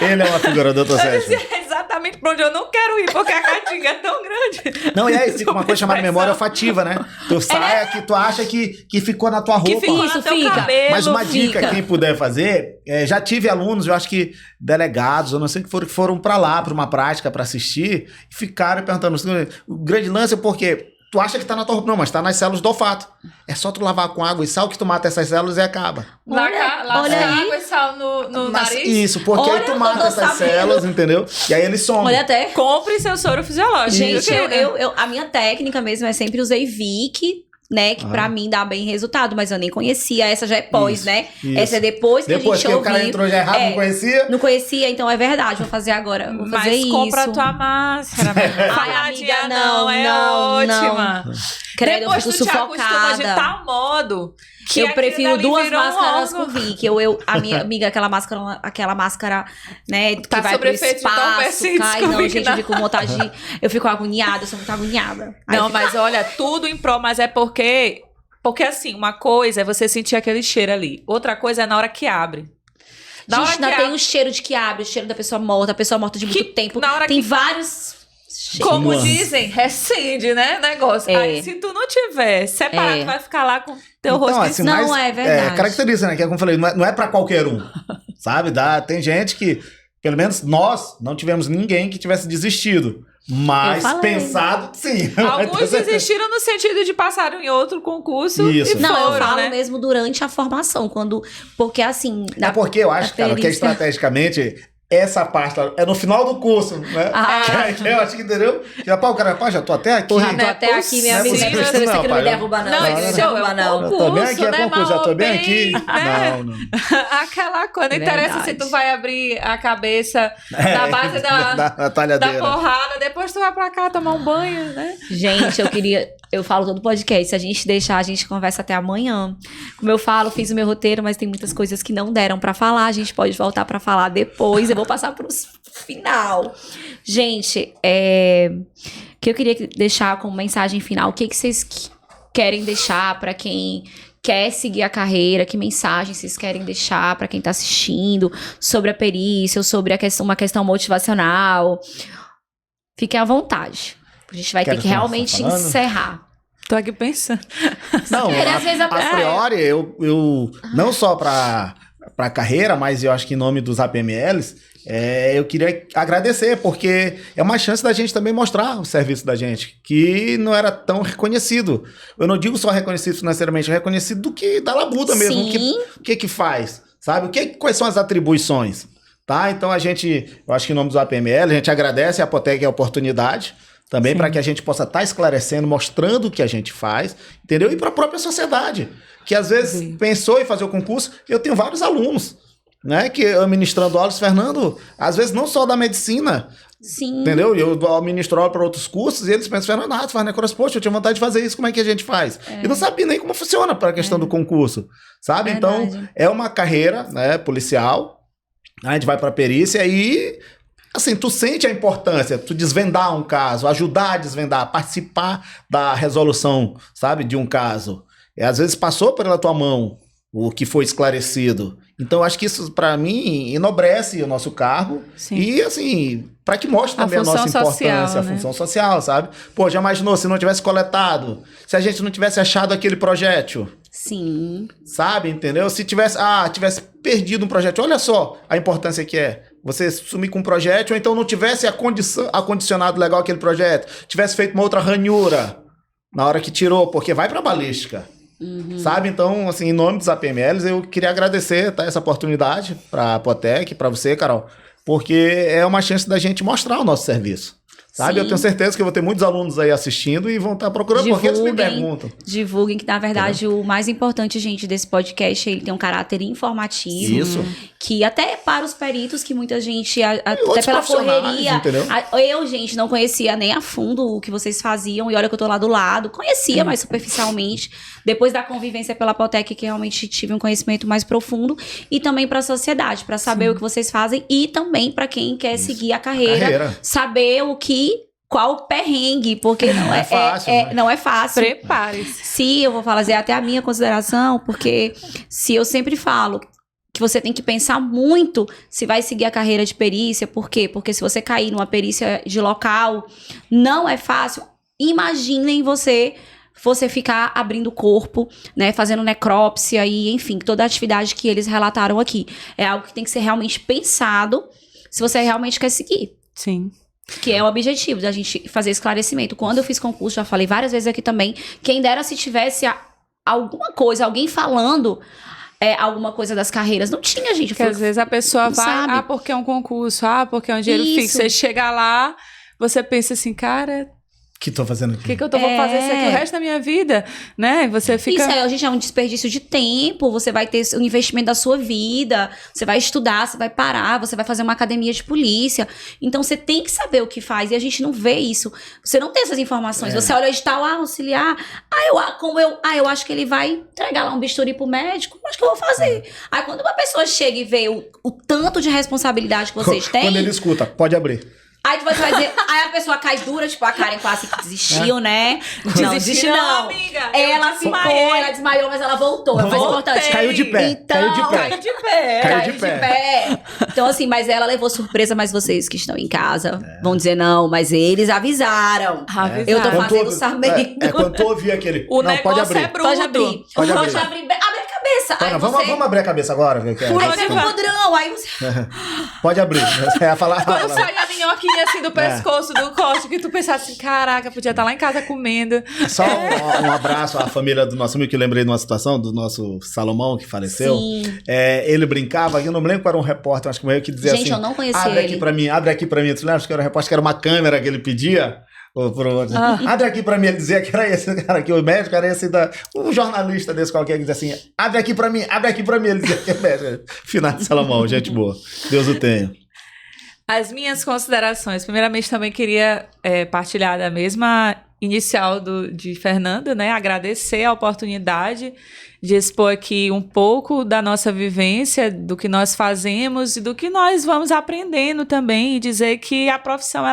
Ele é uma figura do Dr. Eu Sérgio. dizia exatamente pra onde eu não quero ir, porque a caatinga é tão grande. Não, e aí fica uma coisa chamada memória olfativa, né? Tu sai aqui, tu acha que ficou na tua roupa. Que ficou Isso, no teu fica. cabelo. Mas uma dica, fica. quem puder fazer, já tive alunos, eu acho que delegados, eu não sei que foram pra lá, pra uma prática, pra assistir, e ficaram perguntando, o grande lance é porque tu acha que tá na tua roupa, não, mas tá nas células do olfato. É só tu lavar com água e sal que tu mata essas células e acaba. Olha aí. água e sal no nariz. Isso, porque aí Olha, tu eu mata tô essas sabendo. células, entendeu? E aí eles somem. Olha até. Compre seu soro fisiológico. Gente, querida. a minha técnica mesmo é sempre usei Vic, né? Que pra mim dá bem resultado, mas eu nem conhecia. Essa já é pós, Isso, né? isso. Essa é depois que Depois a gente que o ouviu. cara entrou já errado, não conhecia. Não conhecia, então é verdade. Vou fazer agora. Vou fazer Mas isso. compra a tua máscara. Ai, amiga, não, é não, ótima. Credo, Depois eu tu fico te acostuma de sufocada. tal modo que Eu aquilo prefiro ali 2 virou um máscaras com órgão. Vic. A minha amiga, aquela máscara, né, que Tá vai sob pro efeito de Tom espaço, Persides cai, com não, Vic, gente, não. eu fico com vontade de... Eu fico agoniada, eu sou muito agoniada. Aí Não, fica- mas olha, tudo em prol, mas é porque... Porque assim, uma coisa é você sentir aquele cheiro ali. Outra coisa é na hora que abre. Na Gente, hora que ainda tem abre, o cheiro de que abre, o cheiro da pessoa morta, a pessoa morta de muito Que- tempo. na hora Tem que- vários... como Nuance. dizem, rescinde, né, negócio. É. Aí, se tu não tiver separado, É. tu vai ficar lá com teu Então, rosto assim, Não, mas, é verdade. caracteriza, né? Que é como eu falei, não é pra qualquer um. Sabe? Tem gente que, pelo menos nós, não tivemos ninguém que tivesse desistido. Mas Eu falei. pensado, sim. Alguns desistiram no sentido de passar em outro concurso Isso. e Não, eu foram, falo né? mesmo durante a formação, porque assim... É porque eu acho, cara, que perícia. estrategicamente essa parte é no final do curso, né? Ah. Que eu acho que entendeu? Já, pá, o cara, pá, já tô até aqui. Porra, tô Não é até aqui, minha amiga. possível, Não é possível não, que não me pai, derruba, não. Não, Não, isso me é derruba, um não. Eu tô bem aqui, concurso, é né, concurso, já tô bem aqui. né? Não. Aquela coisa, não interessa se Verdade. tu vai abrir a cabeça na base da da talhadeira. porrada, depois tu vai pra cá tomar um banho, né? Gente, eu falo todo podcast, se a gente deixar, a gente conversa até amanhã. Como eu falo, fiz o meu roteiro, mas tem muitas coisas que não deram pra falar, a gente pode voltar pra falar depois, eu vou passar pro final. Gente, que eu queria deixar como mensagem final, o que vocês querem deixar pra quem quer seguir a carreira, que mensagem vocês querem deixar pra quem tá assistindo, sobre a perícia, ou sobre uma questão motivacional. Fiquem à vontade. A gente vai ter Quero que começar realmente falando? encerrar. Tô aqui pensando. Não, Às vezes a priori, eu não só para a carreira, mas eu acho que em nome dos APMLs, eu queria agradecer, porque é uma chance da gente também mostrar o serviço da gente, que não era tão reconhecido. Eu não digo só reconhecido financeiramente, é reconhecido do que da labuta mesmo. Sim. O que faz, sabe? Quais são as atribuições, tá? Então eu acho que em nome dos APML, a gente agradece a Apotec a oportunidade, também para que a gente possa estar esclarecendo, mostrando o que a gente faz, entendeu? E para a própria sociedade, que às vezes pensou em fazer o concurso. Eu tenho vários alunos, né, que eu ministrando aulas, Fernando, às vezes não só da medicina, Sim. entendeu? Eu ministro aula para outros cursos e eles pensam, Fernando, tu faz necrose, poxa, eu tinha vontade de fazer isso, como é que a gente faz? E não sabia nem como funciona para a questão do concurso, sabe? Verdade. Então, é uma carreira, né, policial, a gente vai para a perícia e assim, tu sente a importância, tu desvendar um caso, ajudar a desvendar, participar da resolução, sabe, de um caso. E às vezes passou pela tua mão o que foi esclarecido. Então, eu acho que isso, para mim, enobrece o nosso cargo. Sim. E, assim, para que mostre também a nossa função importância, social, a né? função social, sabe? Pô, já imaginou se não tivesse coletado? Se a gente não tivesse achado aquele projétil? Sim. Sabe, entendeu? Se tivesse perdido um projétil, olha só a importância que é. Você sumir com um projétil, ou então não tivesse acondicionado legal aquele projeto, tivesse feito uma outra ranhura na hora que tirou, porque vai pra balística. Sabe? Então, assim, em nome dos APMLs, eu queria agradecer, tá, essa oportunidade pra Apotec, pra você, Carol, porque é uma chance da gente mostrar o nosso serviço. Sabe? Sim. Eu tenho certeza que eu vou ter muitos alunos aí assistindo e vão estar procurando, porque eles me perguntam. Divulguem, que na verdade o mais importante, gente, desse podcast, ele tem um caráter informativo. Isso. Que até para os peritos, que muita gente, até outros pela profissionais, correria, entendeu? eu, gente, não conhecia nem a fundo o que vocês faziam, e olha que eu tô lá do lado, conhecia, mas superficialmente, depois da convivência pela Apotec, que realmente tive um conhecimento mais profundo, e também para a sociedade, para saber o que vocês fazem, e também para quem quer seguir a carreira, saber qual o perrengue, porque não é fácil. Não é fácil. Prepare-se. Se eu vou fazer até a minha consideração, porque se eu sempre falo que você tem que pensar muito se vai seguir a carreira de perícia, por quê? Porque se você cair numa perícia de local, não é fácil. Imaginem você ficar abrindo o corpo, né, fazendo necrópsia e, enfim, toda a atividade que eles relataram aqui. É algo que tem que ser realmente pensado se você realmente quer seguir. Sim. Que é o objetivo da gente fazer esclarecimento. Quando eu fiz concurso, já falei várias vezes aqui também, quem dera se tivesse alguma coisa, alguém falando alguma coisa das carreiras. Não tinha, gente. Porque às vezes a pessoa vai, porque é um concurso, porque é um dinheiro fixo. Você chega lá, você pensa assim, cara... O que tô fazendo aqui? O que eu vou fazer isso aqui o resto da minha vida, né? Você fica... Isso aí, gente, é um desperdício de tempo, você vai ter o investimento da sua vida, você vai estudar, você vai parar, você vai fazer uma academia de polícia. Então, você tem que saber o que faz, e a gente não vê isso. Você não tem essas informações. Você olha o edital, auxiliar, eu acho que ele vai entregar lá um bisturi pro médico, acho que eu vou fazer. Aí, quando uma pessoa chega e vê o tanto de responsabilidade que vocês têm... Quando ele escuta, pode abrir. Aí tu vai dizer, aí a pessoa cai dura, tipo, a Karen quase que desistiu, né? Não, desistiu não. Amiga. Ela ficou, ela desmaiou, mas ela voltou. É o mais importante. Caiu de pé. Então, Caiu de pé. Então, assim, mas ela levou surpresa, mas vocês que estão em casa vão dizer não, mas eles avisaram. Eu tô fazendo orçamento. Quando tu ouvir aquele... O não, negócio pode abrir. Pode abrir. Pode abrir. Pode abrir. Abre a cabeça. Aí Vamos abrir a cabeça agora. Aí você é um podrão, aí você... Pode abrir. Você ia falar... Quando sai a minhoquinha assim do pescoço, do corte, que tu pensasse assim, caraca, podia estar lá em casa comendo. Só um abraço à família do nosso amigo, que eu lembrei de uma situação, do nosso Salomão, que faleceu. Sim. Ele brincava, eu não me lembro qual era um repórter, acho que meio que dizia assim... Gente, eu não conhecia abre ele. Abre aqui pra mim. Tu lembra que era um repórter, que era uma câmera que ele pedia? Abre aqui pra mim, ele dizia que era esse cara, que o médico era esse um jornalista desse qualquer, que dizia assim, abre aqui pra mim, ele dizia que é médico. Finado Salomão, gente boa, Deus o tenha. As minhas considerações, primeiramente também queria partilhar da mesma inicial de Fernando, né, agradecer a oportunidade de expor aqui um pouco da nossa vivência, do que nós fazemos e do que nós vamos aprendendo também, e dizer que a profissão,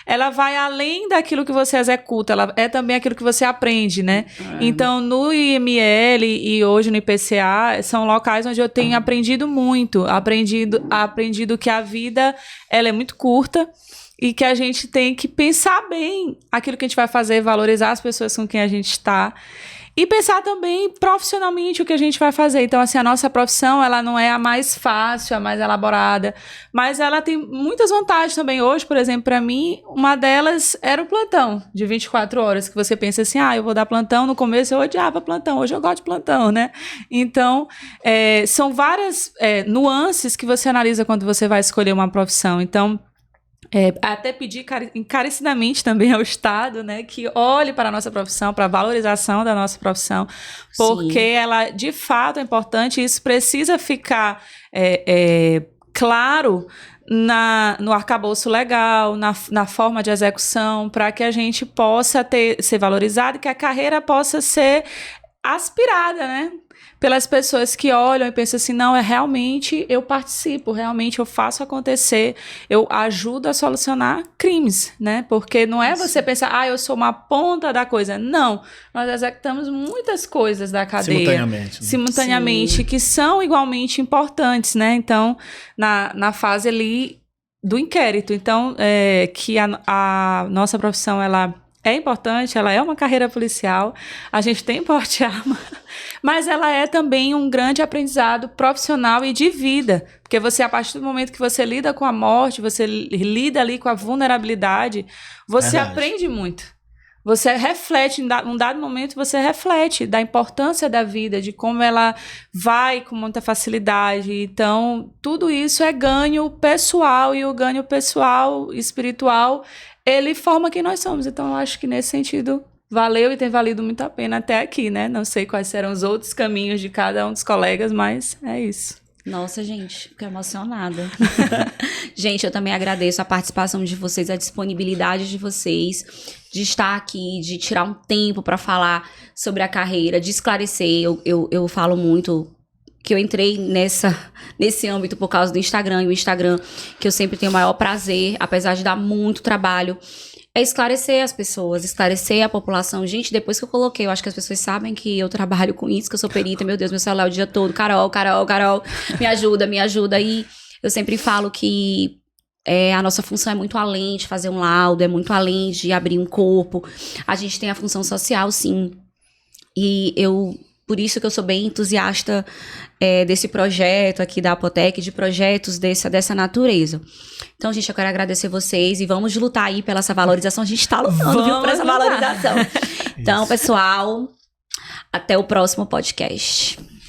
ela vai além daquilo que você executa, ela é também aquilo que você aprende, né? Então, no IML e hoje no IPCA, são locais onde eu tenho aprendido muito, aprendido que a vida, ela é muito curta e que a gente tem que pensar bem aquilo que a gente vai fazer, valorizar as pessoas com quem a gente está. E pensar também profissionalmente o que a gente vai fazer. Então, assim, a nossa profissão, ela não é a mais fácil, a mais elaborada, mas ela tem muitas vantagens também. Hoje, por exemplo, para mim, uma delas era o plantão de 24 horas, que você pensa assim, eu vou dar plantão. No começo eu odiava plantão, hoje eu gosto de plantão, né? Então, são várias nuances que você analisa quando você vai escolher uma profissão. Então, até pedir encarecidamente também ao Estado, né, que olhe para a nossa profissão, para a valorização da nossa profissão, porque ela de fato é importante, e isso precisa ficar claro no arcabouço legal, na forma de execução, para que a gente possa ser valorizado e que a carreira possa ser aspirada, né? pelas pessoas que olham e pensam assim, não, realmente eu participo, realmente eu faço acontecer, eu ajudo a solucionar crimes, né? Porque não é você pensar, eu sou uma ponta da coisa. Não, nós executamos muitas coisas da cadeia. Simultaneamente, que são igualmente importantes, né? Então, na fase ali do inquérito. Então, que a nossa profissão, ela é importante, ela é uma carreira policial, a gente tem porte de arma, mas ela é também um grande aprendizado profissional e de vida, porque você, a partir do momento que você lida com a morte, você lida ali com a vulnerabilidade, você aprende muito. Você reflete, num dado momento, você reflete da importância da vida, de como ela vai com muita facilidade. Então, tudo isso é ganho pessoal, e o ganho pessoal, espiritual, ele forma quem nós somos. Então, eu acho que nesse sentido, valeu e tem valido muito a pena até aqui, né? Não sei quais serão os outros caminhos de cada um dos colegas, mas é isso. Nossa, gente, fico emocionada. Gente, eu também agradeço a participação de vocês, a disponibilidade de vocês, de estar aqui, de tirar um tempo para falar sobre a carreira, de esclarecer. Eu falo muito que eu entrei nesse âmbito por causa do Instagram, e o Instagram, que eu sempre tenho o maior prazer, apesar de dar muito trabalho, é esclarecer as pessoas, esclarecer a população. Gente, depois que eu coloquei, eu acho que as pessoas sabem que eu trabalho com isso, que eu sou perita, meu Deus, meu celular o dia todo, Carol, me ajuda. E eu sempre falo que a nossa função é muito além de fazer um laudo, é muito além de abrir um corpo. A gente tem a função social, sim. E por isso que eu sou bem entusiasta desse projeto aqui da Apotec, de projetos dessa natureza. Então, gente, eu quero agradecer vocês e vamos lutar aí pela essa valorização. A gente tá lutando, viu, por essa valorização. Então, pessoal, até o próximo podcast.